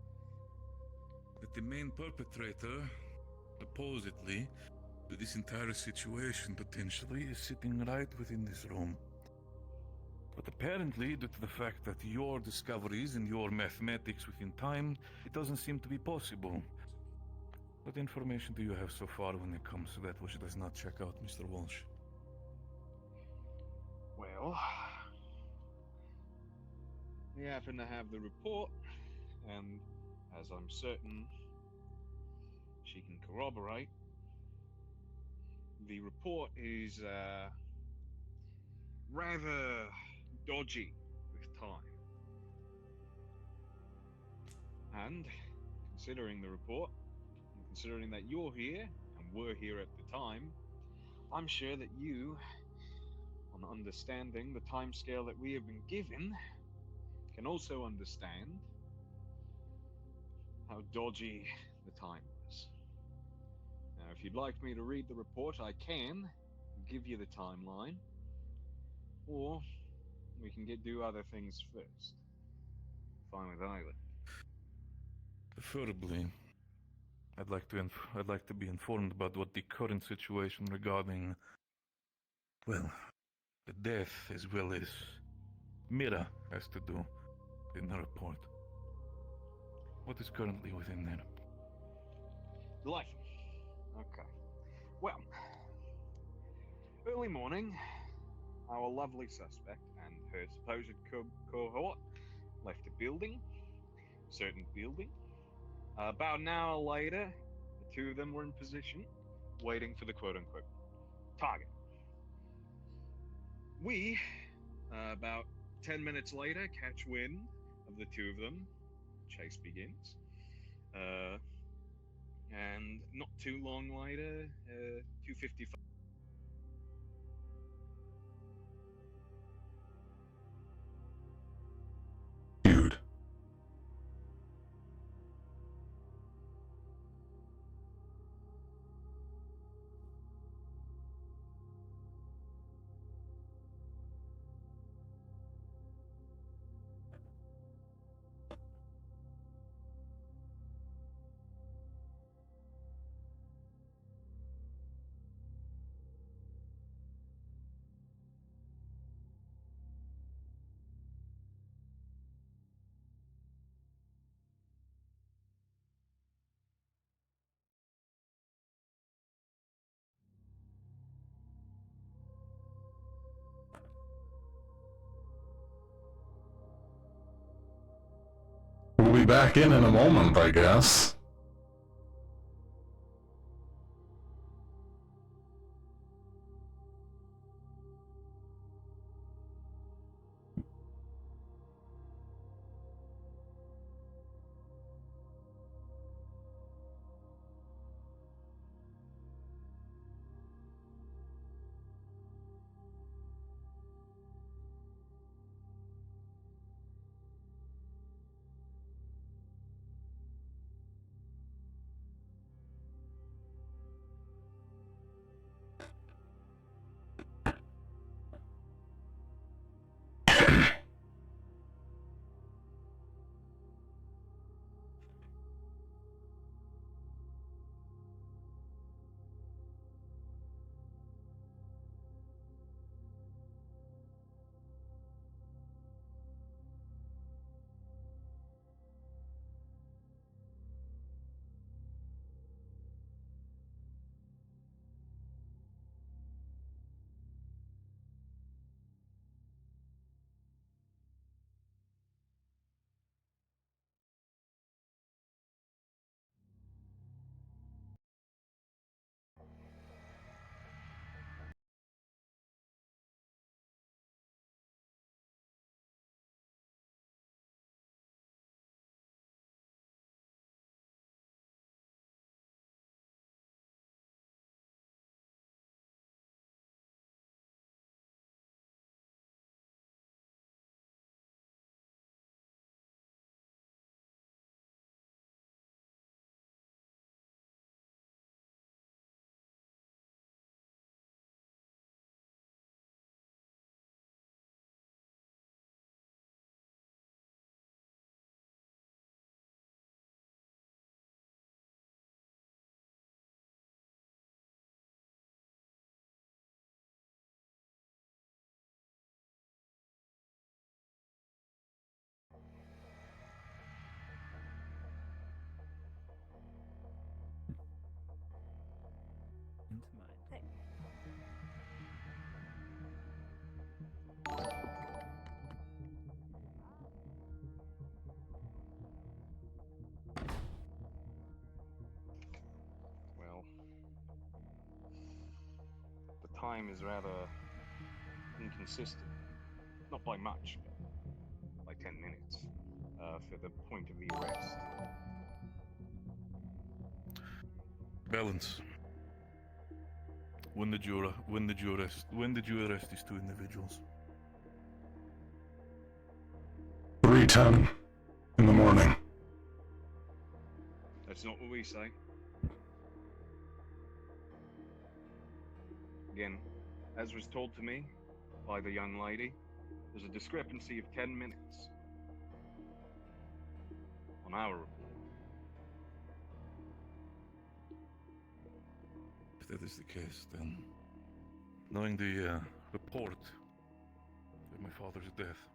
that the main perpetrator, supposedly, to this entire situation potentially, is sitting right within this room. But apparently, due to the fact that your discoveries and your mathematics within time, it doesn't seem to be possible. What information do you have so far when it comes to that which does not check out, Mr. Walsh? Well, we happen to have the report, and as I'm certain she can corroborate, the report is rather dodgy with time. And considering the report, and considering that you're here and were here at the time, I'm sure that you, on understanding the timescale that we have been given, can also understand how dodgy the time was. Now, if you'd like me to read the report, I can give you the timeline, or we can do other things first. Fine with either. Preferably, I'd like to be informed about what the current situation regarding, well, the death as well as Mira has to do in the report. What is currently within there? Delightful. Okay. Well, early morning, our lovely suspect and her supposed cohort left a building, certain building. About an hour later, the two of them were in position, waiting for the quote-unquote target. We, about 10 minutes later, catch wind of the two of them. Chase begins. And not too long later, 2:55. Dude. We'll be back in a moment, I guess. time is rather inconsistent. Not by much, but by 10 minutes for the point of the arrest. Balance. When did you arrest these two individuals? 3:10 in the morning. That's not what we say. Again, as was told to me by the young lady, there's a discrepancy of 10 minutes on our report. If that is the case, then knowing the report of my father's death,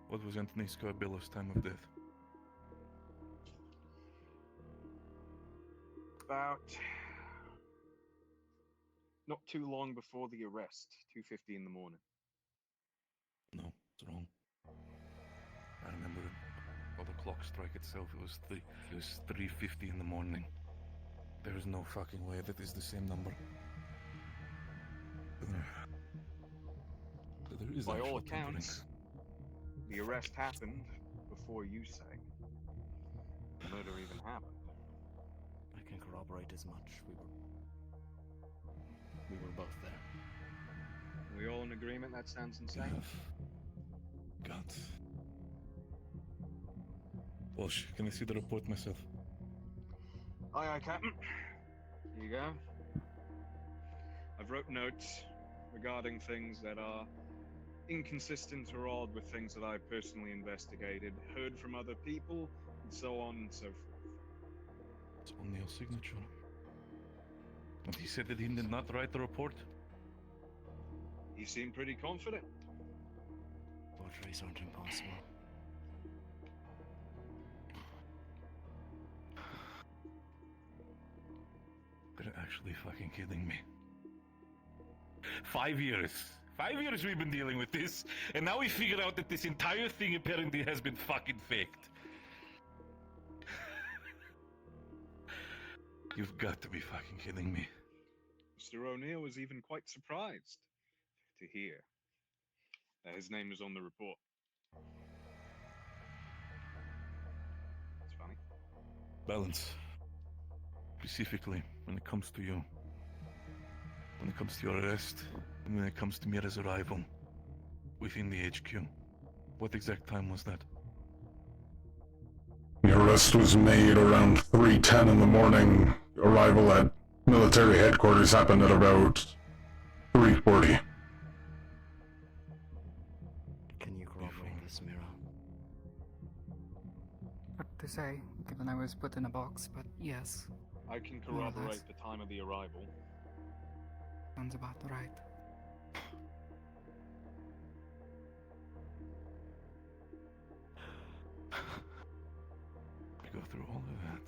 what was Anthony Scarbilla's time of death? About not too long before the arrest, 2:50 in the morning. No, it's wrong. I remember while the clock struck itself, it was 3:50 in the morning. There is no fucking way that is the same number. There is By all actual tampering. accounts, the arrest happened before you say the murder even happened. I can corroborate as much. We were both there. We all in agreement that sounds insane? God. Walsh, can I see the report myself? Aye, Captain. Here you go. I've wrote notes regarding things that are inconsistent or odd with things that I've personally investigated, heard from other people, and so on and so forth. It's only your signature. And he said that he did not write the report? He seemed pretty confident. Forgeries aren't impossible. They're actually fucking kidding me. 5 years. 5 years we've been dealing with this, and now we figure out that this entire thing apparently has been fucking faked. You've got to be fucking kidding me. Mr. O'Neill was even quite surprised to hear that his name was on the report. It's funny. Balance. Specifically, when it comes to you. When it comes to your arrest, and when it comes to Mira's arrival within the HQ. What exact time was that? The arrest was made around 3:10 in the morning. Arrival at military headquarters happened at about 3:40. Can you corroborate this, Mira? Hard to say, given I was put in a box, but yes. I can More or less. corroborate the time of the arrival. Sounds about right. We go through all of that.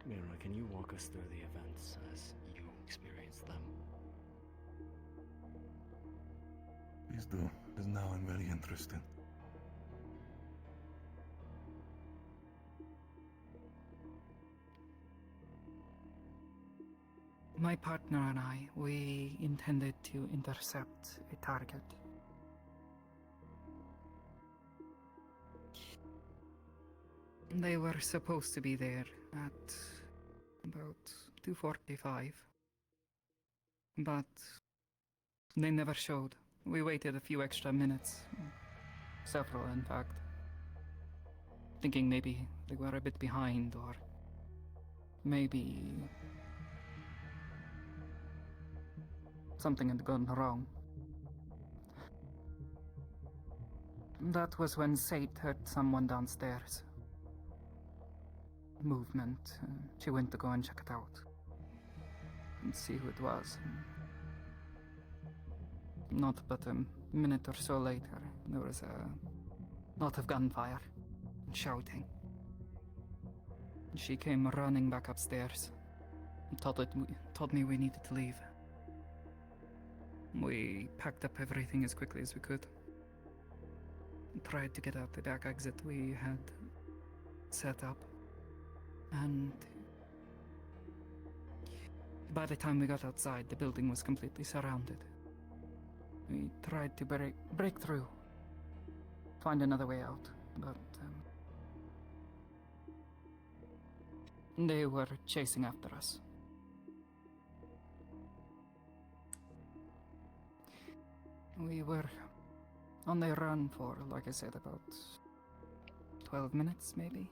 Mira, can you walk us through the events as you experienced them? Please do, because now I'm very interested. My partner and I, we intended to intercept a target. They were supposed to be there at about 2:45, but they never showed. We waited a few extra minutes, several in fact, thinking maybe they were a bit behind or maybe something had gone wrong. That was when Sate heard someone downstairs. Movement. She went to go and check it out. And see who it was. Not but a minute or so later, there was a lot of gunfire and shouting. She came running back upstairs and told me we needed to leave. We packed up everything as quickly as we could. Tried to get out the back exit we had set up. And By the time we got outside, the building was completely surrounded. We tried to break through, find another way out, but they were chasing after us. We were on the run for, like I said, about 12 minutes, maybe?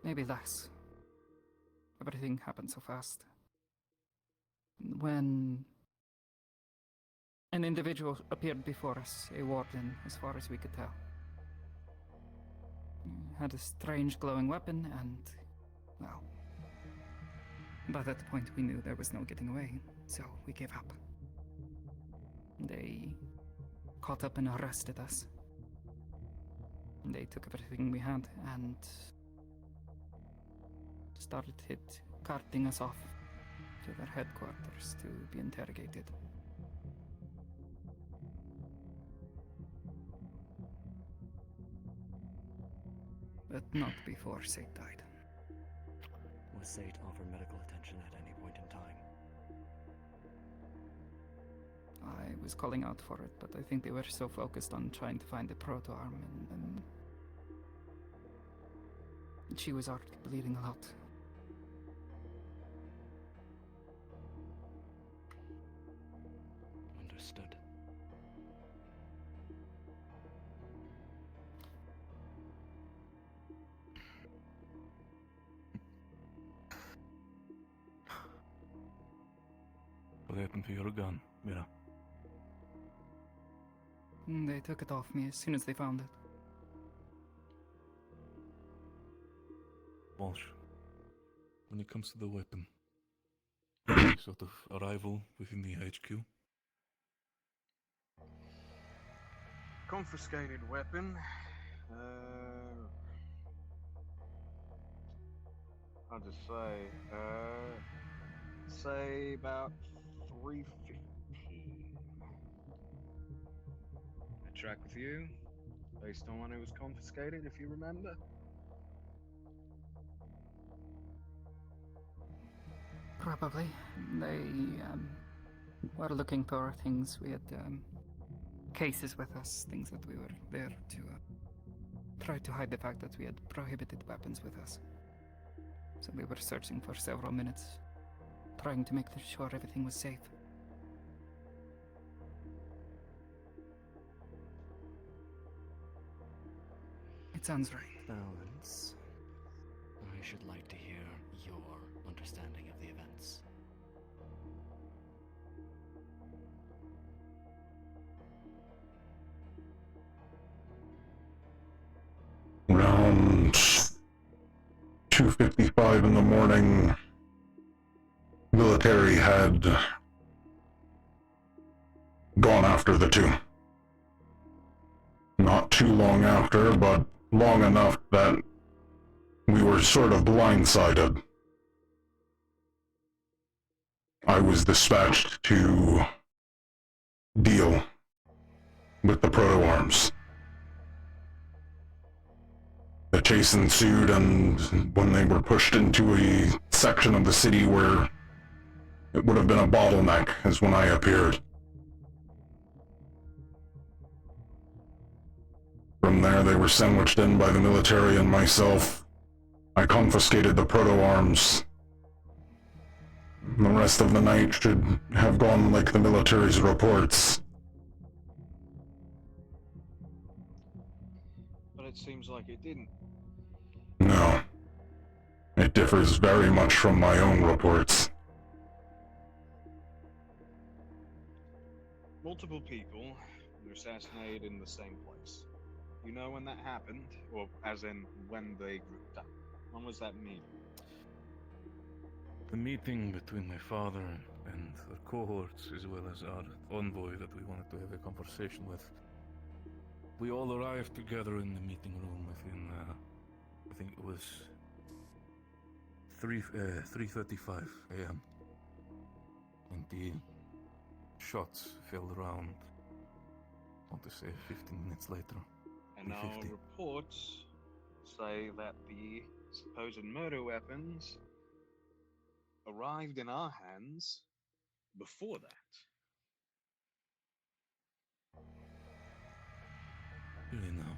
Maybe less. Everything happened so fast. When an individual appeared before us, a warden, as far as we could tell. Had a strange glowing weapon and, well, by that point we knew there was no getting away, so we gave up. They caught up and arrested us. They took everything we had and started carting us off to their headquarters to be interrogated. But not before Sate died. Was Sate offered medical attention at any point in time? I was calling out for it, but I think they were so focused on trying to find the proto-arm and she was already bleeding a lot. Understood. What happened to your gun, Mira? They took it off me as soon as they found it. Walsh, when it comes to the weapon, any sort of arrival within the HQ? Confiscated weapon. I'll just say about 315. I track with you, based on when it was confiscated, if you remember. Probably. They were looking for things. We had cases with us, things that we were there to try to hide the fact that we had prohibited weapons with us. So we were searching for several minutes, trying to make sure everything was safe. It sounds right. Balance. I should like to hear your understanding of the events. Around 2:55 in the morning, military had gone after the two. Not too long after, but long enough that we were sort of blindsided. I was dispatched to deal with the proto-arms. The chase ensued, and when they were pushed into a section of the city where it would have been a bottleneck, is when I appeared. From there, they were sandwiched in by the military and myself. I confiscated the proto-arms. The rest of the night should have gone like the military's reports. But it seems like it didn't. No. It differs very much from my own reports. Multiple people were assassinated in the same place. You know when that happened? Or as in, when they grouped up? When was that meeting? The meeting between my father and the cohorts, as well as our envoy that we wanted to have a conversation with. We all arrived together in the meeting room within, I think it was 3:35 a.m. And the shots fell around, I want to say 15 minutes later. And our reports say that the supposed murder weapons arrived in our hands before that. Really now.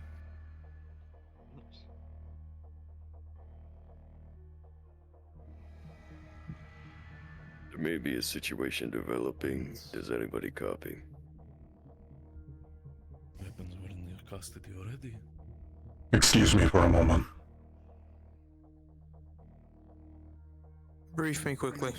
There may be a situation developing. Does anybody copy? Weapons were in their custody already. Excuse me for a moment. Brief me quickly.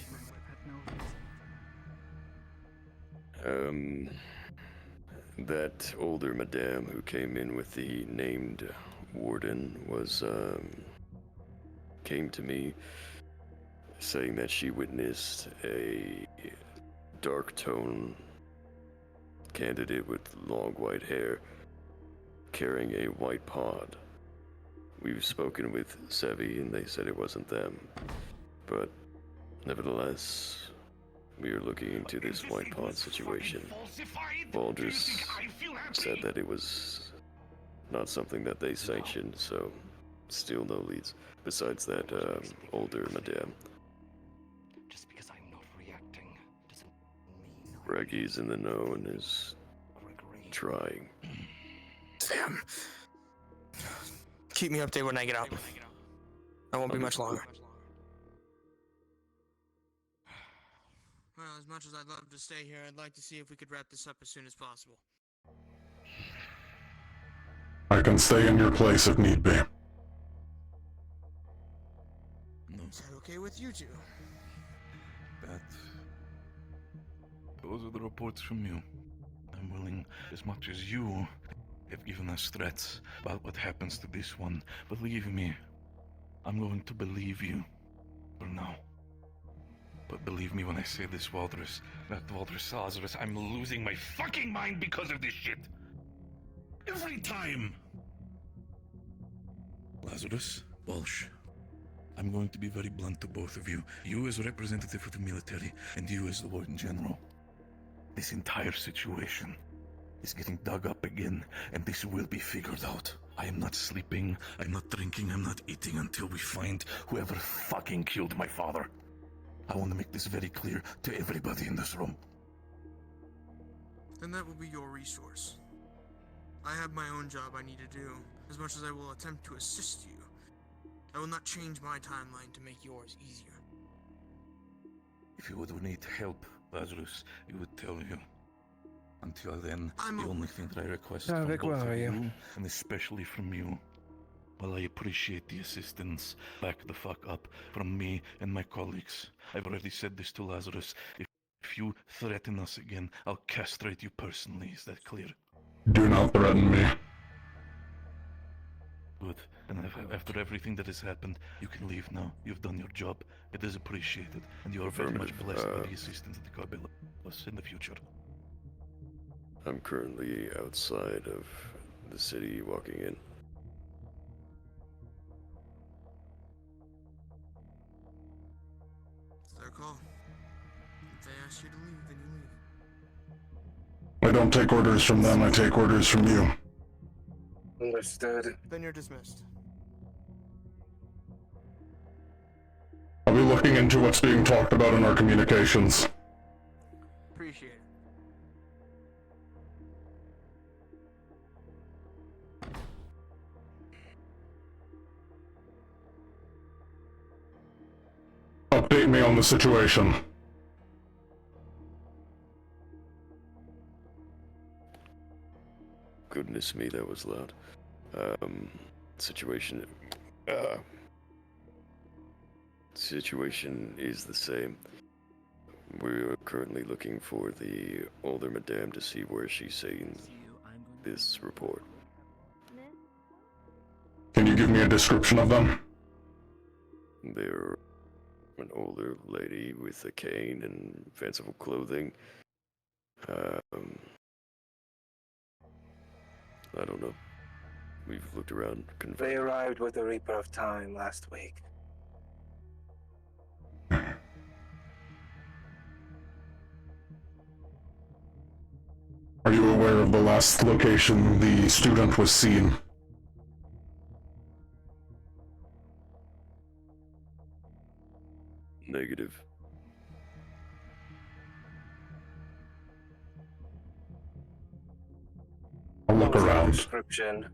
That older madame who came in with the named warden came to me saying that she witnessed a dark tone candidate with long white hair carrying a white pod. We've spoken with Sevi and they said it wasn't them, but nevertheless, we are looking into this white pod situation. Baldrus said that it was not something that they sanctioned, so still no leads. Besides that, older madame. Just because I'm not reacting doesn't mean Reggie's in the know and is trying. Sam, keep me updated when I get out. I won't be much longer. Well, as much as I'd love to stay here, I'd like to see if we could wrap this up as soon as possible. I can stay in your place if need be. Is that okay with you two? Those are the reports from you. I'm willing, as much as you have given us threats about what happens to this one. Believe me, I'm going to believe you. For now. But believe me when I say this, Walrus, Lazarus, I'm losing my fucking mind because of this shit. Every time. Lazarus, Walsh, I'm going to be very blunt to both of you. You as a representative of the military, and you as the Warden General. This entire situation is getting dug up again, and this will be figured out. I am not sleeping, I'm not drinking, I'm not eating until we find whoever fucking killed my father. I want to make this very clear to everybody in this room. Then that will be your resource. I have my own job I need to do, as much as I will attempt to assist you. I will not change my timeline to make yours easier. If you would need help, Lazarus, you would tell you. Until then, the only thing that I request from Vic, both where of are you? you, and especially from you, while I appreciate the assistance, back the fuck up from me and my colleagues. I've already said this to Lazarus. If you threaten us again, I'll castrate you personally. Is that clear? Do not threaten me. Good. And after everything that has happened, you can leave now. You've done your job. It is appreciated. And you are very much blessed by the assistance of the Carbelos in the future. I'm currently outside of the city walking in. It's their call. If they ask you to leave, then you leave. I don't take orders from them, I take orders from you. Understood. Then you're dismissed. I'll be looking into what's being talked about in our communications. Appreciate it. Update me on the situation. Goodness me, that was loud. Situation is the same. We're currently looking for the older madame to see where she's seen this report. Can you give me a description of them? They're an older lady with a cane and fanciful clothing. I don't know. We've looked around. They arrived with the Reaper of Time last week. Are you aware of the last location the student was seen? Negative. sound. Description.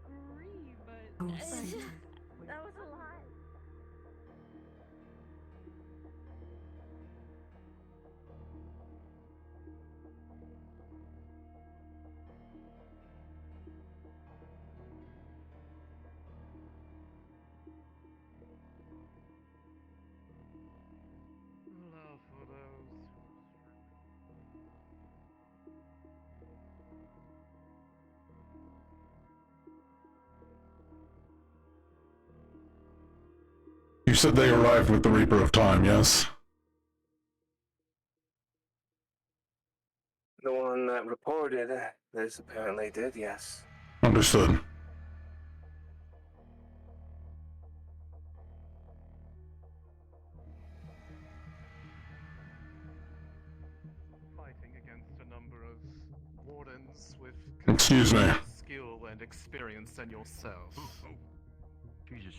Agree, but that was a lot. Allow for those. You said they arrived with the Reaper of Time, yes? The one that reported this apparently did, yes. Understood. Fighting against a number of wardens with Excuse me. considerable skill and experience than yourself. Jesus.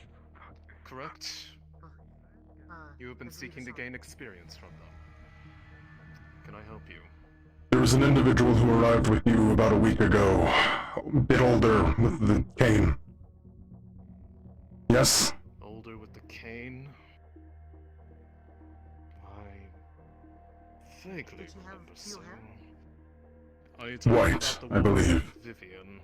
Correct? You have been seeking to gain experience from them. Can I help you? There was an individual who arrived with you about a week ago. A bit older, with the cane. Yes? Older with the cane? I vaguely remember so. Are you talking White, about the I woman believe. Vivian?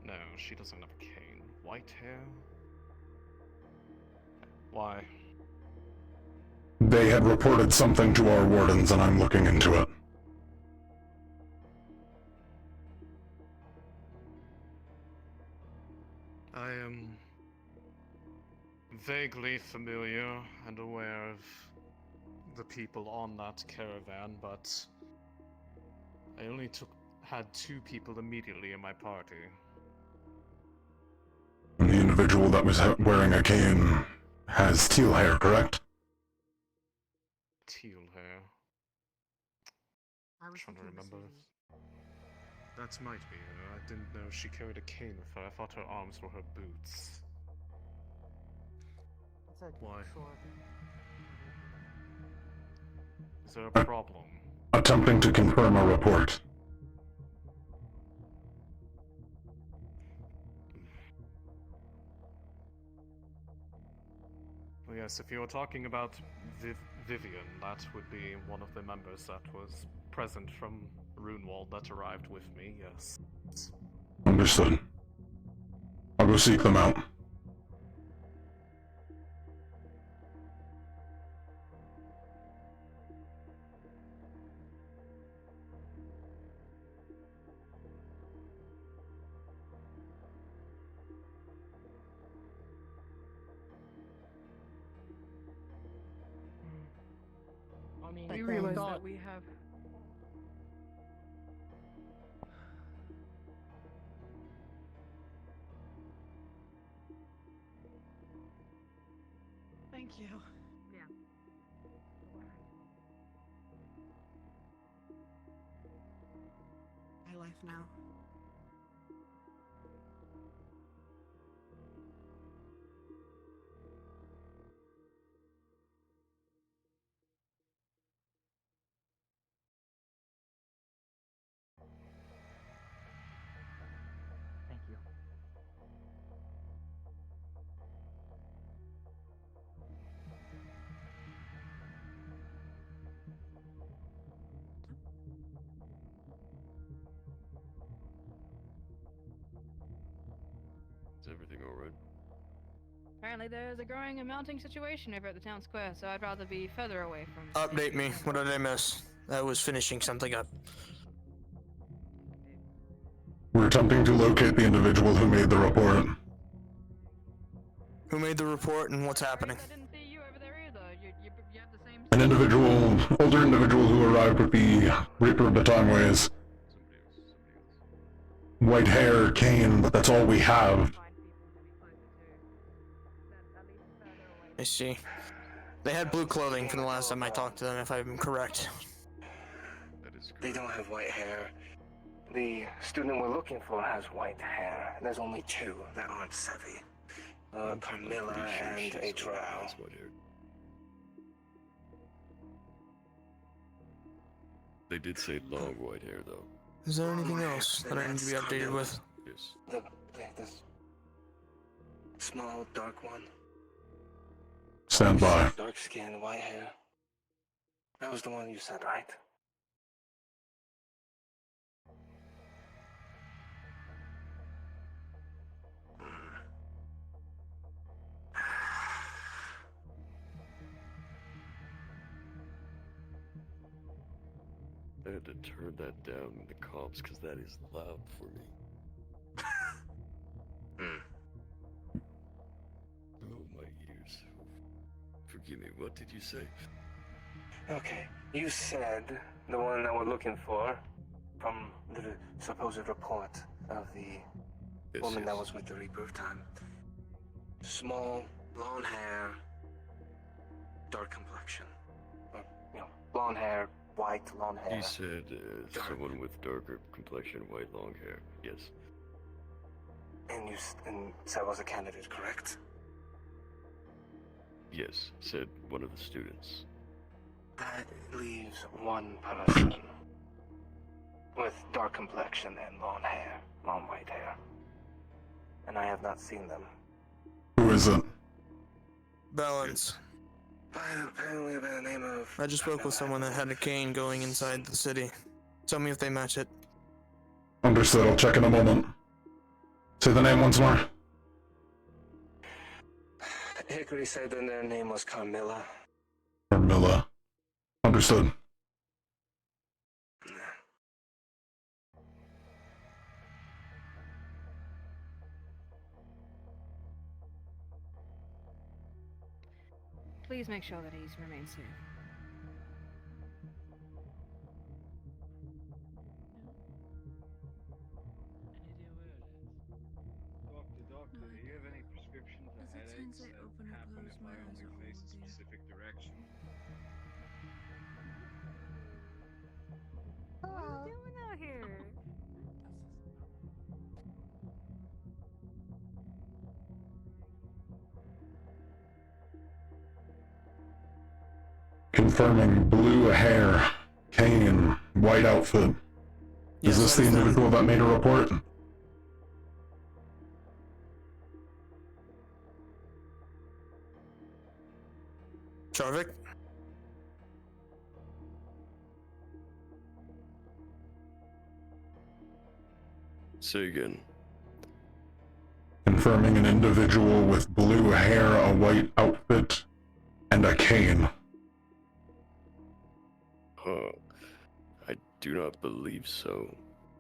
No, she doesn't have a cane. White hair? Why? They had reported something to our wardens, and I'm looking into it. I am vaguely familiar and aware of the people on that caravan, but I only had 2 people immediately in my party. And the individual that was wearing a cane has teal hair, correct? Teal hair. I was Trying to thinking the remember. same. That might be her. I didn't know she carried a cane with her. I thought her arms were her boots. It's a Why? short. Is there a problem? Attempting to confirm a report. Well, yes, if you're talking about Vivian, that would be one of the members that was present from Runewald that arrived with me, yes. Understood. I'll go seek them out. I mean, We I realize thought that we have. Thank you. Yeah. My life now. Thank you. Is everything alright? Apparently, there's a growing and mounting situation over at the town square, so I'd rather be further away from. Update me. What did I miss? I was finishing something up. We're attempting to locate the individual who made the report. Who made the report and what's happening? I didn't see you over there either. You have the same. An individual, older individual who arrived with the Reaper of the Time Ways. White hair, cane, but that's all we have. I see. They had blue clothing from the last time I talked to them, if I'm correct. They don't have white hair. The student we're looking for has white hair. There's only two that aren't savvy. Carmilla Pretty sure and she's a the one drow. that has white hair. They did say long white hair, though. Is there anything else that I need to be updated with? Yes. The small, dark one. Stand by. Dark skin, white hair. That was the one you said, right? I had to turn that down in the comps because that is loud for me. Oh, my ears. Forgive me, what did you say? Okay, you said the one that we're looking for from the supposed report of the woman that was with the rebirth time. Small, blonde hair, dark complexion. Or, blonde hair, white, long hair. He said someone with darker complexion, white, long hair. Yes. And you said was a candidate, correct? Yes, said one of the students. That leaves one person with dark complexion and long hair, long white hair. And I have not seen them. Who is it? Balance. Apparently by the name of... I just spoke with someone that had a cane going inside the city. Tell me if they match it. Understood, I'll check in a moment. Say the name once more. Hickory said that their name was Carmilla. Carmilla. Understood. Please make sure that he remains safe. Doctor, do you have any prescription for headaches that happen if I only face a specific direction? What are you doing out here? Confirming blue hair, cane, white outfit. Is this the individual that made a report? Jarvik? Say again. Confirming an individual with blue hair, a white outfit, and a cane. Huh. I do not believe so.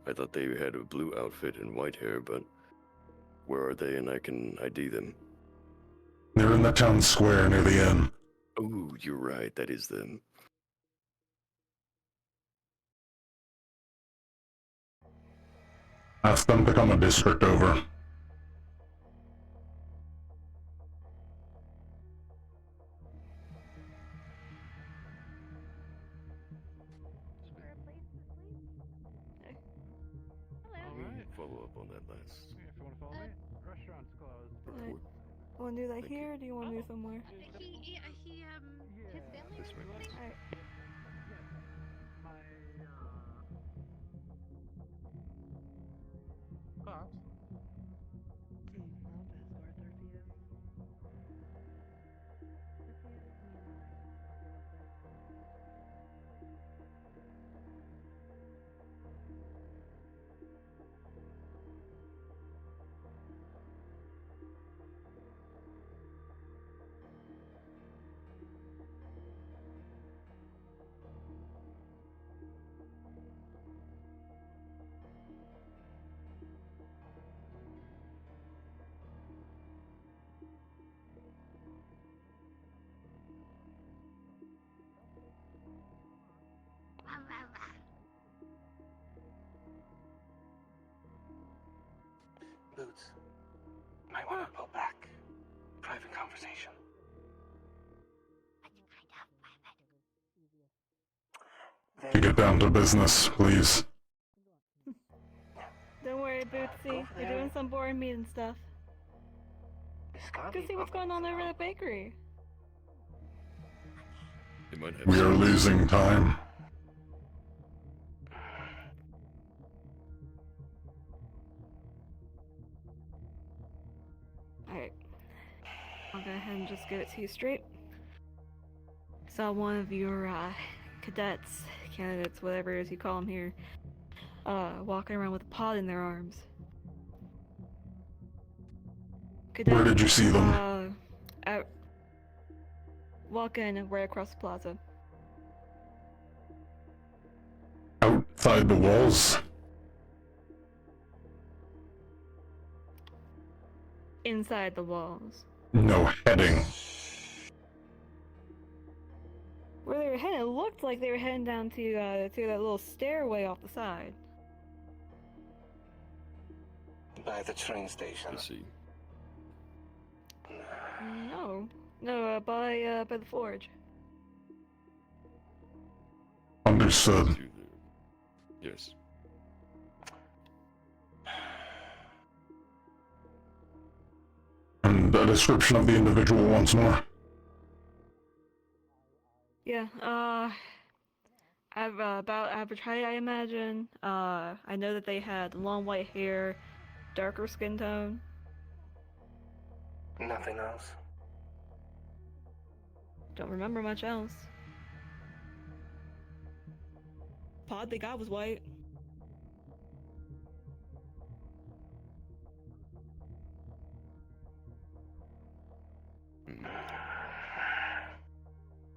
I thought they had a blue outfit and white hair, but where are they and I can ID them? They're in the town square near the inn. Oh, you're right, that is them. Ask them to come a district over. Follow up on that last. If you want to follow me, restaurant's closed. Report. Want to do that here, or do you want to do somewhere? His family This way. Alright. My, Pops? Boots, might want to pull back. Private conversation. To get down to business, please. some boring meat and stuff. Go see what's going on over at the bakery. They might have We are losing time. Alright. I'll go ahead and just get it to you straight. Saw one of your cadets, candidates, whatever it is you call them here, walking around with a pod in their arms. Cadet, Where did you see them? Walking right across the plaza. Outside the walls? Inside the walls. No heading. Where they were heading, it looked like they were heading down to that little stairway off the side. By the train station. I see. No, by the forge. Understood. Yes. And a description of the individual once more. Yeah, about average height, I imagine. I know that they had long white hair, darker skin tone. Nothing else. Don't remember much else. Pod they got was white.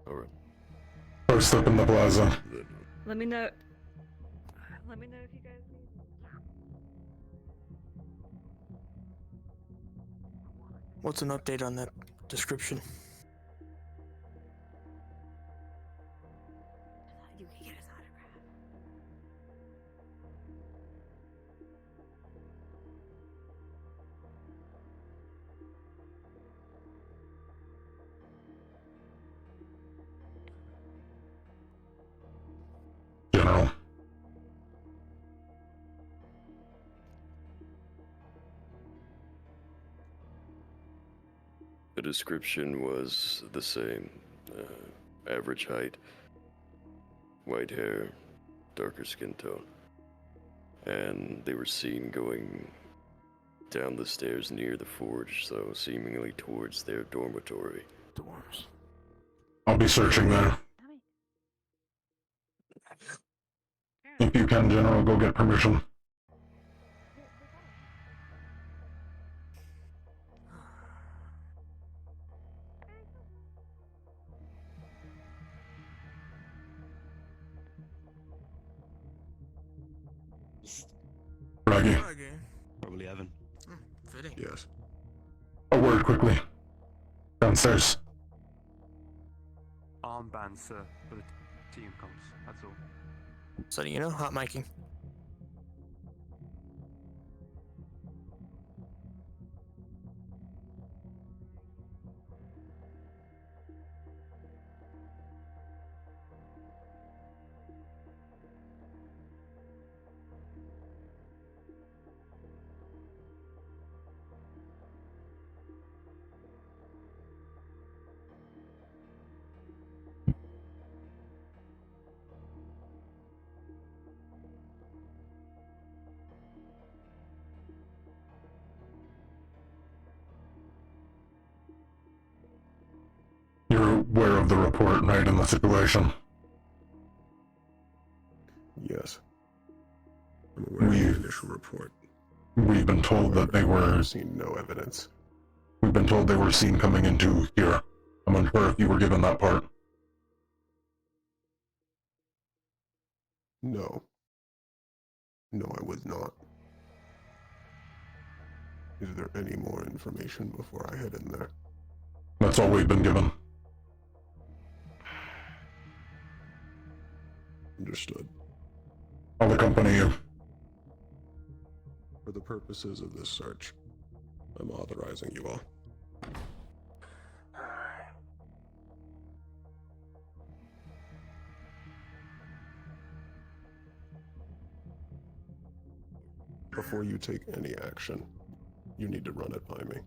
Alright. Post up in the plaza. Let me know. Let me know if you guys need. What's an update on that description? You can get his autograph. General. The description was the same. Average height, white hair, darker skin tone. And they were seen going down the stairs near the forge, so seemingly towards their dormitory. Dorms. I'll be searching there. If you can, General, go get permission. Raggy. Probably Evan. Fitting. Yes. A word quickly. Downstairs. Armband, sir, for the team comms. That's all. So you know, hot miking. You're aware of the report, right, and the situation? Yes. I'm aware of the initial report. We've been told that they were... I've seen no evidence. We've been told they were seen coming into here. I'm unsure if you were given that part. No. No, I was not. Is there any more information before I head in there? That's all we've been given. Understood. I'll accompany you. For the purposes of this search, I'm authorizing you all. Before you take any action, You need to run it by me.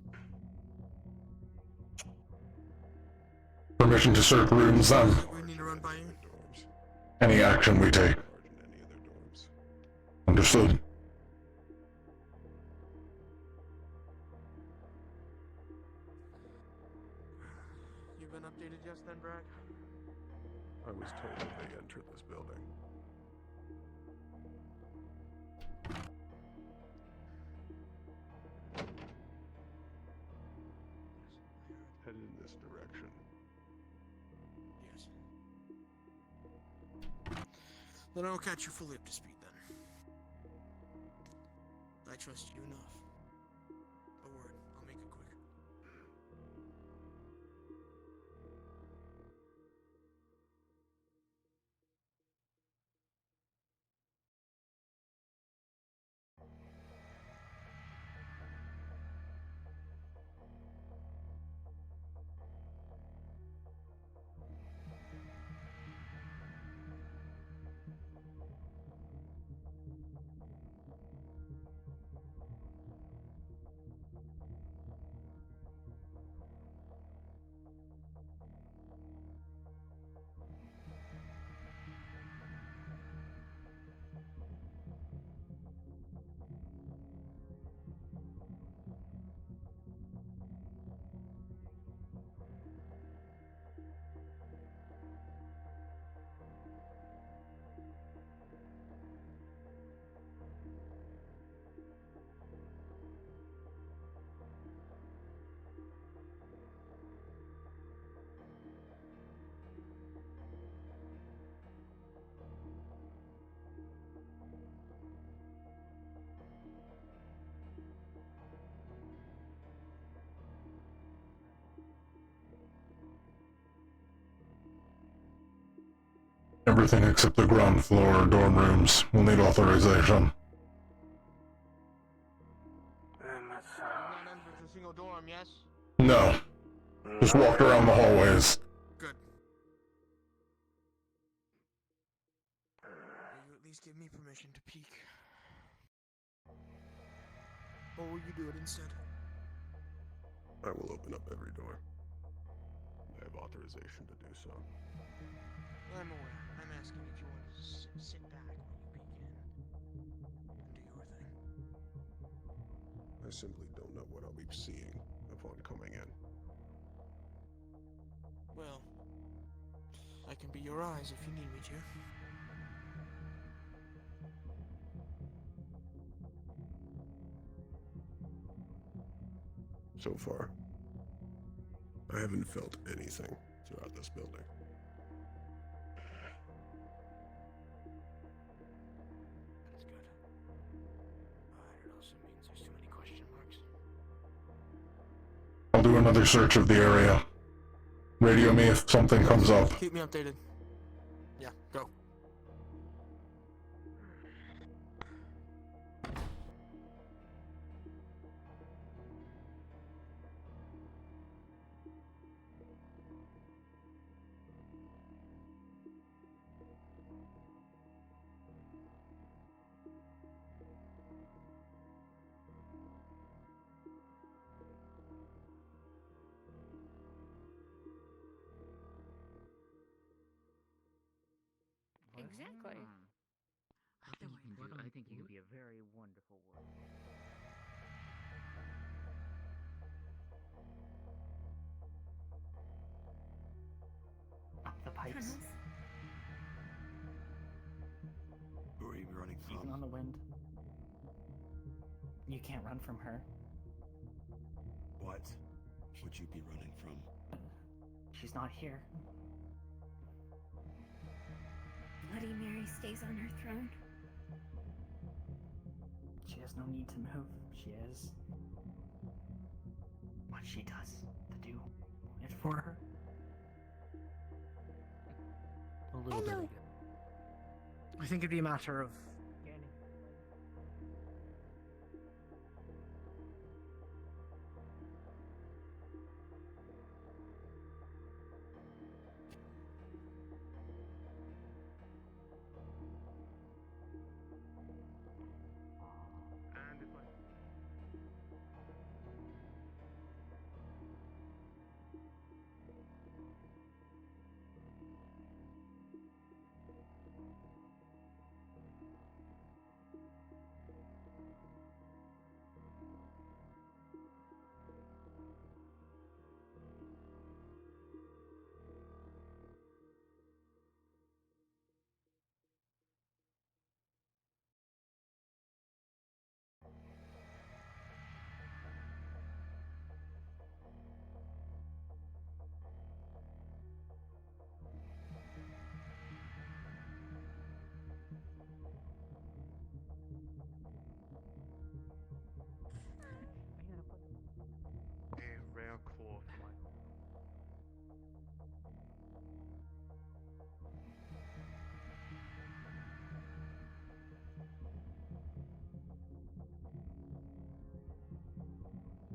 Permission to search rooms then. We need to run by you. Any action we take. Understood. You been updated just then, Bragg? I was told that they entered this building. Headed in this direction. Yes. Then I'll catch you fully up to speed then. I trust you enough. A word. I'll make it quick. Everything except the ground floor dorm rooms will need authorization. Not enter a single dorm, yes? No. Just walked around the hallways. Good. Will you at least give me permission to peek? Or will you do it instead? I will open up every door. I have authorization to do so. I'm aware. I'm asking if you want to sit back while you peek in and do your thing. I simply don't know what I'll be seeing upon coming in. Well, I can be your eyes if you need me to. So far, I haven't felt anything throughout this building. That's good. It also means there's too many question marks. I'll do another search of the area. Radio me if something comes up. Keep me updated. Yeah, go. Exactly. I think you can be a very wonderful worker. Up the pipes. Who are you running from? Even on the wind. You can't run from her. What would you be running from? She's not here. Bloody Mary stays on her throne. She has no need to move. She is what she does to do it for her. A little bit. I think it'd be a matter of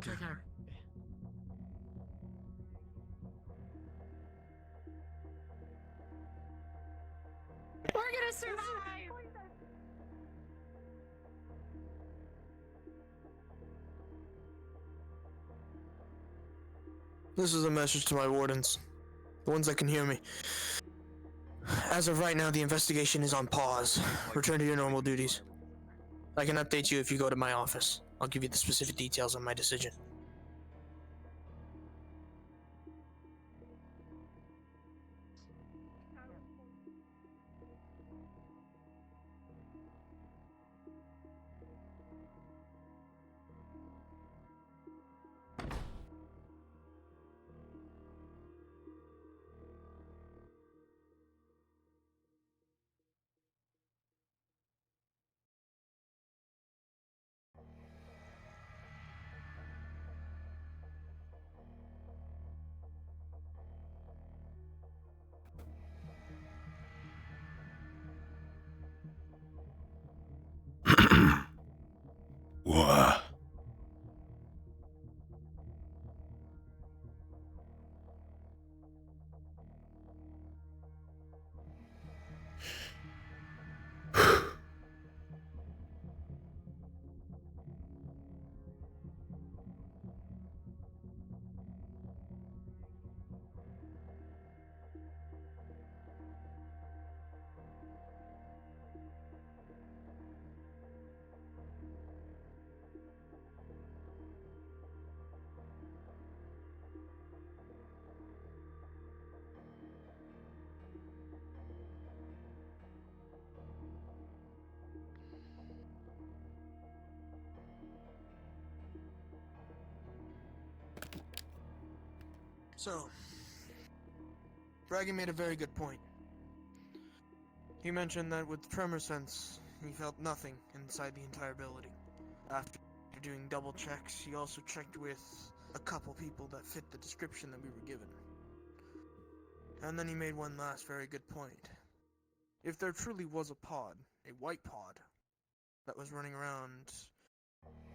Take care. We're gonna survive! This is a message to my wardens. The ones that can hear me. As of right now, the investigation is on pause. Return to your normal duties. I can update you if you go to my office. I'll give you the specific details on my decision. Whoa. So, Braggy made a very good point. He mentioned that with Tremor Sense, he felt nothing inside the entire building. After doing double checks, he also checked with a couple people that fit the description that we were given. And then he made one last very good point. If there truly was a pod, a white pod, that was running around,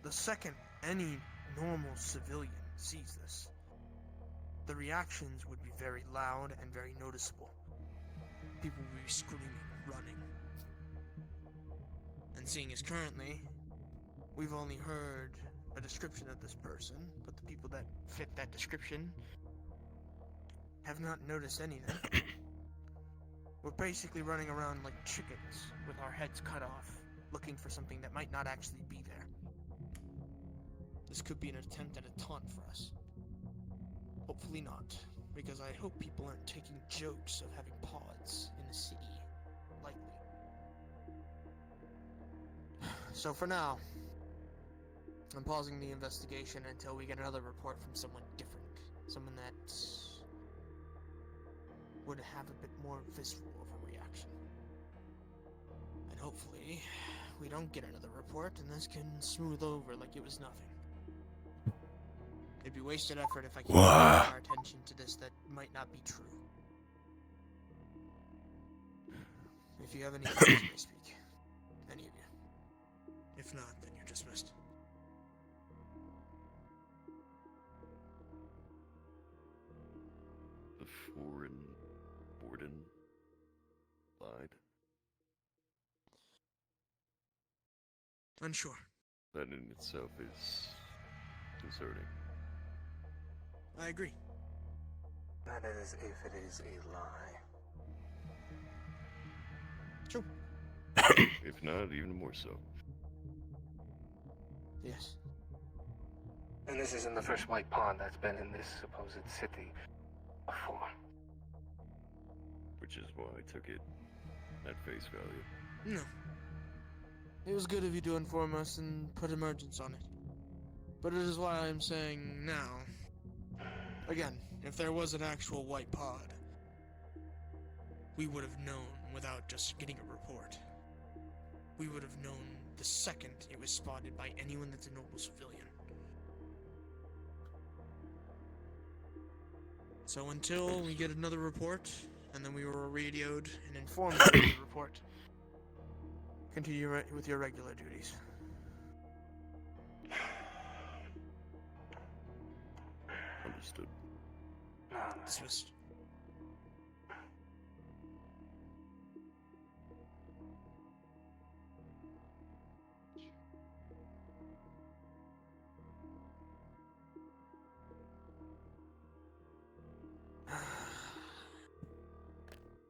the second any normal civilian sees this, the reactions would be very loud and very noticeable. People would be screaming, running. And seeing as currently, we've only heard a description of this person, but the people that fit that description have not noticed anything. We're basically running around like chickens with our heads cut off, looking for something that might not actually be there. This could be an attempt at a taunt for us. Hopefully not, because I hope people aren't taking jokes of having pods in the sea lightly. So for now, I'm pausing the investigation until we get another report from someone different. Someone that would have a bit more visceral of a reaction. And hopefully, we don't get another report and this can smooth over like it was nothing. It'd be wasted effort if I keep drawing our attention to this that might not be true. If you have any questions, you may speak. Any of you. If not, then you're dismissed. The foreign warden lied. Unsure. That in itself is concerning. I agree. That is, if it is a lie. True. If not, even more so. Yes. And this isn't the first white pod that's been in this supposed city before. Which is why I took it at face value. No. It was good of you to inform us and put emergence on it. But it is why I am saying now. Again, if there was an actual white pod, we would have known without just getting a report. We would have known the second it was spotted by anyone that's a normal civilian. So until we get another report, and then we were radioed and informed of the report, continue with your regular duties. Understood. Dismissed.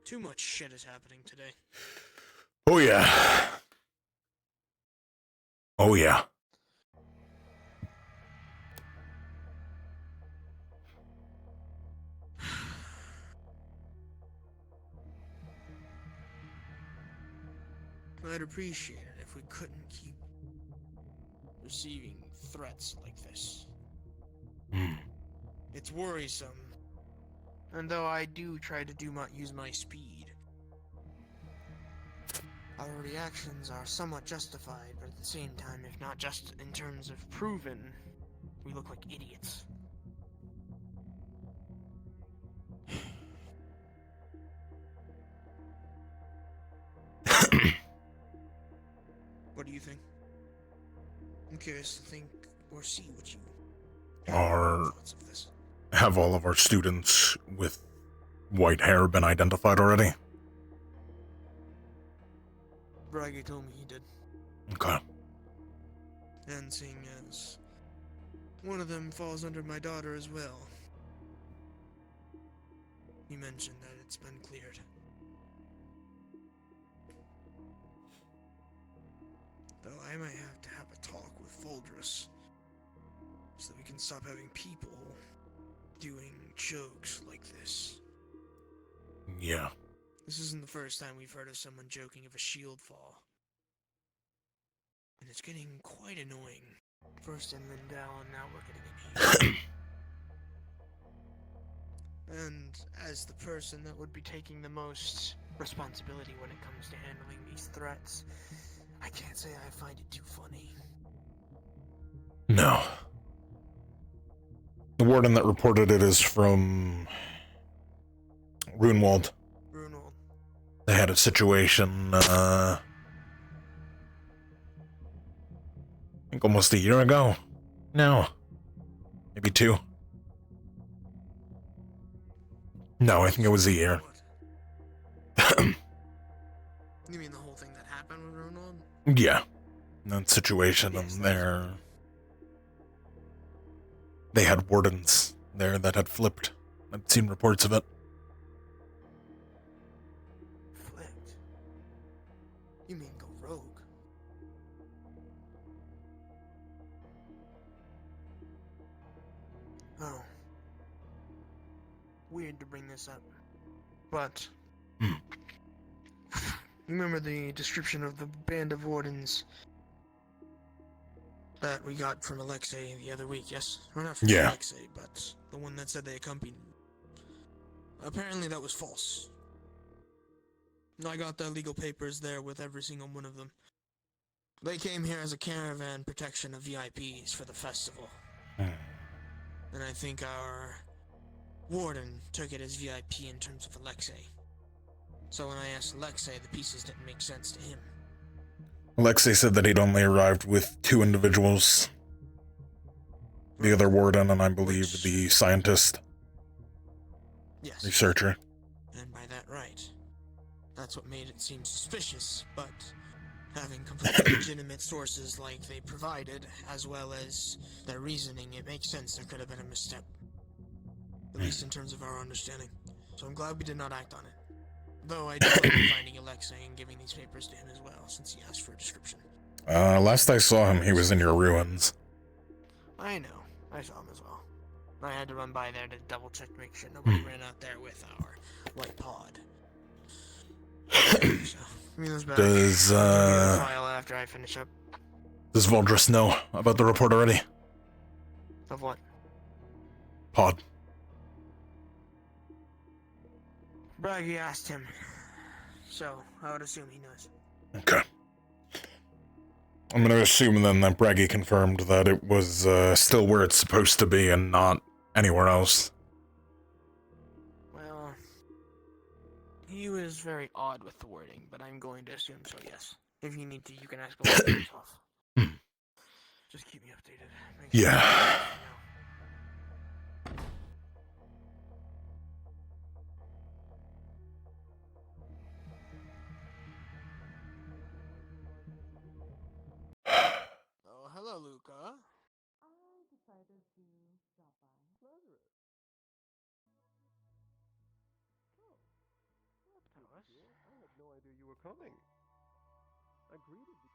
Too much shit is happening today. Oh yeah. Oh yeah. I'd appreciate it if we couldn't keep receiving threats like this. It's worrisome. And though I do try to use my speed, our reactions are somewhat justified, but at the same time, if not just in terms of proven, we look like idiots. What do you think? I'm curious to think or see what you thoughts of this. Have all of our students with white hair been identified already? Braggy told me he did. Okay. And seeing as one of them falls under my daughter as well, he mentioned that it's been cleared. Though I might have to have a talk with Voldrus so that we can stop having people doing jokes like this. Yeah. This isn't the first time we've heard of someone joking of a shield fall. And it's getting quite annoying. First in Lindell, and now we're getting it here. And as the person that would be taking the most responsibility when it comes to handling these threats, I can't say I find it too funny. No. The warden that reported it is from Runewald. Runewald. They had a situation, I think almost a year ago. No. Maybe 2. No, I think it was a year. You mean the whole thing that happened with Runewald? Yeah. That situation, and they had wardens there that had flipped. I'd seen reports of it. Flipped? You mean go rogue? Oh. Weird to bring this up. But you remember the description of the band of wardens that we got from Alexei the other week, yes? Or not from Alexei, but the one that said they accompanied. Apparently that was false. I got the legal papers there with every single one of them. They came here as a caravan protection of VIPs for the festival. And I think our warden took it as VIP in terms of Alexei. So when I asked Alexei, the pieces didn't make sense to him. Alexei said that he'd only arrived with 2 individuals. The other warden, and I believe the scientist. Yes. Researcher. And by that right. That's what made it seem suspicious, but having completely legitimate sources like they provided, as well as their reasoning, it makes sense there could have been a misstep. At least in terms of our understanding. So I'm glad we did not act on it. Though I do like finding Alexei and giving these papers to him as well, since he asked for a description. Last I saw him, he was in your ruins. I know. I saw him as well. I had to run by there to double check to make sure nobody ran out there with our white pod. So, give me those back. Does, I'll give you the file after I finish up. Does Voldrus know about the report already? Of what? Pod. Braggy asked him, so I would assume he knows. Okay. I'm gonna assume then that Braggy confirmed that it was still where it's supposed to be and not anywhere else. Well, he was very odd with the wording, but I'm going to assume so, yes. If you need to, you can ask him yourself. Just keep me updated. Make sure no idea you were coming. I greeted you.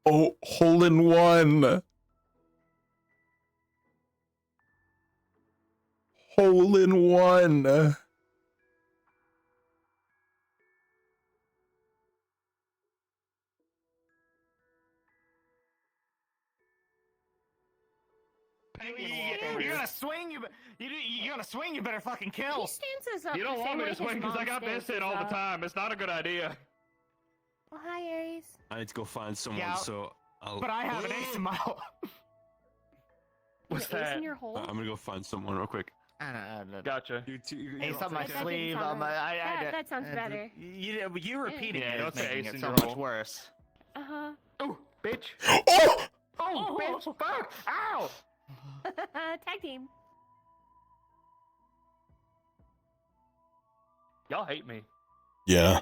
Oh, hole in one. Hole in one. You gotta swing. You gotta swing. You better fucking kill. He stances up You don't the want same me way to swing his because I mom got this in stances all the up. time. It's not a good idea. Well, hi, Aries. I need to go find someone, Yeah, so I'll. But I have an ace in my hole. What's An ace that? in your hole? I'm gonna go find someone real quick. Gotcha. Ace on my That doesn't sleeve. sound right. That sounds better. You repeating Yeah, it don't is say making ace it in so your much hole. worse. Uh huh. Oh, bitch. Oh! Oh, bitch. Fuck. Ow. Tag team. Y'all hate me. Yeah.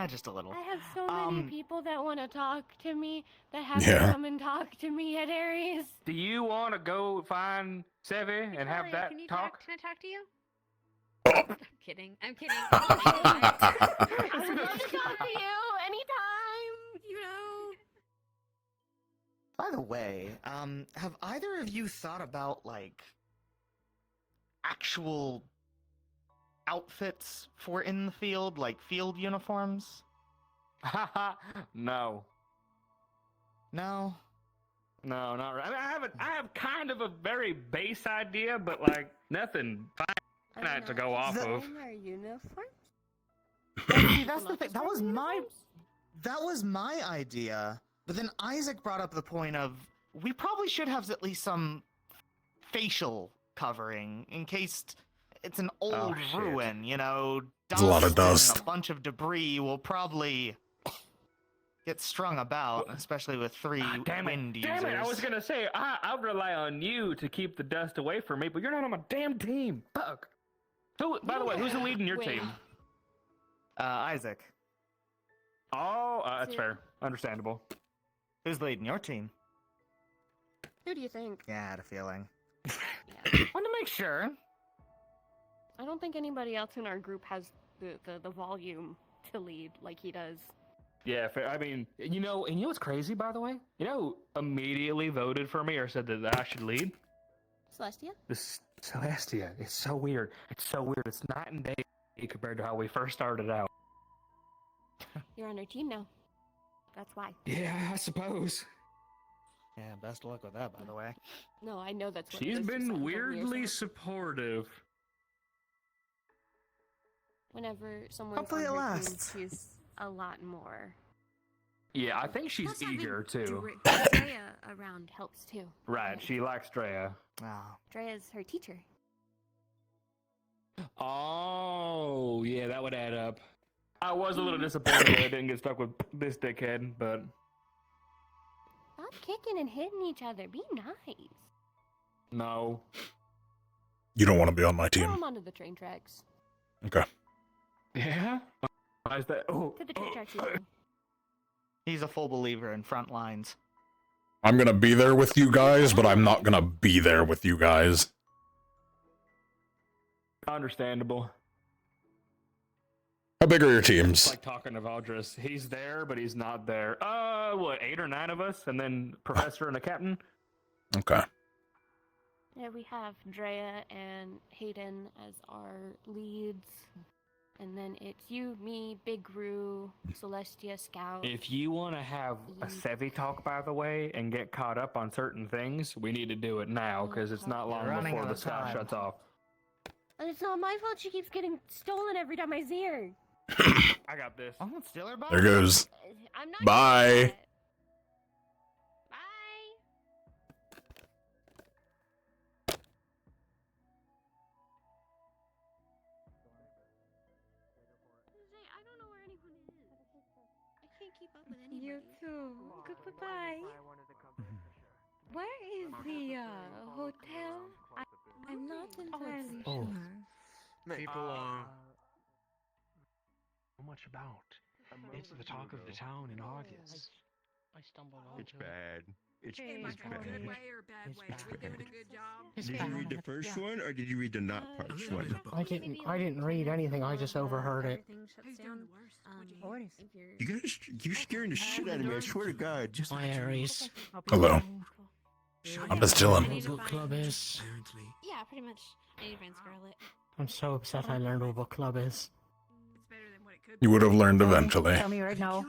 Just a little. I have so many people that want to talk to me that have Yeah. to come and talk to me at Aries. Do you want to go find Sevi and have Victoria, that can you talk? Can I talk to you? I'm kidding. I'm kidding. I I would love to talk to you anytime. You know. By the way, have either of you thought about like actual outfits for in the field, like field uniforms? Haha. No. No. No, not right. I mean, I have kind of a very base idea, but like nothing finite to go off of. In our uniforms? See, that's the thing. That was my idea. But then Isaac brought up the point of we probably should have at least some facial covering in case it's an old shit. ruin. You know, There's a lot of and dust. a bunch of debris will probably get strung about, especially with three wind users. Damn it! I was gonna say I'll rely on you to keep the dust away from me, but you're not on my damn team. Fuck. Who? By the way, who's the lead in your Wait. team? Isaac. Oh, that's fair. Understandable. Who's leading your team? Who do you think? Yeah, I had a feeling. Yeah. Want to make sure. I don't think anybody else in our group has the volume to lead like he does. Yeah, fair. I mean, you know what's crazy, by the way? You know who immediately voted for me or said that I should lead? Celestia? This Celestia. It's so weird. It's so weird. It's night and day compared to how we first started out. You're on our team now. That's why. Yeah, I suppose. Yeah, best of luck with that, by the way. No, I know that's what She's this been sounds over your weirdly side. supportive. Whenever someone's Hopefully on it her lasts. team, she's a lot more. Yeah, I think she's Plus, having eager too. Drea around helps too. Right, she likes Drea. Oh. Drea's her teacher. Oh, yeah, that would add up. I was a little disappointed that I didn't get stuck with this dickhead, but Stop kicking and hitting each other. Be nice. no. You don't want to be on my Throw team. him onto the train tracks. Okay. Yeah? Why is that? Oh, To the train tracks. you mean. He's a full believer in front lines. I'm gonna be there with you guys, but I'm not gonna be there with you guys. understandable. How big are your It's teams? like talking to Valdris. He's there, but he's not there. What, 8 or 9 of us? And then Professor and a captain? Okay. Yeah, we have Drea and Hayden as our leads. And then it's you, me, Big Roo, Celestia, Scout. If you want to have a Sevi talk, by the way, and get caught up on certain things, we need to do it now, because it's not long Running before out the of sky time. shuts off. And it's not my fault she keeps getting stolen every time I see her. I got this. I'm gonna steal her back. There goes. I'm not Bye. gonna do that. I don't know where anyone is. I can't keep up with anybody. You too. Goodbye. Where is the hotel? I'm not entirely Oh. sure. People are. So much about. It's the talk of the town in August. I stumbled on It's bad. It's Hey, it's bad. good way or bad way? Are we doing a good job? Did you read the first one or did you read the not parts one? I didn't read anything. I just overheard it. Who's doing the worst? What'd you hear? You guys, you're scaring the shit out of me. I swear to God. My Aries. Hello. I'm just chilling. What book club is? Yeah, pretty much. I need to find Scarlet. I'm so upset I learned what book club is. You would have learned eventually. Tell me right now.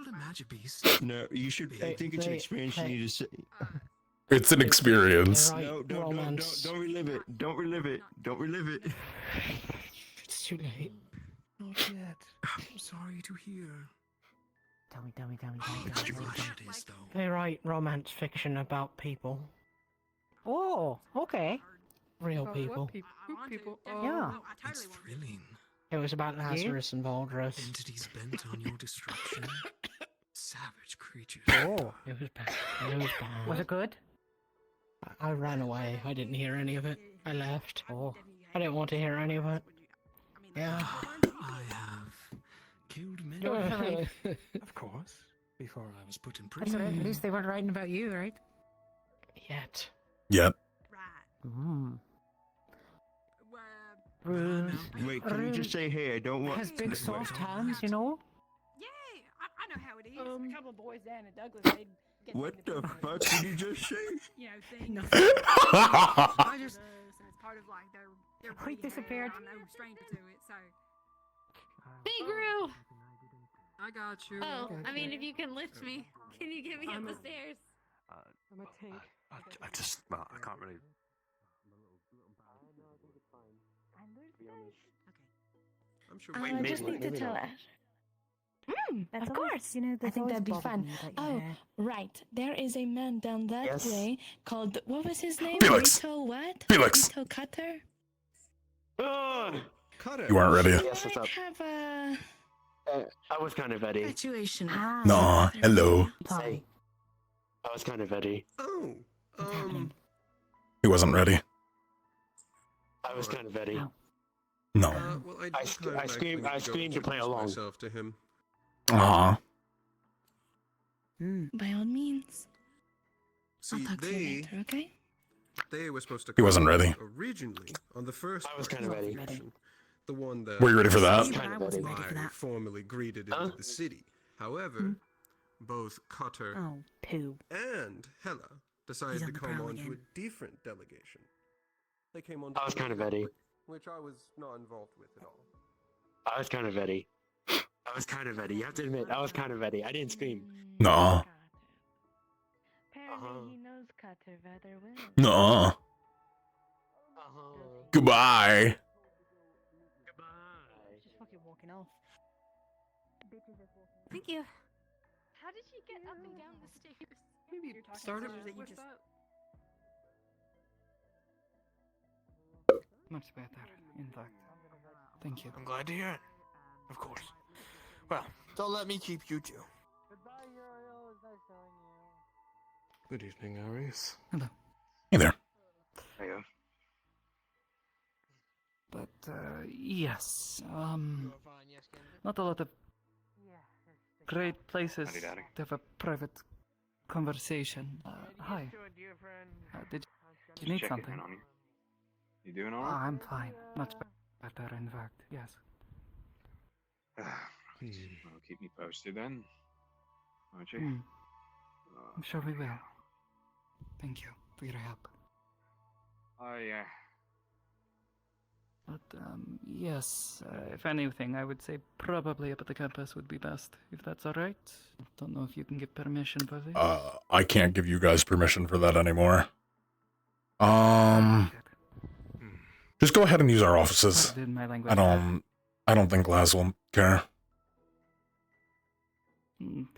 No, you should. I think it's an experience you need to say. It's an experience. No, don't relive it. Don't relive it. Don't relive it. It's too late. Oh shit. I'm sorry to hear. Tell me. They write romance fiction about people. Oh, okay. Real people. What people? Yeah. It's thrilling. It was about Lazarus and Valdres. Entities bent on your destruction. Savage creatures. Oh, it was bad. It was bad. Was it good? I ran away. I didn't hear any of it. I left. Oh, I didn't want to hear any of it. Yeah. I have killed many. Of course. Before I was put in prison. At least they weren't writing about you, right? Yet. Yep. Mm. Wait, can you just say, hey, I don't want... Has big soft hands, you know? I know how it is. A couple of boys down in Douglas, they'd get What the fuck did you just say? You know, things. I just. And it's part of like their Wait, disappeared. I'm no stranger to it, so. Big Roo! I got you. Oh, I mean, if you can lift me, can you get me up the stairs? I'm a tank. I just, well, I can't really. I'm sure. I just need to tell her. Of course. I think that'd be fun. Oh, right. There is a man down that way called, what was his name? Felix. Rito what? Felix. Rito Cutter? Cutter. You weren't ready. Yes, what's up? Have a I was kind of ready. situation. Nah, hello. Hey. I was kind of ready. Oh, He wasn't ready. I was kind of ready. No. well, I screamed to play along. Myself to him. Aw. By all means. See, I'll talk to you later, okay? They were supposed to. He wasn't ready. Originally, on the first. I was kind of ready. The one that. Were you ready for that? I wasn't ready for that. Formally greeted into the city. However, both Cutter and Hella decided to come onto a different delegation. They came on. I was kind of ready. Which I was not involved with at all. I was kind of ready. I was kind of ready. You have to admit, I was kind of ready. I didn't scream. Nuh-uh. Apparently he knows Cutter rather well. Nuh-uh. Goodbye. Just fucking walking off. Thank you. How did she get up and down the stairs? Maybe started that you just. Much better, in fact. Thank you. I'm glad to hear it. Of course. Well, don't let me keep you two. Good evening, Aries. Hello. Hey there. Hiya. But, yes, not a lot of great places Howdy, Daddy. to have a private conversation. Hi. Did you need Checking something? in on you. You doing alright? I'm fine. Much better, in fact, yes. Well, keep me posted then, won't you? I'm sure we will. Thank you for your help. Oh, yeah. But, yes, if anything, I would say probably up at the campus would be best, if that's alright. Don't know if you can give permission for this. I can't give you guys permission for that anymore. Just go ahead and use our offices. Pardon my language. I don't think Laz will care.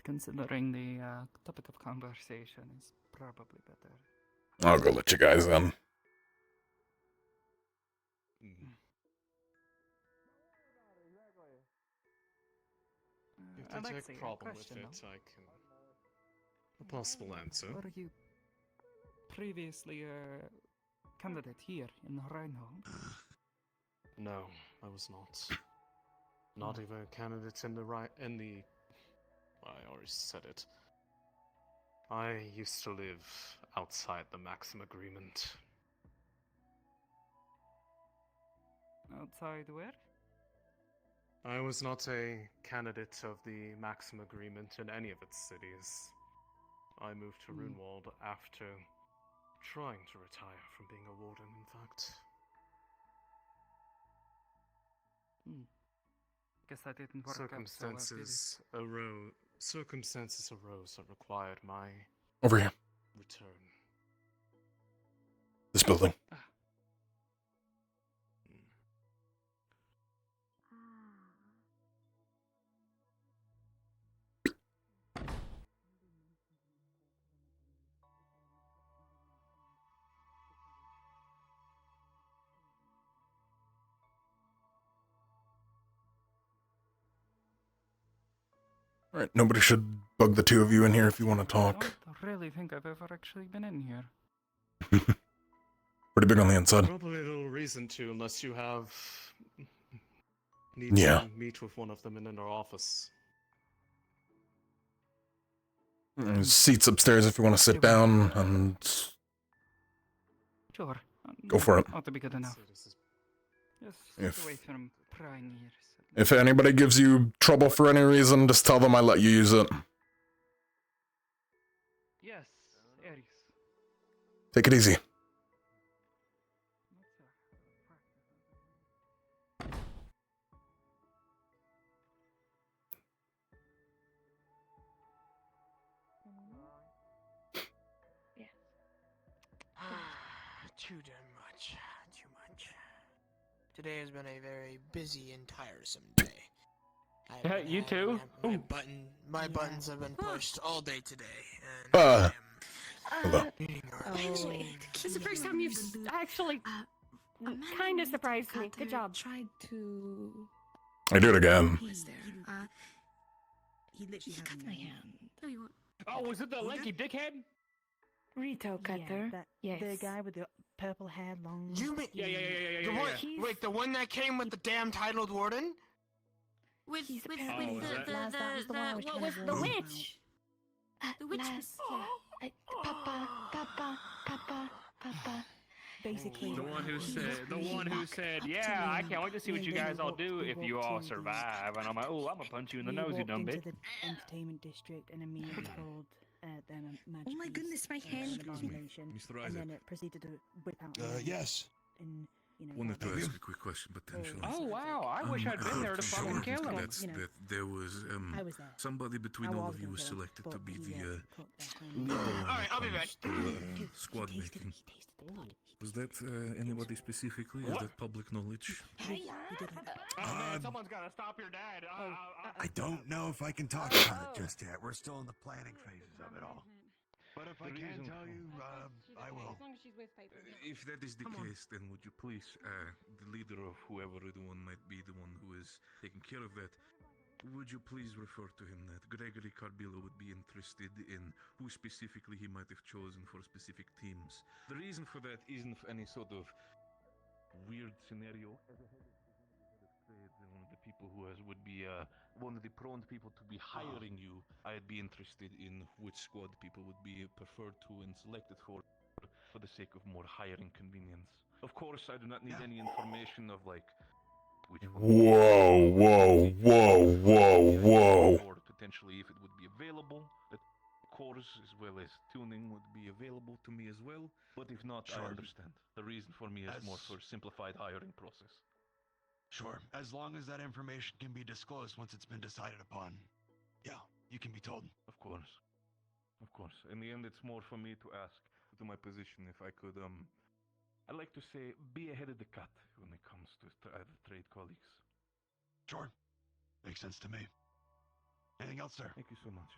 Considering the topic of conversation is probably better. I'll go let you guys in. If they take a problem with it, I can. A possible answer. What are you previously a candidate here in Reinhold? No, I was not. Not even a candidate in the I already said it. I used to live outside the Maxim Agreement. Outside where? I was not a candidate of the Maxim Agreement in any of its cities. I moved to Runewald after trying to retire from being a warden, in fact. Guess that didn't work out so well, did it? Circumstances arose that required my Over here. return. This building. Alright, nobody should bug the two of you in here if you want to I talk. don't really think I've ever actually been in here. Pretty big on the inside. Probably little reason to, unless you need to meet with one of them in their office. There's seats upstairs if you want to sit down, and Sure. go for it. Ought to be good enough. Just If- away from prying ears. If anybody gives you trouble for any reason, just tell them I let you use it. Yes, Aries. Take it easy. Too damn much. Too much. Today has been a very busy and tiresome day. Yeah, you too. My buttons have been pushed all day today. Hello. Actually, this is the first time you've actually kind of surprised me. Good job. Tried to. I do it again. Who is there? He literally cut my hand. Oh, was it the lanky dickhead? Rito Cutter. Yes. The guy with the purple hair, long. You mean Yeah. the one? Wait, the one that came with the damn titled warden? With He's the apparently the that was the one I was what trying was to the remember. witch? The witch was Papa. Basically, The one who said, yeah, I can't wait to see what you guys all do if you all survive. And I'm like, oh, I'm gonna punch you in the nose, you dumb bitch. into the entertainment district and immediately called their magic. Oh my goodness, my hand. Abomination, Mr. and Isaac. then it proceeded to whip out. Yes. And Wanted to ask a quick question, potentially. Oh, wow, I wish I'd been there to fucking kill him. That there was I was there. somebody between I all was of you was gonna go, selected to but be he, the caught that leader. Alright, I'll be back. Squad meeting. Was that anybody specifically? Is that public knowledge? Man, someone's gotta stop your dad. I don't know if I can talk about it just yet. We're still in the planning phases of it all. But if I can tell you, I will. As long as she's with people. If that is the case, then would you please, the leader of whoever the one might be, the one who is taking care of that, would you please refer to him that Gregory Carbillo would be interested in who specifically he might have chosen for specific teams? The reason for that isn't any sort of weird scenario. One of the people who would be one of the prone people to be hiring you, I'd be interested in which squad people would be preferred to and selected for the sake of more hiring convenience. Of course, I do not need any information of like which Whoa. or potentially if it would be available. That course as well as tuning would be available to me as well. But if not, I understand. The reason for me is more for simplified hiring process. Sure, as long as that information can be disclosed once it's been decided upon. Yeah, you can be told. Of course. Of course. In the end, it's more for me to ask to my position if I could, I like to say, be ahead of the cut when it comes to trade colleagues. Sure. Makes sense to me. Anything else, sir? Thank you so much.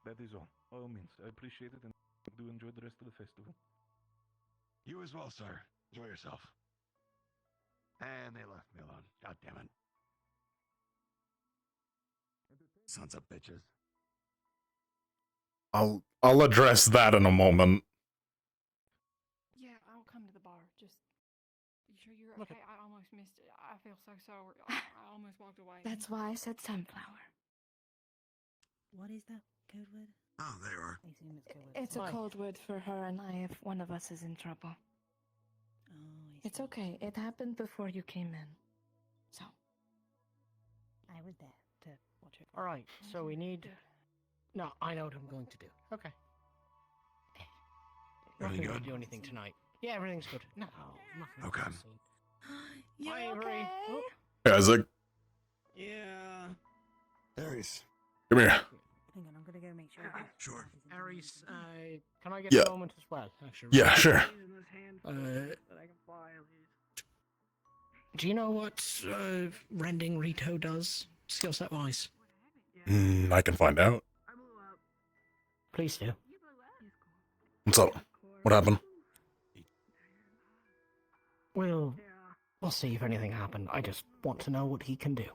That is all. By all means, I appreciate it and do enjoy the rest of the festival. You as well, sir. Enjoy yourself. And they left me alone. God damn it. Sons of bitches. I'll address that in a moment. so sorry. I almost walked away. That's why I said sunflower. What is that code word? Oh, there you are. I assume it's code word. It's a code word for her and I if one of us is in trouble. Oh, I It's okay. It happened before you came in. So. I was there to watch it. All right, so we need. No, I know what I'm going to do. Okay. I'm not Everything going good? to do anything tonight. Yeah, everything's good. No, I'm not going to Okay. do a scene. You Hi, okay? Avery. Oh, Hey, Isaac, Yeah. Aries. come here. Hang on, I'm gonna go make sure. Sure. Aries, can I get Yeah. a moment as well? Actually, Yeah, sure. Do you know what Rending Rito does, skill set wise? I can find out. Please do. What's up? What happened? We'll see if anything happened. I just want to know what he can do.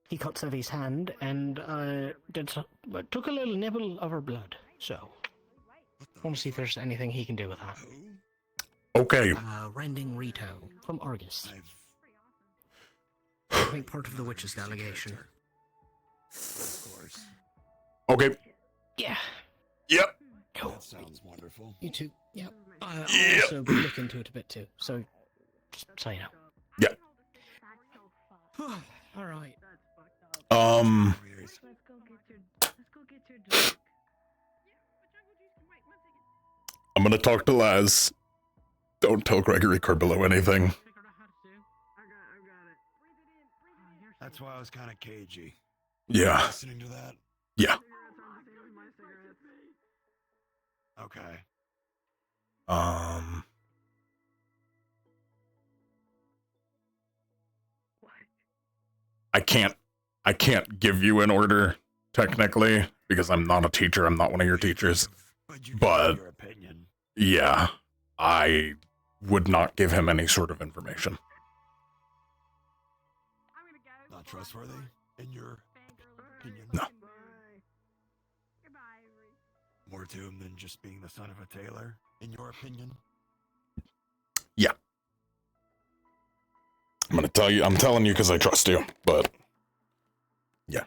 He cuts Evie's hand and took a little nibble of her blood. So, want to see if there's anything he can do with that. Okay. Rending Rito from Argus. I think part of the witch's delegation. Of course. Okay. Yeah. Yep. That sounds wonderful. You too. Yep. I'll Yep. also be looking into it a bit too. So, just so you know. Yeah. All right. Let's go get your drink. I'm gonna talk to Laz. Don't tell Gregory Carbillo anything. That's why I was kind of cagey. Yeah. Listening to that? Yeah. Okay. I can't give you an order, technically, because I'm not a teacher, I'm not one of your teachers. But, Your opinion. yeah, I would not give him any sort of information. Not trustworthy, in your opinion? No. More to him than just being the son of a tailor, in your opinion? Yeah. I'm telling you because I trust you, but yeah,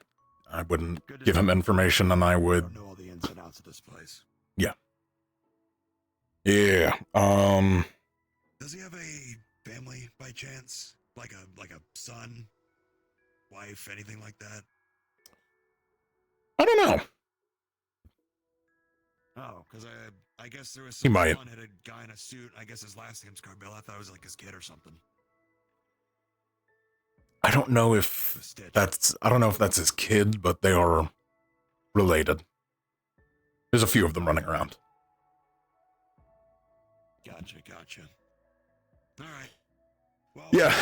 I wouldn't give him information and I would. I don't know all the ins and outs of this place. Yeah. Yeah. Does he have a family by chance? Like a son, wife, anything like that? I don't know. Oh, because I guess there was He some might. blonde-headed guy in a suit. I guess his last name's Carbill. I thought it was like his kid or something. I don't know if that's his kid, but they are related. There's a few of them running around. Gotcha. All right. Well, Yeah,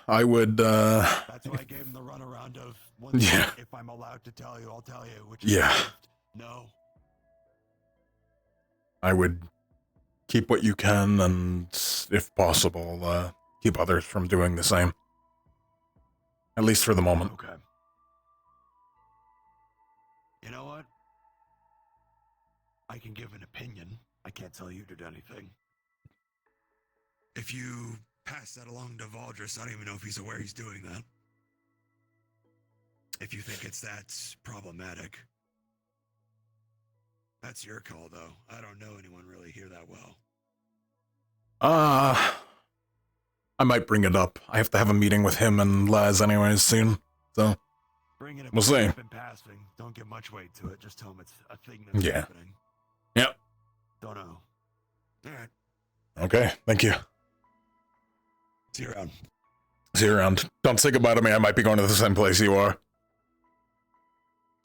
I would. That's why I gave him the runaround of one thing, Yeah. if I'm allowed to tell you, I'll tell you. Which is Yeah. no. I would keep what you can, and if possible, keep others from doing the same. At least for the moment. Okay. You know what? I can give an opinion. I can't tell you to do anything. If you pass that along to Valdris, I don't even know if he's aware he's doing that. If you think it's that problematic. That's your call, though. I don't know anyone really here that well. I might bring it up. I have to have a meeting with him and Laz anyways soon, so Bring it up, we'll see. up in passing. Don't give much weight to it. Just tell him it's a thing that's Yeah. happening. Yep. Don't know. All right. Okay, thank you. See you around. See you around. Don't say goodbye to me. I might be going to the same place you are.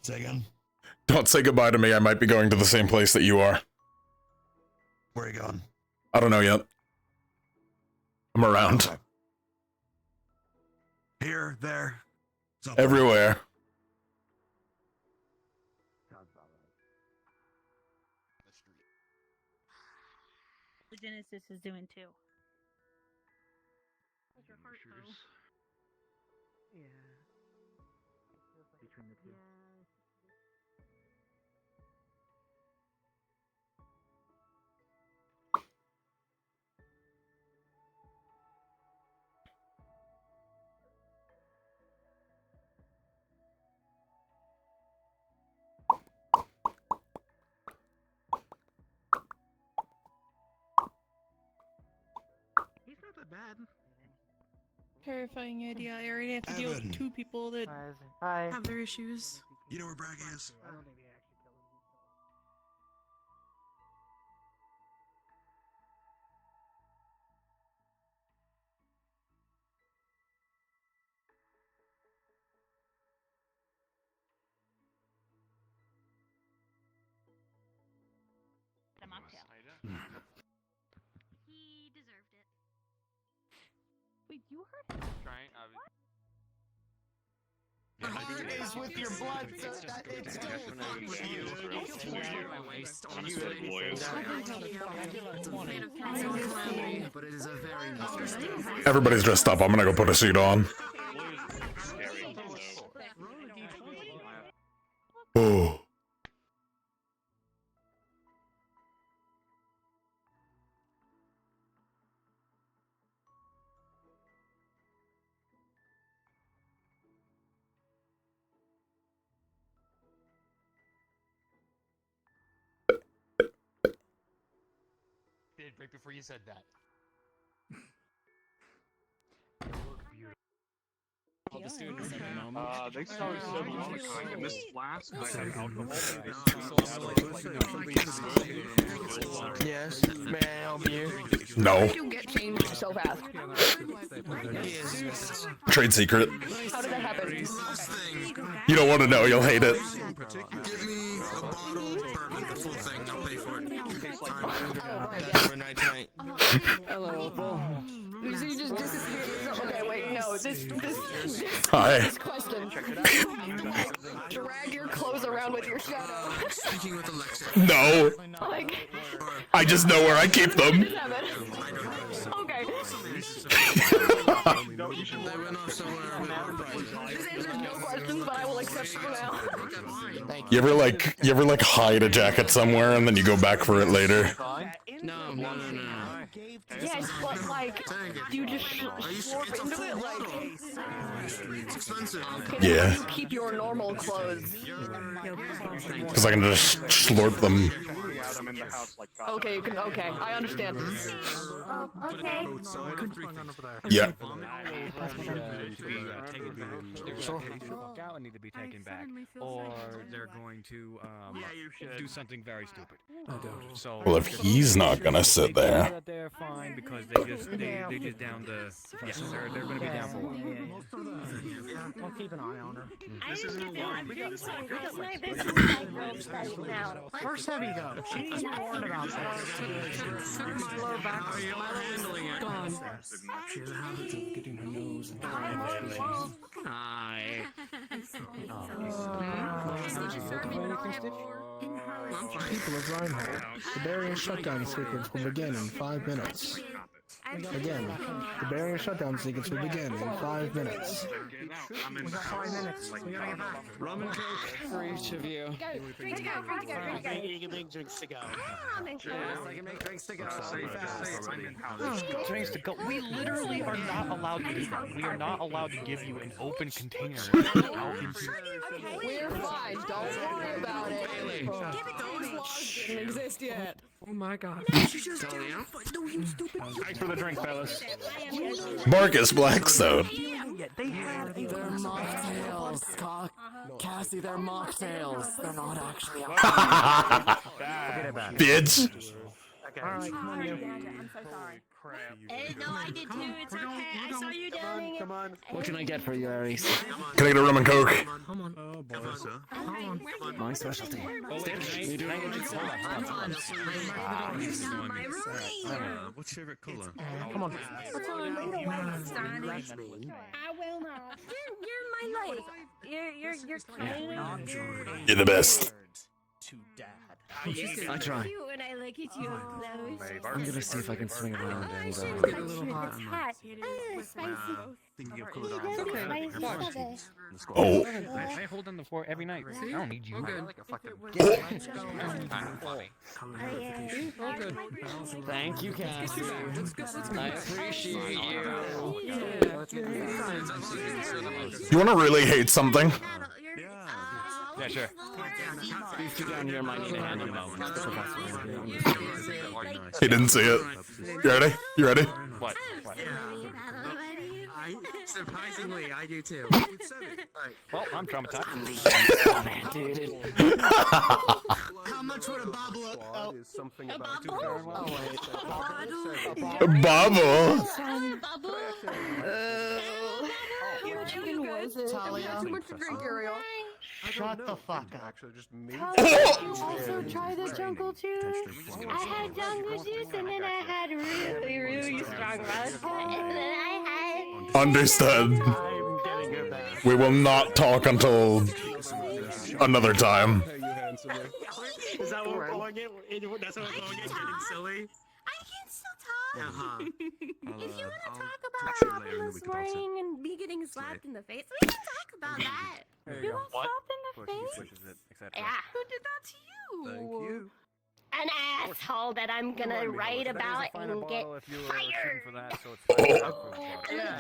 Say again? Don't say goodbye to me. I might be going to the same place that you are. Where are you going? I don't know yet. I'm around. Okay. Here, there, something. Everywhere. The Genesis is doing too. How's your heart, though? Yeah. Between the two. that bad. Terrifying idea. I already have to deal with 2 people that have their issues. You know where Bragg is? A mocktail. He deserved it. Wait, you heard him? Trying. Your heart is with your blood, so that it's still But it is a very Everybody's dressed up. I'm gonna go put a suit on. Oh. Right before you said that. All the students at the moment. They started serving alcohol in this flask. Yes, may I help you? No. How did you get changed so fast? Trade secret. How did that happen? You don't want to know. You'll hate it. Give me a bottle of bourbon, the full thing. I'll pay for it. Hello, Opal. So you just disappeared. Okay, wait, no. This Hi. question. Drag your clothes around with your shadow. Speaking with Alexa. No. Like, I just know where I keep them. okay. They went off somewhere with our prize. This answers no questions, but I will accept for now. You ever like hide a jacket somewhere and then you go back for it later? No. Yes, but like, you just slurp into it, like. It's expensive. Yeah. You keep your normal clothes. Because I can just slurp them. Okay, you can. Okay, I understand. Okay. Yeah. Need to be taken back, or they're going to do something very stupid. So Well, if he's not gonna sit there. They're fine because they just down the they're going to be down for a while. I'll keep an eye on her. This isn't a wine. Where's Heavy though? She needs to be warned about that. She has a habit of getting her nose and hi. People of Reinhold, the barrier shutdown sequence will begin in 5 minutes. Again, the barrier shutdown sequence will begin in 5 minutes. We got 5 minutes. We gotta get back. Rum and coke for each of you. Free to go. You can make drinks to go. I can make drinks to go. Drinks to go. We literally are not allowed to do that. We are not allowed to give you an open container out into. We're fine. Don't worry about it. Those laws didn't exist yet. Oh my god. Thanks for the drink, fellas. Marcus Blackstone. They're mocktails, Cassie, they're mocktails. They're not actually Bitch. Alright, come on, you. I'm so sorry. No, I did too. It's okay. I saw you doing it. Come on. What can I get for you, Aries? Can I get a rum and coke? Come on. Oh boy, sir. My specialty. You do not get cola. What's your favorite color? Come on. I will not. You're my light. You're kind of. You're the best. To dad. I try. Cute when I look at you up close. I'm gonna see if I can swing around and It's hot. Spicy. Thinking of color. Oh. I hold on the floor every night. I don't need you. Thank you, Cassie. I appreciate you. You want to really hate something? Yeah, sure. These two down here might need a hand in the moment. The professor. He didn't see it. You ready? You ready? What? Surprisingly, I do too. Well, I'm traumatized. How much would a bobble? Is something about Bubble. How much chicken was it? Talia. Too much to drink, Ariel. Shut the fuck up. Actually, just me. You also try the jungle juice. I had jungle juice and then I had really, really strong vodka and then I had. Understood. We will not talk until another time. Is that what we're calling it? That's what we're calling it, getting silly? I can still talk. Uh-huh. If you want to talk about what happened this morning and me getting slapped in the face, we can talk about that. You got slapped in the face? Yeah. Who did that to you? Thank you. An asshole that I'm gonna write about and get fired.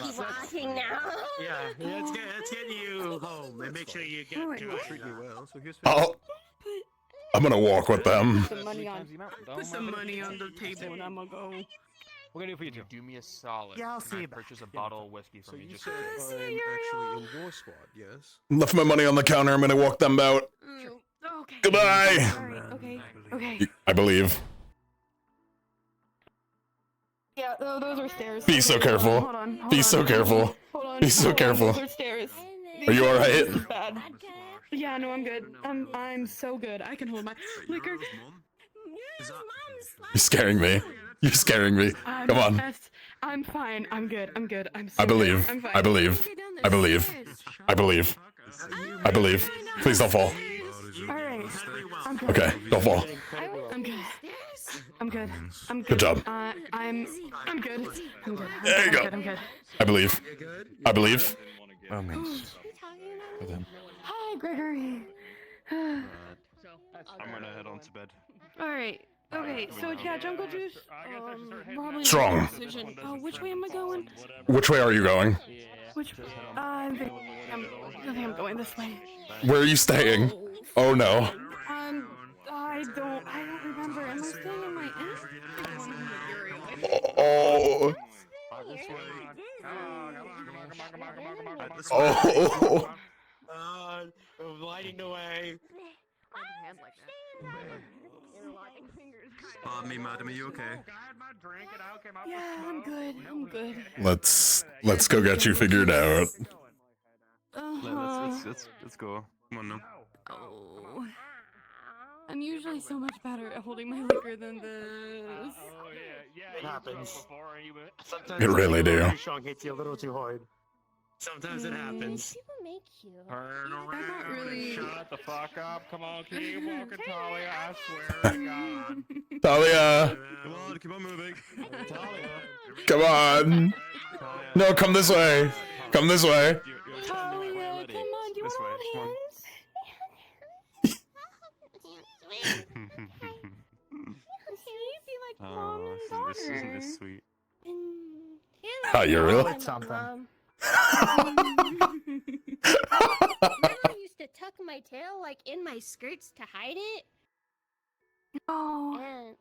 Keep watching now. Yeah, let's get you home and make sure you get to it. Treat me well. So here's I'm gonna walk with them. Put some money on the table and I'm gonna go. We're gonna do for you two. Do me a solid. Yeah, I'll Can see I you back. purchase a bottle of whiskey So from you you just said in case? I'm actually in your squad, yes? Left my money on the counter. I'm gonna walk them out. Okay. Goodbye. Alright, okay. Okay. I believe. Yeah, those are stairs. Be so careful. Hold on. Be so careful. Hold on. Be so careful. Those are stairs. Are you alright? This is bad. Yeah, no, I'm good. I'm so good. I can hold my liquor. You're scaring me. You're scaring me. Come on. I'm fine. I'm good. I'm good. I'm so I believe. Good. I'm fine. I believe. I believe. I believe. I believe. Please don't fall. Alright. I'm good. Okay, don't fall. I'm good. I'm good. I'm good. Good job. I'm good. I'm good. There you go. I'm good. I believe. I believe. Hi, Gregory. I'm gonna head on to bed. Alright. Okay, so yeah, jungle juice. Probably Strong. not a decision. Oh, which way am I going? Which way are you going? Which? I think I'm going this way. Where are you staying? Oh no. I don't remember. Am I staying in my inn? Oh. Oh. Lighting the way. Me, madam, are you okay? Yeah, I'm good. I'm good. Let's go get you figured out. Let's go. Come on now. Oh. I'm usually so much better at holding my liquor than this. It happens. Sometimes It really do. Too strong hits you a little too hard. Sometimes it happens. People make you. Turn around not really- and shut the fuck up. Come on, keep walking, Talia. I swear to God. Talia. Come on, moving. Come on. No, come this way. Come this way. Talia, come on, do you want to hold hands? Be like mom and daughter. Isn't this sweet? Ah, you're real. I used to tuck my tail like in my skirts to hide it. Oh. And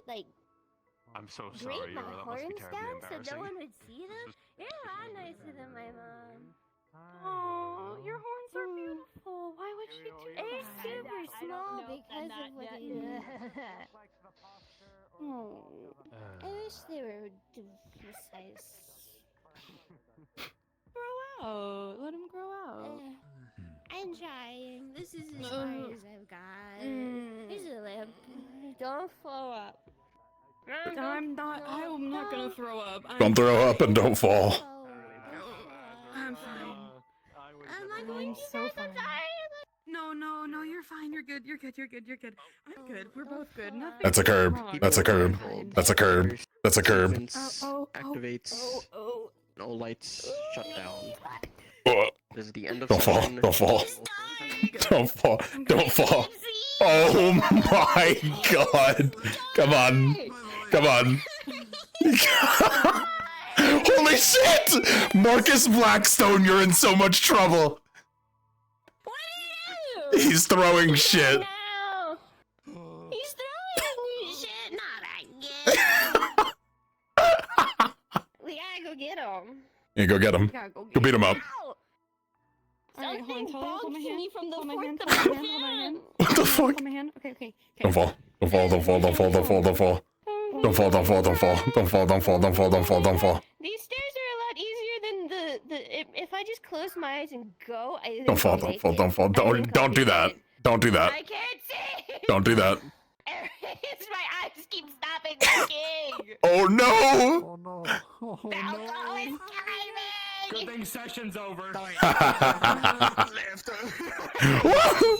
like I'm so grate sorry. my That must be horns terribly down so embarrassing. no one would see them. You're a lot nicer than my mom. Oh, your horns are beautiful. Why would she do They're that? super small because of what you do. Oh. I wish they were this size. Grow out. Let him grow out. I'm trying. This is as far as I've got. Here's a lamp. Don't blow up. I'm not gonna throw up. Don't throw up and don't fall. I'm fine. I'm I'm so fine. No, you're fine. You're good. You're good. I'm good. We're both good. Nothing. That's a curb. That's a curb. That's a curb. That's a curb. Activates. All lights shut down. This is the end of Don't fall. session. Don't fall. Don't fall. Don't fall. Oh my god. Come on. Come on. Holy shit! Marcus Blackstone, you're in so much trouble. What He's throwing shit. Now. He's throwing shit. Not again. We gotta go get him. Yeah, go get him. We gotta Go beat him up. Something bugs me from the fourth Hold my hand. What the fuck? Hold my hand. Okay, okay. Don't fall. Don't fall. Don't fall. Don't fall. Don't fall. Don't fall. Don't fall. Don't fall. Don't fall. Don't fall. Don't fall. Don't fall. Don't fall. Don't fall. These stairs are a lot easier than if I just close my eyes and go. I think Don't fall. I'll Don't make fall. it. Don't fall. I think Don't I'll do make that. it. Don't do that. I can't see. Don't do that. It's my eyes keep stopping working. Oh no! Oh no. Oh The alcohol is killing me. Good thing session's over. Woo!